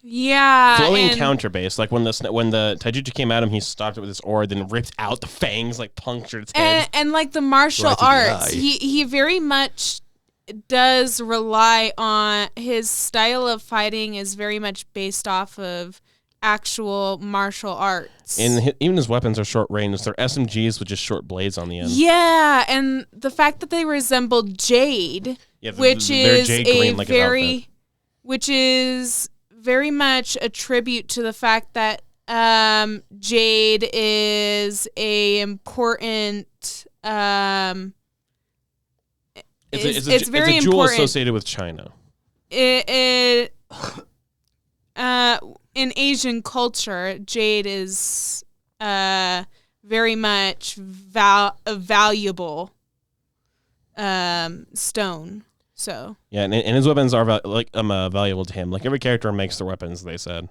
Speaker 2: Yeah,
Speaker 1: flowy and counter based. Like when the taijutsu came at him, he stopped it with his aura, then ripped out the fangs, like punctured its head.
Speaker 2: And like the martial arts, he very much does rely on his style of fighting is very much based off of actual martial arts.
Speaker 1: And even his weapons are short range. They're SMGs with just short blades on the end.
Speaker 2: Yeah, and the fact that they resemble Jade, which is very much a tribute to the fact that Jade is a important. It's very
Speaker 1: a jewel
Speaker 2: important.
Speaker 1: Associated with China.
Speaker 2: In Asian culture, jade is very much a valuable stone. So
Speaker 1: yeah, and his weapons are valuable to him. Like every character makes their weapons, they said,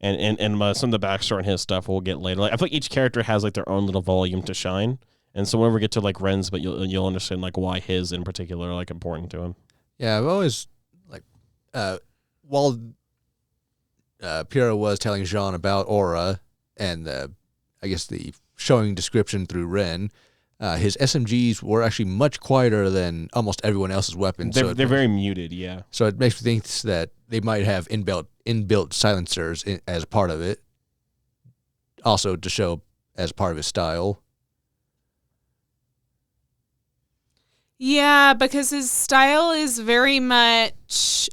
Speaker 1: and some of the backstory on his stuff we'll get later. Like I feel like each character has like their own little volume to shine, and so whenever we get to like Ren's, but you'll understand like why his in particular are like important to him.
Speaker 3: Yeah, I've always like while Piero was telling Jean about Aura and I guess the showing description through Ren. His SMGs were actually much quieter than almost everyone else's weapons.
Speaker 1: They're very muted, yeah.
Speaker 3: So it makes me think that they might have inbuilt silencers as part of it, also to show as part of his style.
Speaker 2: Yeah, because his style is very much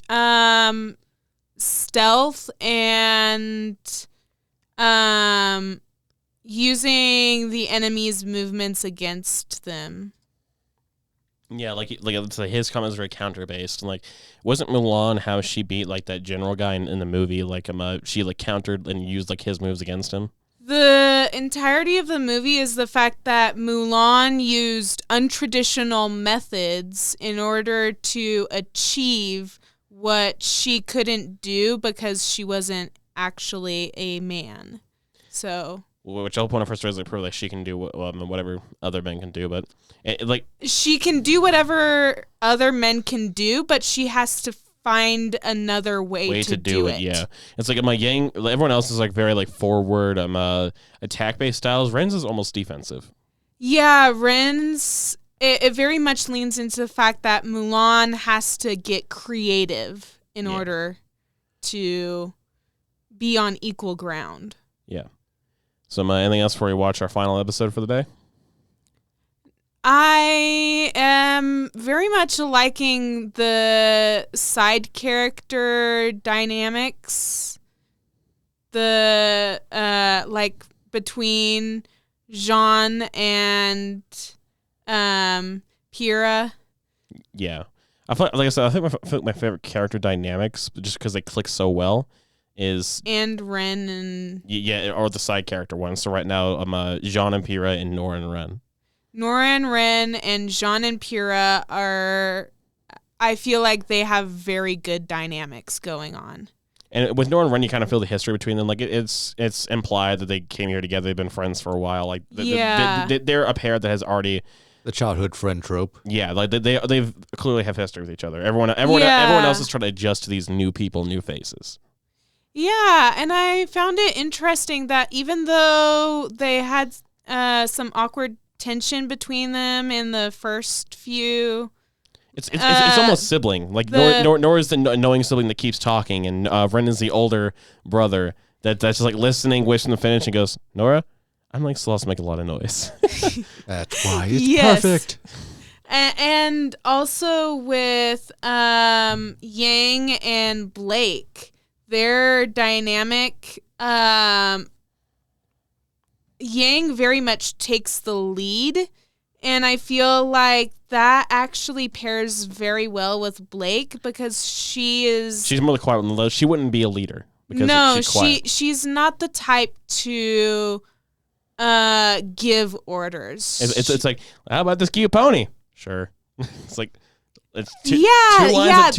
Speaker 2: stealth and using the enemy's movements against them.
Speaker 1: Yeah, like his comments are counter based, and like wasn't Mulan how she beat like that general guy in the movie? Like she like countered and used like his moves against him.
Speaker 2: The entirety of the movie is the fact that Mulan used untraditional methods in order to achieve what she couldn't do because she wasn't actually a man. So.
Speaker 1: Which I'll point out first is like prove like she can do whatever other men can do, but like
Speaker 2: she can do whatever other men can do, but she has to find another way to do it.
Speaker 1: Yeah, it's like my Yang. Everyone else is like very like forward. Attack based styles. Ren's is almost defensive.
Speaker 2: Yeah, Ren's. It very much leans into the fact that Mulan has to get creative in order to be on equal ground.
Speaker 1: Yeah. So, anything else before we watch our final episode for the day?
Speaker 2: I am very much liking the side character dynamics. The like between Jean and Pyrrha.
Speaker 1: Yeah. Like I said, I think my favorite character dynamics, just because they click so well, is
Speaker 2: and Ren and
Speaker 1: or the side character one. So right now, Jean and Pyrrha and Nora and Ren.
Speaker 2: Nora and Ren and Jean and Pyrrha are, I feel like they have very good dynamics going on.
Speaker 1: And with Nora and Ren, you kind of feel the history between them. Like it's implied that they came here together. They've been friends for a while. Like they're a pair that has already
Speaker 3: the childhood friend trope.
Speaker 1: Yeah, like they've clearly have history with each other. Everyone else is trying to adjust to these new people, new faces.
Speaker 2: Yeah, and I found it interesting that even though they had some awkward tension between them in the first few.
Speaker 1: It's almost sibling. Like Nora's the annoying sibling that keeps talking, and Ren is the older brother that's just like listening, wishing to finish, and goes, Nora, I'm like supposed to make a lot of noise.
Speaker 3: That's why it's perfect.
Speaker 2: And also with Yang and Blake, their dynamic. Yang very much takes the lead, and I feel like that actually pairs very well with Blake because she's
Speaker 1: more the quiet one. She wouldn't be a leader because
Speaker 2: she's not the type to give orders.
Speaker 1: It's like, how about this cute pony? Sure. It's like it's two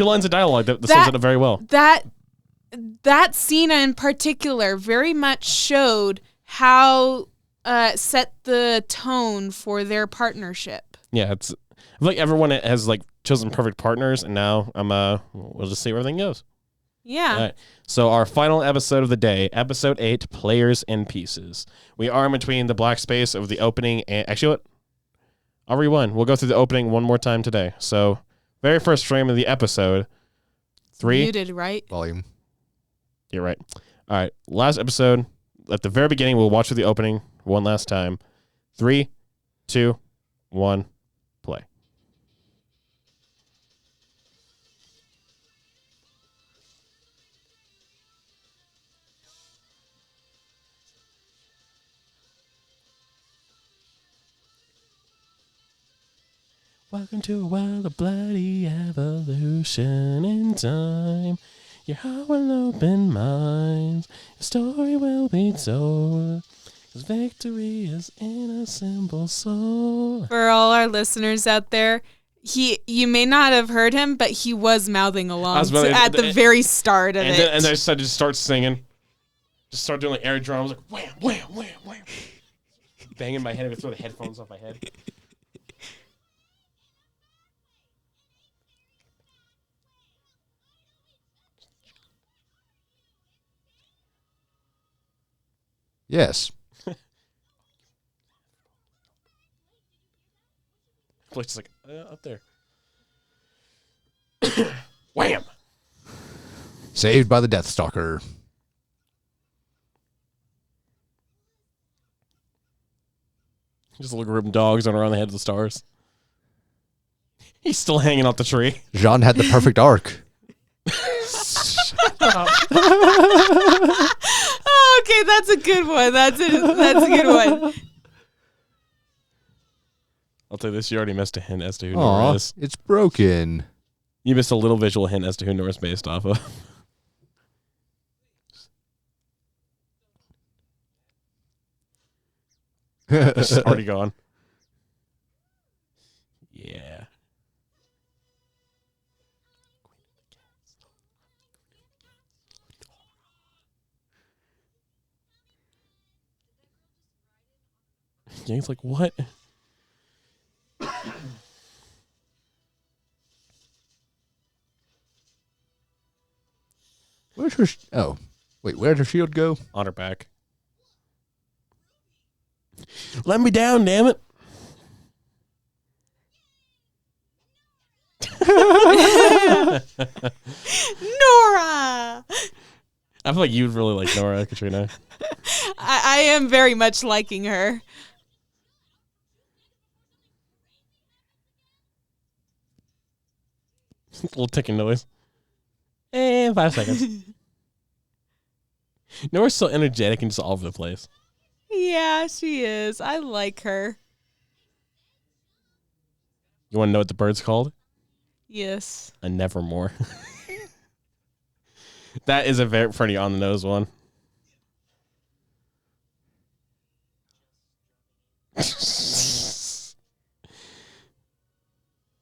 Speaker 1: lines of dialogue that sums it up very well.
Speaker 2: That scene in particular very much showed how set the tone for their partnership.
Speaker 1: Yeah, it's like everyone has like chosen perfect partners, and now we'll just see where everything goes.
Speaker 2: Yeah.
Speaker 1: All right. So our final episode of the day, episode 8, Players and Pieces. We are in between the black space of the opening and actually what? I'll rewind. We'll go through the opening one more time today. So very first frame of the episode. 3.
Speaker 2: Muted, right?
Speaker 3: Volume.
Speaker 1: You're right. All right. Last episode. At the very beginning, we'll watch through the opening one last time. 3, 2, 1, play. Welcome to a world of bloody evolution in time. Your heart will open minds. Your story will be told. 'Cause victory is in a simple soul.
Speaker 2: For all our listeners out there, you may not have heard him, but he was mouthing along at the very start of it.
Speaker 1: And I decided to start singing. Just start doing like air drums, like wham, wham, wham, wham. Banging my head, I would throw the headphones off my head.
Speaker 3: Yes.
Speaker 1: Blake's like, up there. Wham!
Speaker 3: Saved by the Deathstalker.
Speaker 1: Just a little group of dogs on around the head of the stars. He's still hanging off the tree.
Speaker 3: Jean had the perfect arc.
Speaker 2: Oh, okay, that's a good one. That's a good one.
Speaker 1: I'll tell you this, you already missed a hint as to who Nora is.
Speaker 3: It's broken.
Speaker 1: You missed a little visual hint as to who Nora's based off of. It's already gone. Yeah. Yang's like, what?
Speaker 3: Where's her? Oh, wait. Where'd her shield go?
Speaker 1: On her back. Let me down, damn it.
Speaker 2: Nora!
Speaker 1: I feel like you'd really like Nora, Katrina.
Speaker 2: I am very much liking her.
Speaker 1: Little ticking noise. And 5 seconds. Nora's so energetic and just all over the place.
Speaker 2: Yeah, she is. I like her.
Speaker 1: You want to know what the bird's called?
Speaker 2: Yes.
Speaker 1: A nevermore. That is a very pretty on the nose one.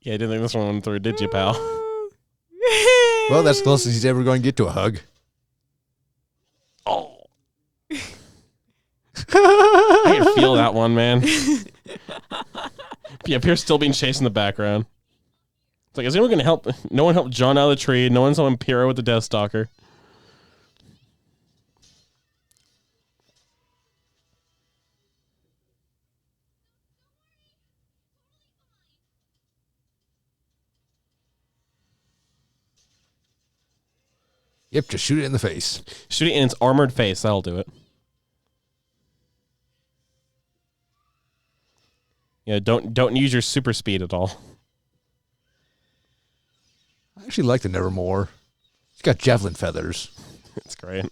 Speaker 1: Yeah, I didn't think this one went through, did you, pal?
Speaker 3: Well, that's the closest he's ever going to get to a hug.
Speaker 1: Oh. I can feel that one, man. Yeah, Pierre's still being chased in the background. It's like, is anyone going to help? No one helped John out of the tree. No one's helping Pierre with the Death Stalker.
Speaker 3: Yep, just shoot it in the face.
Speaker 1: Shoot it in its armored face. That'll do it. Yeah, don't use your super speed at all.
Speaker 3: I actually like the Nevermore. It's got javelin feathers.
Speaker 1: It's great.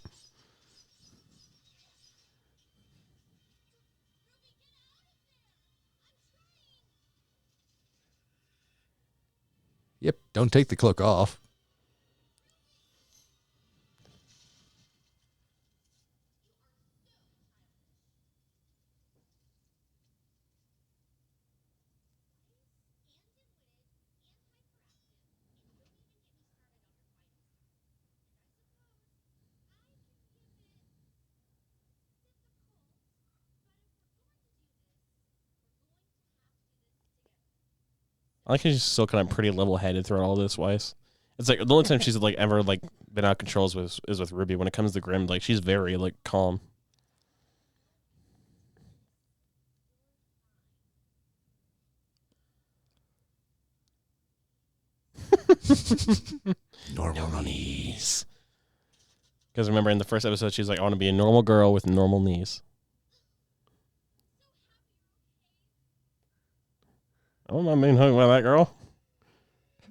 Speaker 3: Yep, don't take the cloak off.
Speaker 1: I like how she's still kind of pretty level-headed throughout all this, Weiss. It's like the only time she's like ever like been out of control is with RWBY. When it comes to Grimm, like she's very like calm. Normal knees. Because remember in the first episode, she's like, I want to be a normal girl with normal knees. Oh, I'm being hooked by that girl.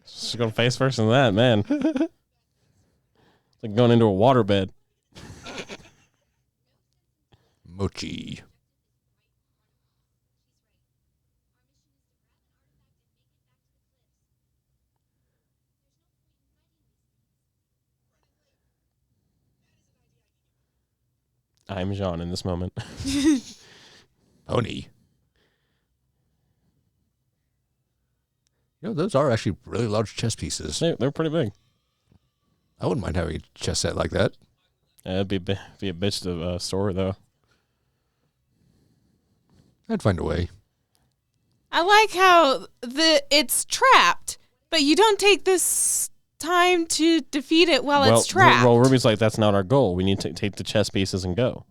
Speaker 1: She's going face first in that, man. It's like going into a waterbed.
Speaker 3: Mochi.
Speaker 1: I'm Jean in this moment.
Speaker 3: Pony. You know, those are actually really large chess pieces.
Speaker 1: They're pretty big.
Speaker 3: I wouldn't mind having a chess set like that.
Speaker 1: It'd be a bitch to store, though.
Speaker 3: I'd find a way.
Speaker 2: I like how it's trapped, but you don't take this time to defeat it while it's trapped.
Speaker 1: Well, Ruby's like, that's not our goal. We need to take the chess pieces and go.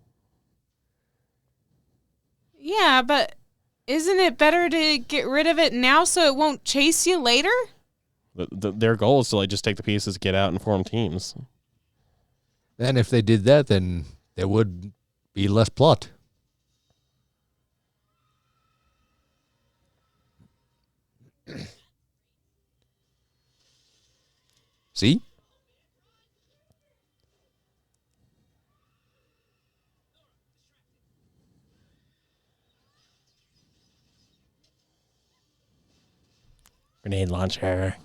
Speaker 2: Yeah, but isn't it better to get rid of it now so it won't chase you later?
Speaker 1: Their goal is to like just take the pieces, get out, and form teams.
Speaker 3: And if they did that, then there would be less plot. See?
Speaker 1: Grenade launcher.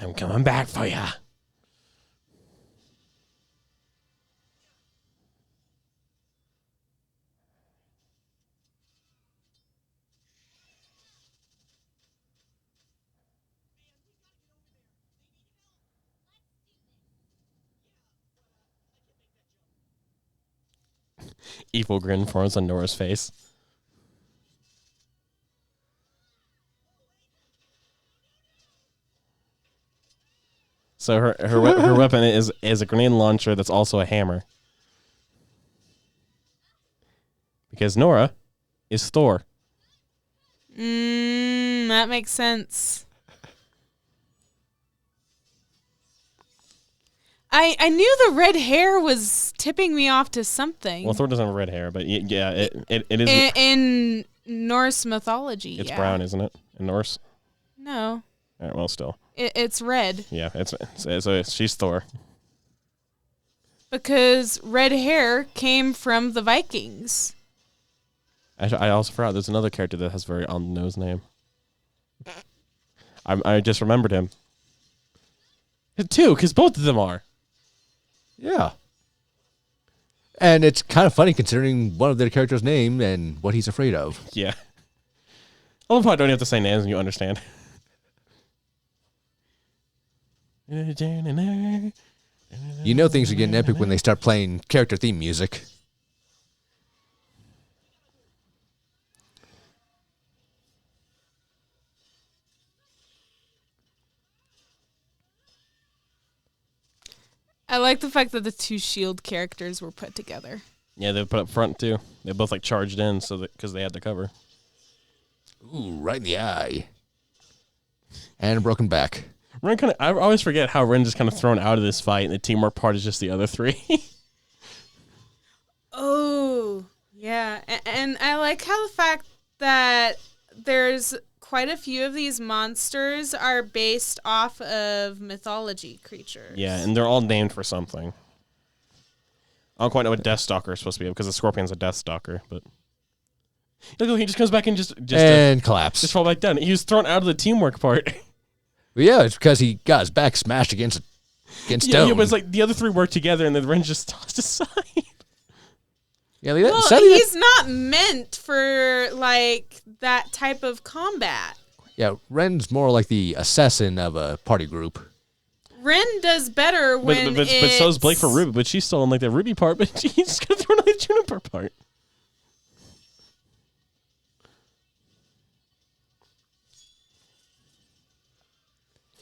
Speaker 1: I'm coming back for ya. evil grin forms on Nora's face. So her weapon is a grenade launcher that's also a hammer. Because Nora is Thor.
Speaker 2: That makes sense. I knew the red hair was tipping me off to something.
Speaker 1: Well, Thor doesn't have red hair, but yeah, it is.
Speaker 2: In Norse mythology,
Speaker 1: It's brown, isn't it? In Norse?
Speaker 2: No.
Speaker 1: All right, well, still.
Speaker 2: It's red.
Speaker 1: Yeah, so she's Thor.
Speaker 2: Because red hair came from the Vikings.
Speaker 1: I also forgot there's another character that has a very on-the-nose name. I just remembered him. Two, because both of them are.
Speaker 3: Yeah. And it's kind of funny considering one of their characters' name and what he's afraid of.
Speaker 1: Yeah. I love how I don't have to say names and you understand.
Speaker 3: You know things are getting epic when they start playing character theme music.
Speaker 2: I like the fact that the two shield characters were put together.
Speaker 1: Yeah, they put up front too. They both like charged in so that because they had the cover.
Speaker 3: Ooh, right in the eye. And a broken back.
Speaker 1: Ren I always forget how Ren's just kind of thrown out of this fight, and the teamwork part is just the other three.
Speaker 2: Oh, yeah. And I like how the fact that there's quite a few of these monsters are based off of mythology creatures.
Speaker 1: Yeah, and they're all named for something. I don't quite know what Deathstalker is supposed to be because the Scorpion's a Deathstalker, but look, he just comes back and just
Speaker 3: collapse.
Speaker 1: Just fall back down. He was thrown out of the teamwork part.
Speaker 3: Well, yeah, it's because he got his back smashed against stone.
Speaker 1: Yeah, but it's like the other three work together, and then Ren just tossed aside.
Speaker 3: Yeah,
Speaker 2: well, he's not meant for like that type of combat.
Speaker 3: Yeah, Ren's more like the assassin of a party group.
Speaker 2: Ren does better when
Speaker 1: but so's Blake for RWBY, but she's still in like the RWBY part, but he's just gonna throw in the Juniper part.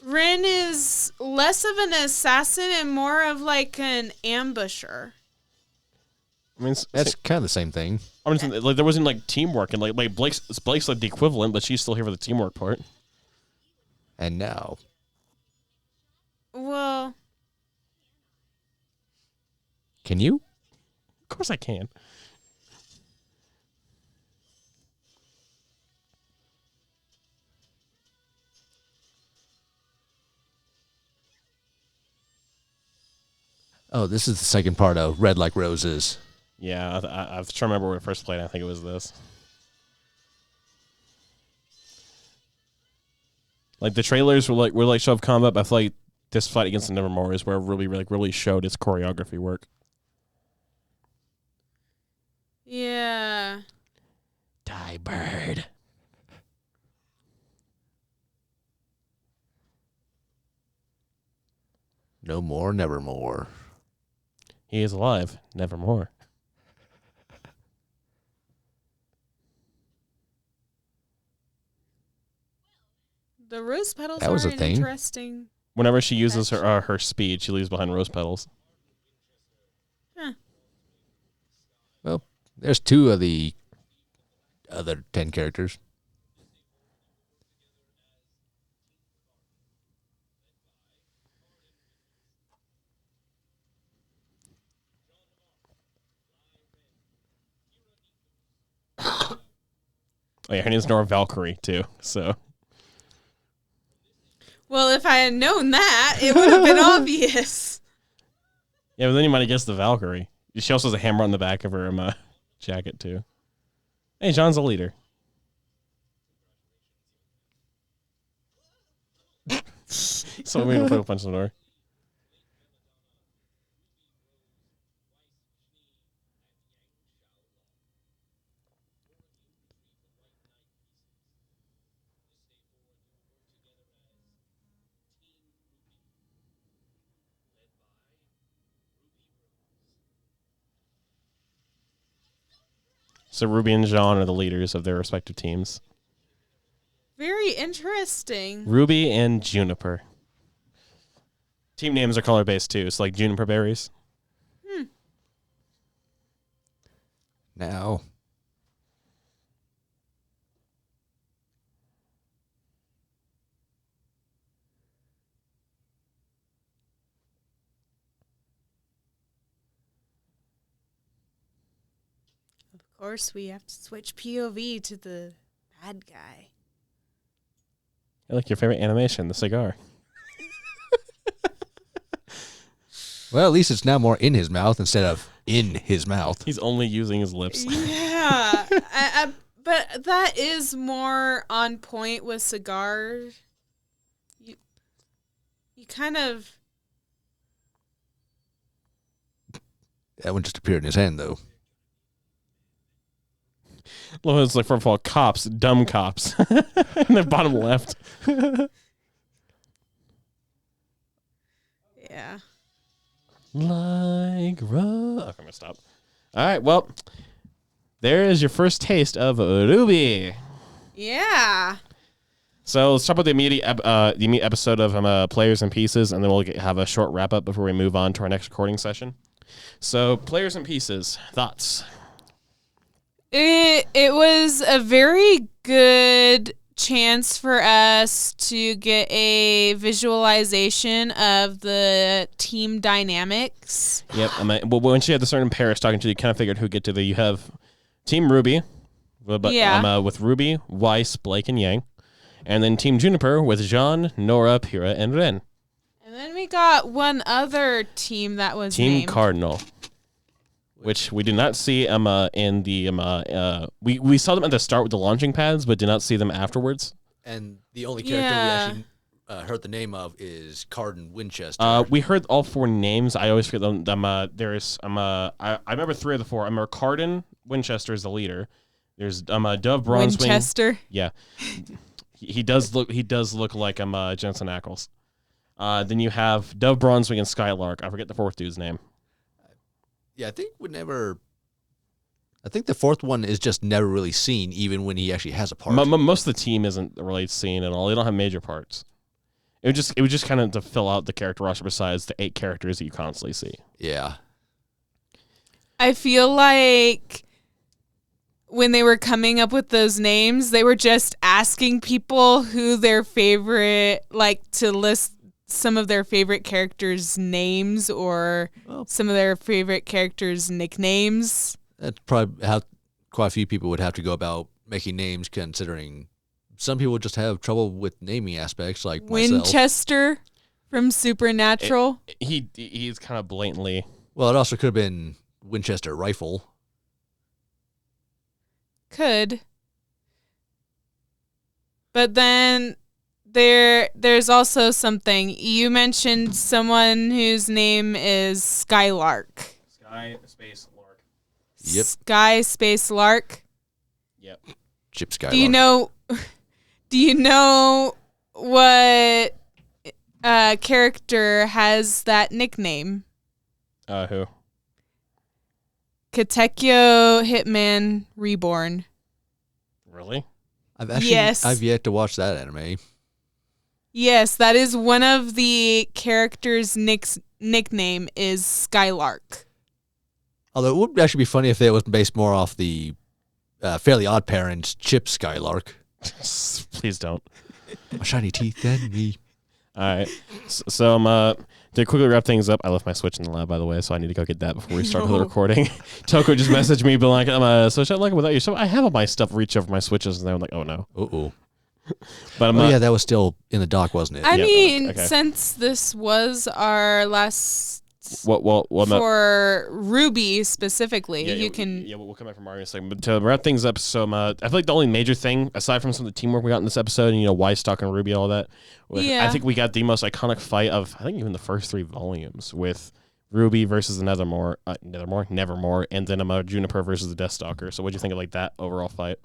Speaker 2: Ren is less of an assassin and more of like an ambusher.
Speaker 1: I mean,
Speaker 3: that's kind of the same thing.
Speaker 1: I mean, like there wasn't like teamwork, and like Blake's like the equivalent, but she's still here for the teamwork part.
Speaker 3: And now,
Speaker 2: well,
Speaker 3: can you?
Speaker 1: Of course I can.
Speaker 3: Oh, this is the second part of Red Like Roses.
Speaker 1: Yeah, I'm trying to remember where we first played. I think it was this. Like the trailers were like show of combat, but I feel like this fight against the Nevermore is where it really showed its choreography work.
Speaker 2: yeah.
Speaker 1: Die, bird.
Speaker 3: No more, nevermore.
Speaker 1: He is alive, nevermore.
Speaker 2: The rose petals
Speaker 3: That was
Speaker 2: are
Speaker 3: a thing.
Speaker 2: interesting.
Speaker 1: Whenever she uses her speed, she leaves behind rose petals.
Speaker 2: Huh.
Speaker 3: Well, there's two of the other 10 characters.
Speaker 1: Oh yeah, her name's Nora Valkyrie too. So
Speaker 2: Well, if I had known that, it would have been obvious.
Speaker 1: yeah, but then you might have guessed the Valkyrie. She also has a hammer on the back of her jacket too. Hey, John's a leader. So we will punch the door. So Ruby and Jean are the leaders of their respective teams.
Speaker 2: Very interesting.
Speaker 1: Ruby and Juniper. Team names are color based too. It's like juniper berries.
Speaker 3: Now,
Speaker 2: Of course, we have to switch POV to the bad guy.
Speaker 1: I like your favorite animation, the cigar.
Speaker 3: well, at least it's now more in his mouth instead of in his mouth.
Speaker 1: He's only using his lips.
Speaker 2: Yeah, but that is more on point with cigars. You kind of.
Speaker 3: That one just appeared in his hand, though.
Speaker 1: Well, it's like first of all, cops, dumb cops, in the bottom left.
Speaker 2: Yeah.
Speaker 1: Like okay, I'm gonna stop. All right, well, there is your first taste of RWBY.
Speaker 2: Yeah.
Speaker 1: So let's talk about the immediate episode of Players and Pieces, and then we'll have a short wrap up before we move on to our next recording session. So, Players and Pieces, thoughts?
Speaker 2: It was a very good chance for us to get a visualization of the team dynamics.
Speaker 1: Yep. Well, once you had the certain Paris talking to you, kind of figured who'd get to the. You have Team RWBY, with Ruby, Weiss, Blake, and Yang, and then Team Juniper with Jean, Nora, Pyrrha, and Ren.
Speaker 2: And then we got one other team that was
Speaker 1: Team
Speaker 2: named.
Speaker 1: Cardinal, which we did not see in the we saw them at the start with the launching pads, but did not see them afterwards.
Speaker 3: And the only character we actually heard the name of is Cardin Winchester.
Speaker 1: We heard all four names. I always forget them. I remember three of the four. I remember Cardin Winchester is the leader. There's Dove Bronzewing.
Speaker 2: Winchester.
Speaker 1: Yeah, he does look like Jensen Ackles. Then you have Dove Bronzewing and Skylark. I forget the fourth dude's name.
Speaker 3: Yeah, I think the fourth one is just never really seen, even when he actually has a part.
Speaker 1: Most of the team isn't really seen at all. They don't have major parts. It was just kind of to fill out the character roster besides the 8 characters that you constantly see.
Speaker 3: Yeah.
Speaker 2: I feel like when they were coming up with those names, they were just asking people who their favorite, to list some of their favorite characters' names or some of their favorite characters' nicknames.
Speaker 3: That's probably how quite a few people would have to go about making names, considering some people just have trouble with naming aspects, like myself.
Speaker 2: Winchester from Supernatural.
Speaker 1: He's kind of blatantly.
Speaker 3: Well, it also could have been Winchester Rifle.
Speaker 2: Could. But then there's also something. You mentioned someone whose name is Skylark.
Speaker 1: Sky Space Lark.
Speaker 3: Yep.
Speaker 2: Sky Space Lark.
Speaker 1: Yep.
Speaker 3: Chip Skylark.
Speaker 2: Do you know what character has that nickname?
Speaker 1: Who?
Speaker 2: Katekyo Hitman Reborn.
Speaker 1: Really?
Speaker 3: I've yet to watch that anime.
Speaker 2: Yes, that is one of the characters' nickname is Skylark.
Speaker 3: Although it would actually be funny if it was based more off the Fairly Odd Parents Chip Skylark.
Speaker 1: Please don't.
Speaker 3: My shiny teeth and me.
Speaker 1: All right. So to quickly wrap things up, I left my Switch in the lab, by the way, so I need to go get that before we start the recording. Toko just messaged me, being like, Switch, I like it without you. So I have all my stuff reach over my Switches, and I'm like, oh no.
Speaker 3: Uh-oh.
Speaker 1: But
Speaker 3: yeah, that was still in the dock, wasn't it?
Speaker 2: I mean, since this was our last for RWBY specifically, you can.
Speaker 1: Yeah, we'll come back from Mario in a second. But to wrap things up, so I feel like the only major thing, aside from some of the teamwork we got in this episode, and Weiss talking RWBY, all that, I think we got the most iconic fight of even the first 3 volumes with RWBY versus Nevermore, and then Juniper versus the Deathstalker. So what do you think of that overall fight?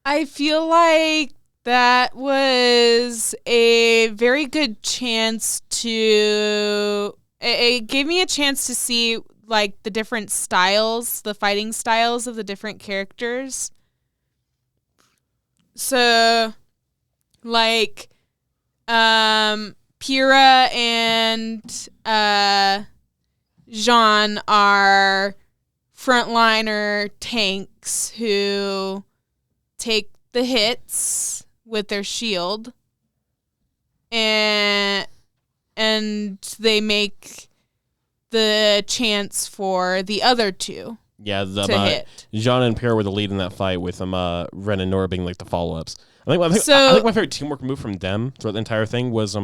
Speaker 2: I feel like that was a very good chance to. It gave me a chance to see like the different styles, the fighting styles of the different characters. So, like, Pyrrha and Jean are frontliner tanks who take the hits with their shield, and they make the chance for the other two
Speaker 1: Yeah,
Speaker 2: to hit.
Speaker 1: Jean and Pierre were the lead in that fight, with Ren and Nora being like the follow-ups. I think my favorite teamwork move from them throughout the entire thing was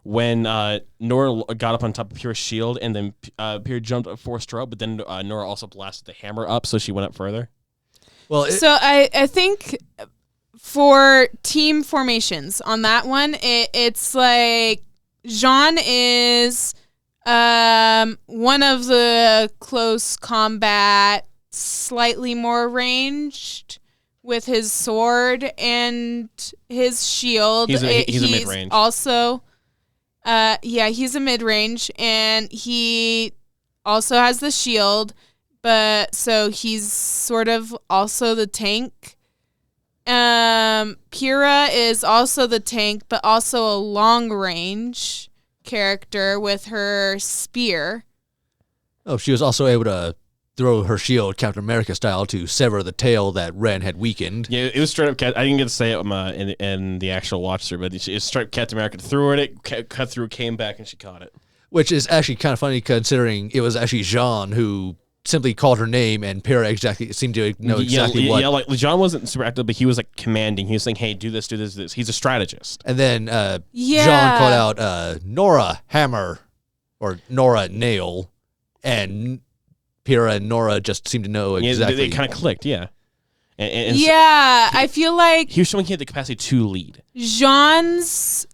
Speaker 1: when Nora got up on top of Pierre's shield, and then Pierre jumped up, forced her up, but then Nora also blasted the hammer up, so she went up further.
Speaker 3: Well,
Speaker 2: so I think for team formations on that one, it's like Jean is one of the close combat, slightly more ranged with his sword and his shield.
Speaker 1: He's a mid-range.
Speaker 2: Also, he's a mid-range, and he also has the shield, but so he's sort of also the tank. Pyrrha is also the tank, but also a long-range character with her spear.
Speaker 3: Oh, she was also able to throw her shield Captain America style to sever the tail that Ren had weakened.
Speaker 1: Yeah, it was straight up. I didn't get to say it in the actual watch through, but it was straight up Captain America threw it, cut through, came back, and she caught it.
Speaker 3: Which is actually kind of funny considering it was actually Jean who simply called her name, and Pyrrha seemed to know exactly what.
Speaker 1: Yeah, like Jean wasn't super active, but he was like commanding. He was saying, "Hey, do this, do this, do this." He's a strategist.
Speaker 3: And then Jean called out Nora hammer or Nora nail, and Pyrrha and Nora just seemed to know exactly.
Speaker 1: They kind of clicked, yeah. And
Speaker 2: I feel like
Speaker 1: he was showing he had the capacity to lead.
Speaker 2: Jean's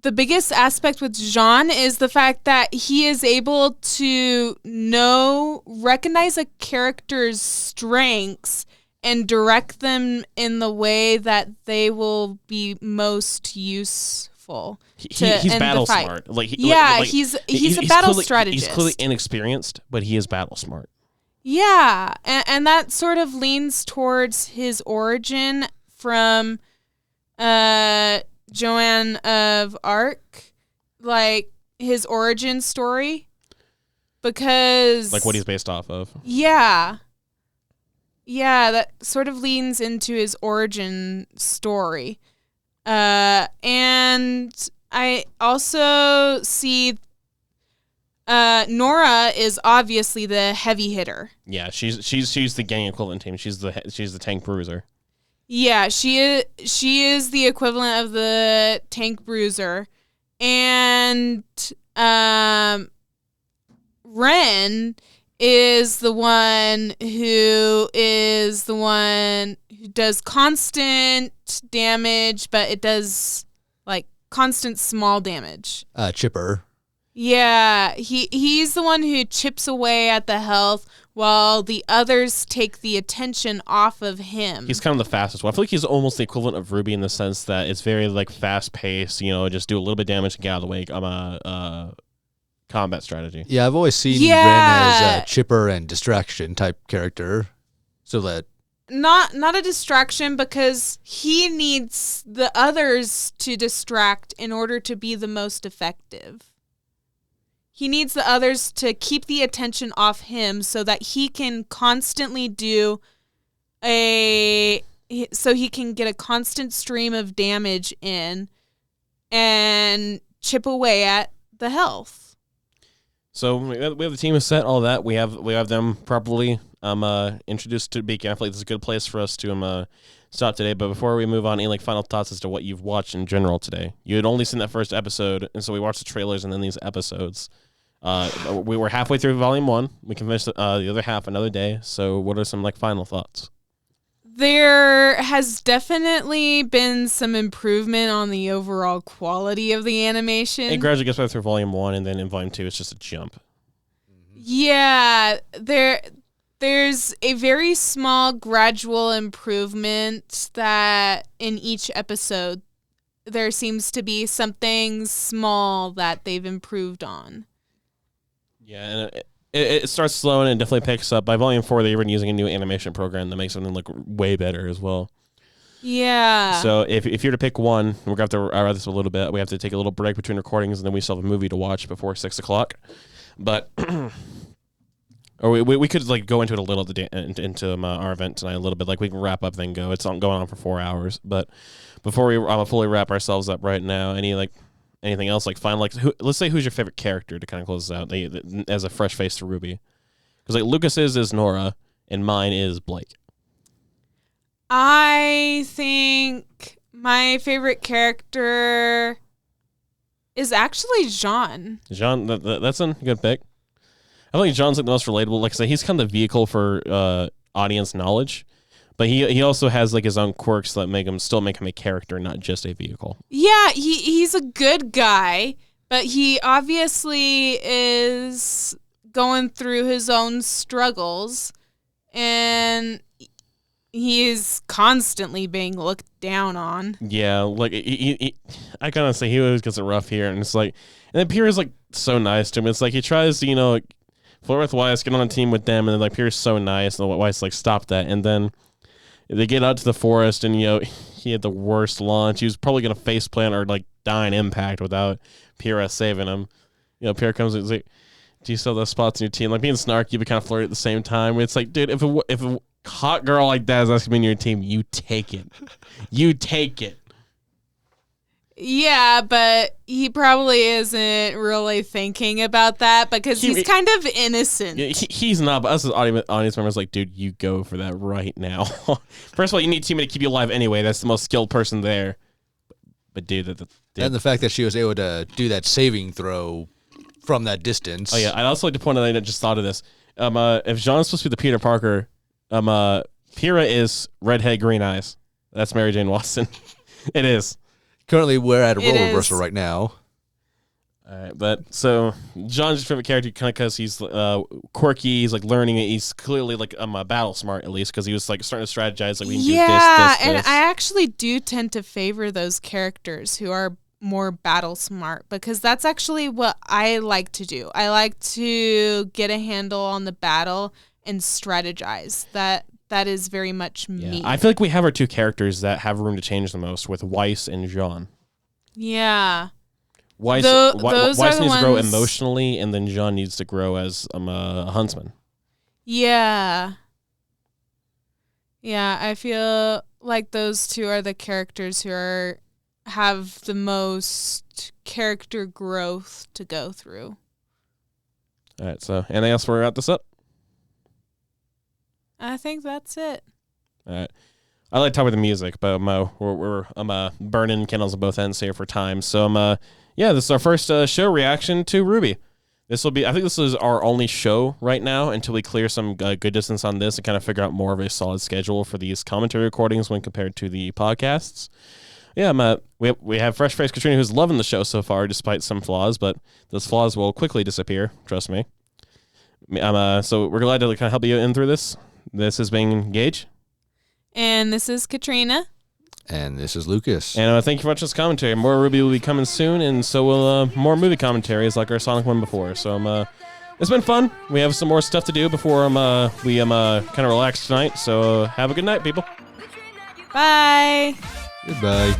Speaker 2: the biggest aspect with Jean is the fact that he is able to recognize a character's strengths and direct them in the way that they will be most useful.
Speaker 1: He's battle smart.
Speaker 2: He's a battle strategist.
Speaker 1: He's clearly inexperienced, but he is battle smart.
Speaker 2: Yeah, and that sort of leans towards his origin from Joan of Arc, like his origin story, because
Speaker 1: like what he's based off of.
Speaker 2: Yeah, that sort of leans into his origin story, and I also see Nora is obviously the heavy hitter.
Speaker 1: Yeah, she's the gang equivalent team. She's the tank bruiser.
Speaker 2: Yeah, she is the equivalent of the tank bruiser, and Ren is the one who does constant damage, but it does like constant small damage.
Speaker 3: Chipper.
Speaker 2: Yeah, he's the one who chips away at the health while the others take the attention off of him.
Speaker 1: He's kind of the fastest one. I feel like he's almost the equivalent of RWBY in the sense that it's very like fast paced, just do a little bit of damage and get out of the way. Combat strategy.
Speaker 3: Yeah, I've always seen Ren as a chipper and distraction type character. So that
Speaker 2: not a distraction, because he needs the others to distract in order to be the most effective. He needs the others to keep the attention off him so that he can constantly so he can get a constant stream of damage in and chip away at the health.
Speaker 1: So we have the team is set, all that. We have them properly introduced to Beacon. I feel like this is a good place for us to stop today. But before we move on, any final thoughts as to what you've watched in general today? You had only seen that first episode, and so we watched the trailers and then these episodes. We were halfway through Volume 1. We can finish the other half another day. So what are some final thoughts?
Speaker 2: There has definitely been some improvement on the overall quality of the animation.
Speaker 1: It gradually gets better through Volume 1, and then in Volume 2, it's just a jump.
Speaker 2: Yeah, there's a very small gradual improvement that in each episode there seems to be something small that they've improved on.
Speaker 1: Yeah, and it starts slow and it definitely picks up. By volume 4, they've been using a new animation program that makes something look way better as well.
Speaker 2: Yeah.
Speaker 1: So if you're to pick one, we're going to have to wrap this a little bit. We have to take a little break between recordings, and then we still have a movie to watch before 6 o'clock. But or we could like go into it a little into our event tonight a little bit. Like we can wrap up then go. It's going on for 4 hours. But before we fully wrap ourselves up right now, anything else like find like let's say who's your favorite character to kind of close this out as a fresh face to RWBY, because like Lucas's is Nora and mine is Blake.
Speaker 2: I think my favorite character is actually Jean.
Speaker 1: Jean, that's a good pick. I think Jean's like the most relatable. Like I say, he's kind of the vehicle for audience knowledge, but he also has like his own quirks that make him a character, not just a vehicle.
Speaker 2: Yeah, he's a good guy, but he obviously is going through his own struggles, and he is constantly being looked down on.
Speaker 1: Yeah, like I kind of say he always gets it rough here, and it's like, and then Pierre's like so nice to him. It's like he tries to flirt with Weiss, get on a team with them, and then like Pierre's so nice, and Weiss like stop that, and then they get out to the forest, and he had the worst launch. He was probably gonna face plant or like die in impact without Pierre saving him. Pierre comes and he's like, "Do you still have those spots in your team?" Like being snarky, but kind of flirty at the same time. It's like, dude, if a hot girl like that is asking me in your team, you take it. You take it.
Speaker 2: Yeah, but he probably isn't really thinking about that because he's kind of innocent.
Speaker 1: Yeah, he's not, but us as audience members, like, dude, you go for that right now. First of all, you need a teammate to keep you alive anyway. That's the most skilled person there. But dude,
Speaker 3: and the fact that she was able to do that saving throw from that distance.
Speaker 1: Oh yeah, I'd also like to point out that I just thought of this. If Jean's supposed to be the Peter Parker, Pyrrha is redhead, green eyes. That's Mary Jane Watson. It is.
Speaker 3: Currently, we're at a role reversal right now.
Speaker 1: All right, but so John's your favorite character kind of because he's quirky, he's like learning it. He's clearly like battle smart at least because he was like starting to strategize like we can do this.
Speaker 2: And I actually do tend to favor those characters who are more battle smart because that's actually what I like to do. I like to get a handle on the battle and strategize. That is very much me.
Speaker 1: I feel like we have our two characters that have room to change the most with Weiss and Jean.
Speaker 2: Yeah.
Speaker 1: Weiss needs to grow emotionally, and then Jean needs to grow as a huntsman.
Speaker 2: Yeah. Yeah, I feel like those two are the characters who have the most character growth to go through.
Speaker 1: All right, so anything else before we wrap this up?
Speaker 2: I think that's it.
Speaker 1: All right. I like to talk about the music, but we're burning candles on both ends here for time. So this is our first show reaction to RWBY. I think this is our only show right now until we clear some good distance on this and kind of figure out more of a solid schedule for these commentary recordings when compared to the podcasts. Yeah, we have Fresh Face Katrina who's loving the show so far despite some flaws, but those flaws will quickly disappear. Trust me. So we're glad to kind of help you in through this. This has been Gage.
Speaker 2: And this is Katrina.
Speaker 3: And this is Lucas.
Speaker 1: And thank you for watching this commentary. More RWBY will be coming soon, and so will more movie commentaries like our Sonic one before. So it's been fun. We have some more stuff to do before we kind of relax tonight. So have a good night, people.
Speaker 2: Bye.
Speaker 3: Goodbye.